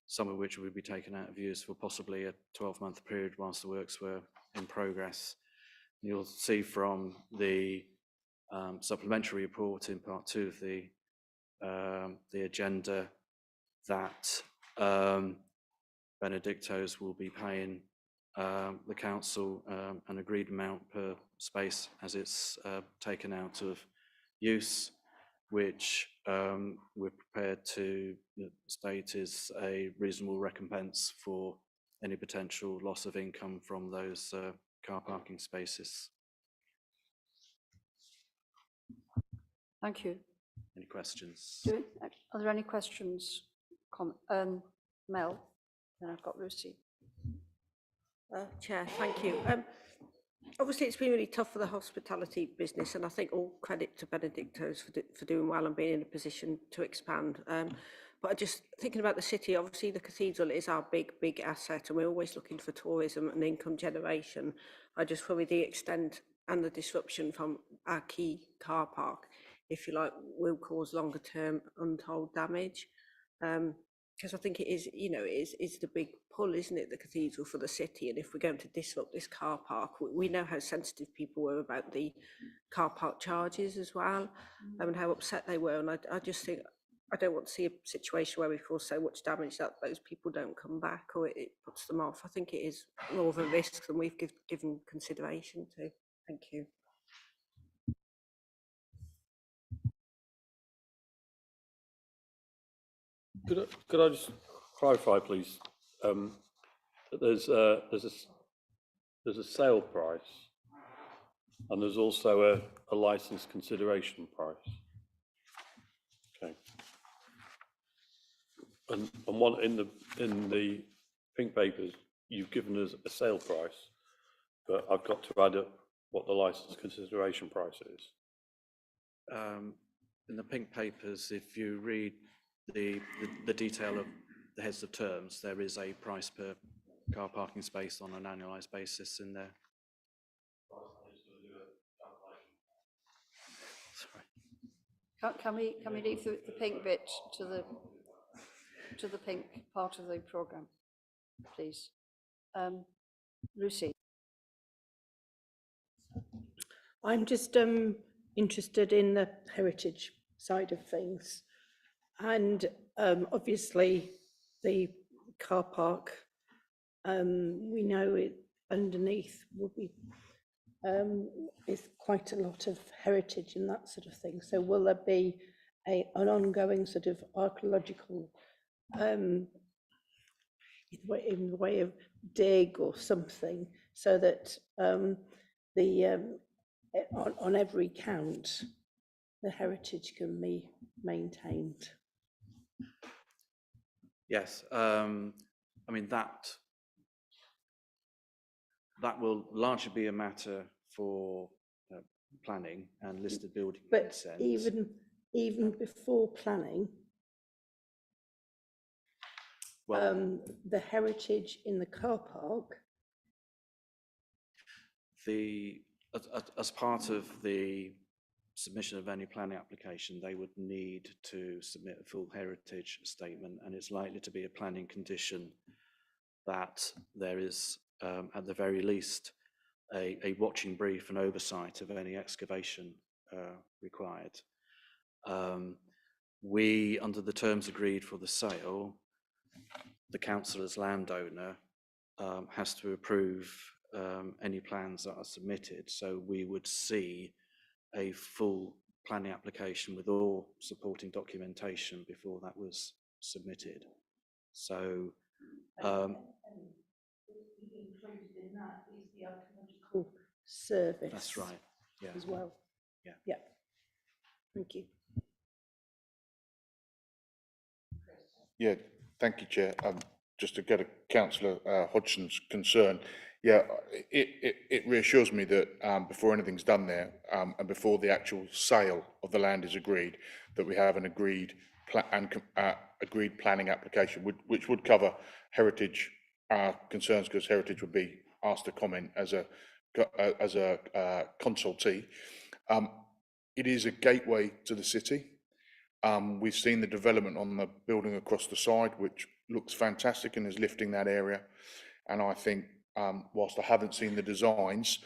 some of which would be taken out of use for possibly a 12-month period whilst the works were in progress. You'll see from the supplementary report in part 2 of the agenda that Benedictos will be paying the council an agreed amount per space as it's taken out of use, which we're prepared to state is a reasonable recompense for any potential loss of income from those car parking spaces. Thank you. Any questions? Are there any questions? Mel, then I've got Lucy. Chair, thank you. Obviously, it's been really tough for the hospitality business, and I think all credit to Benedictos for doing well and being in a position to expand. But I just thinking about the city, obviously the cathedral is our big asset, and we're always looking for tourism and income generation. I just worry the extent and the disruption from our key car park, if you like, will cause longer term untold damage. Because I think it is, you know, it's the big pull, isn't it, the cathedral for the city? And if we're going to disrupt this car park, we know how sensitive people were about the car park charges as well, and how upset they were. And I just think, I don't want to see a situation where we cause so much damage that those people don't come back, or it puts them off. I think it is more of a risk than we've given consideration to. Thank you. Could I just clarify, please? That there's a sale price, and there's also a license consideration price. Okay. And one in the pink papers, you've given us a sale price, but I've got to add up what the license consideration price is. In the pink papers, if you read the detail of the heads of terms, there is a price per car parking space on an annualised basis in there. Sorry. Can we leave the pink bit to the pink part of the programme, please? Lucy. I'm just interested in the heritage side of things. And obviously the car park, we know it underneath will be is quite a lot of heritage and that sort of thing. So will there be an ongoing sort of archaeological in the way of dig or something, so that on every count the heritage can be maintained? Yes, I mean that will largely be a matter for planning and listed building consent. But even before planning, well, the heritage in the car park. As part of the submission of any planning application, they would need to submit a full heritage statement, and it's likely to be a planning condition that there is, at the very least, a watching brief and oversight of any excavation required. We, under the terms agreed for the sale, the council as landowner has to approve any plans that are submitted, so we would see a full planning application with all supporting documentation before that was submitted. So included in that is the archaeological service. That's right, yeah. As well. Yeah. Yeah. Thank you. Yeah, thank you, Chair. Just to get a Councillor Hodgson's concern, yeah, it reassures me that before anything's done there and before the actual sale of the land is agreed, that we have an agreed planning application, which would cover heritage concerns, because heritage would be asked to comment as a consultee. It is a gateway to the city. We've seen the development on the building across the side, which looks fantastic and is lifting that area. And I think, whilst I haven't seen the designs,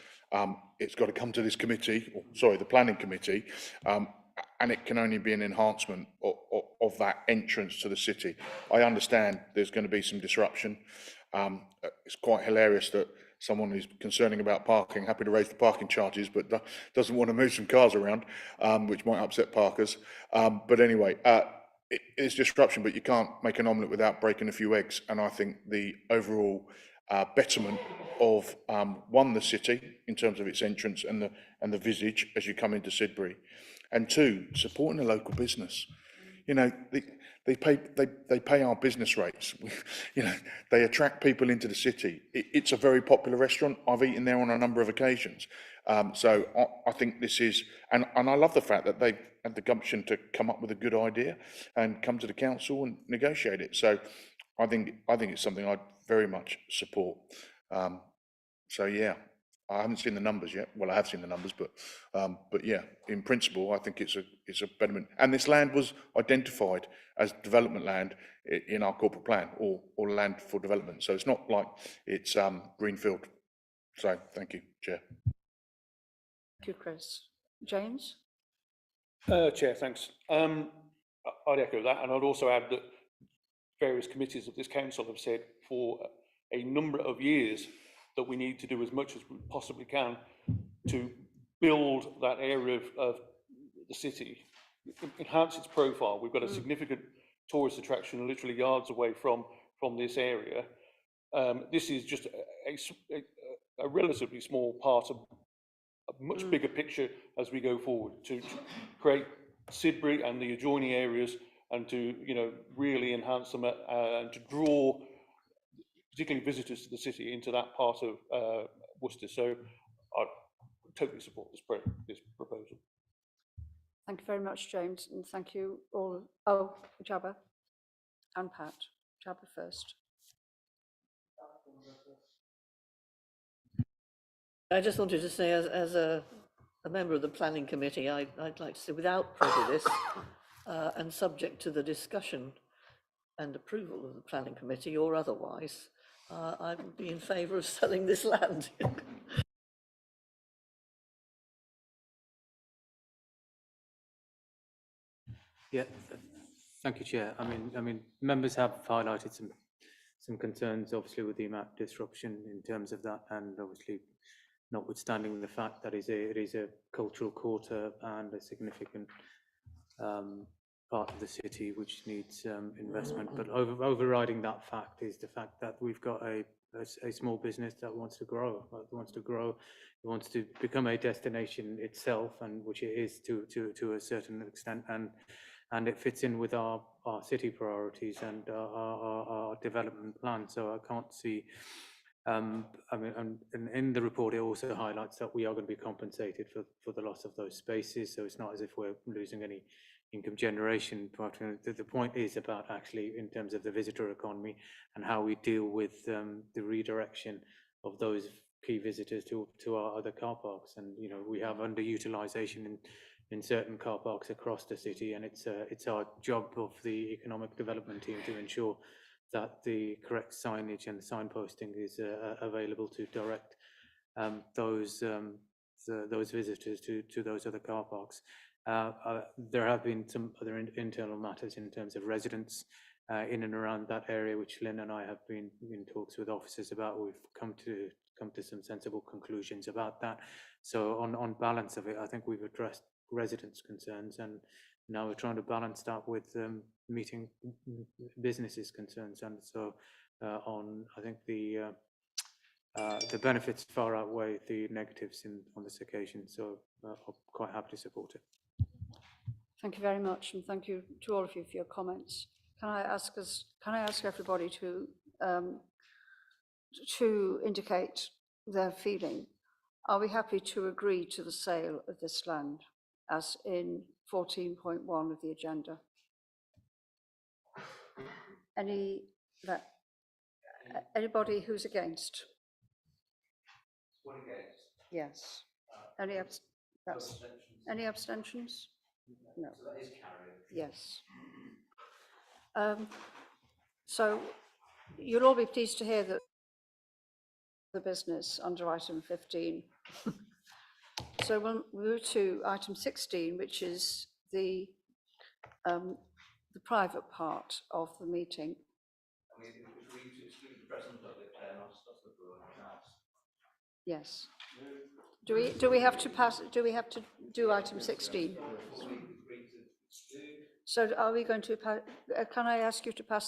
it's got to come to this committee, or sorry, the planning committee, and it can only be an enhancement of that entrance to the city. I understand there's going to be some disruption. It's quite hilarious that someone who's concerning about parking, happy to raise the parking charges, but doesn't want to move some cars around, which might upset parkers. But anyway, it is disruption, but you can't make an omelette without breaking a few eggs. And I think the overall betterment of one, the city in terms of its entrance and the visage as you come into Sidbury, and two, supporting the local business. You know, they pay our business rates. You know, they attract people into the city. It's a very popular restaurant. I've eaten there on a number of occasions. So I think this is, and I love the fact that they've had the gumption to come up with a good idea and come to the council and negotiate it. So I think it's something I'd very much support. So yeah, I haven't seen the numbers yet. Well, I have seen the numbers, but yeah, in principle, I think it's a betterment. And this land was identified as development land in our corporate plan, or land for development. So it's not like it's greenfield. So thank you, Chair. Thank you, Chris. James? Chair, thanks. I'd echo that, and I'd also add that various committees of this council have said for a number of years that we need to do as much as we possibly can to build that area of the city, enhance its profile. We've got a significant tourist attraction literally yards away from this area. This is just a relatively small part of a much bigger picture as we go forward to create Sidbury and the adjoining areas, and to, you know, really enhance them and to draw particularly visitors to the city into that part of Worcester. So I totally support this proposal. Thank you very much, James, and thank you all. Oh, Jabba and Pat. Jabba first. I just wanted to say, as a member of the planning committee, I'd like to say, without prejudice and subject to the discussion and approval of the planning committee or otherwise, I would be in favour of selling this land. Yeah, thank you, Chair. I mean, members have highlighted some concerns, obviously, with the amount of disruption in terms of that, and obviously, notwithstanding the fact that it is a cultural quarter and a significant part of the city which needs investment. But overriding that fact is the fact that we've got a small business that wants to grow, it wants to become a destination itself, and which it is to a certain extent, and it fits in with our city priorities and our development plan. So I can't see. I mean, and in the report, it also highlights that we are going to be compensated for the loss of those spaces. So it's not as if we're losing any income generation. But the point is about actually in terms of the visitor economy and how we deal with the redirection of those key visitors to our other car parks. And, you know, we have underutilization in certain car parks across the city, and it's our job of the economic development team to ensure that the correct signage and signposting is available to direct those visitors to those other car parks. There have been some other internal matters in terms of residents in and around that area, which Lynn and I have been in talks with officers about. We've come to some sensible conclusions about that. So on balance of it, I think we've addressed residents' concerns, and now we're trying to balance that with meeting businesses' concerns. And so I think the benefits far outweigh the negatives on this occasion. So I'm quite happy to support it. Thank you very much, and thank you to all of you for your comments. Can I ask everybody to indicate their feeling? Are we happy to agree to the sale of this land as in 14.1 of the agenda? Anybody who's against? One against. Yes. Any abstentions? No. So that is carried. Yes. So you'll all be pleased to hear that the business under item 15. So we'll move to item 16, which is the private part of the meeting. Yes. Do we have to pass, do we have to do item 16? So are we going to, can I ask you to pass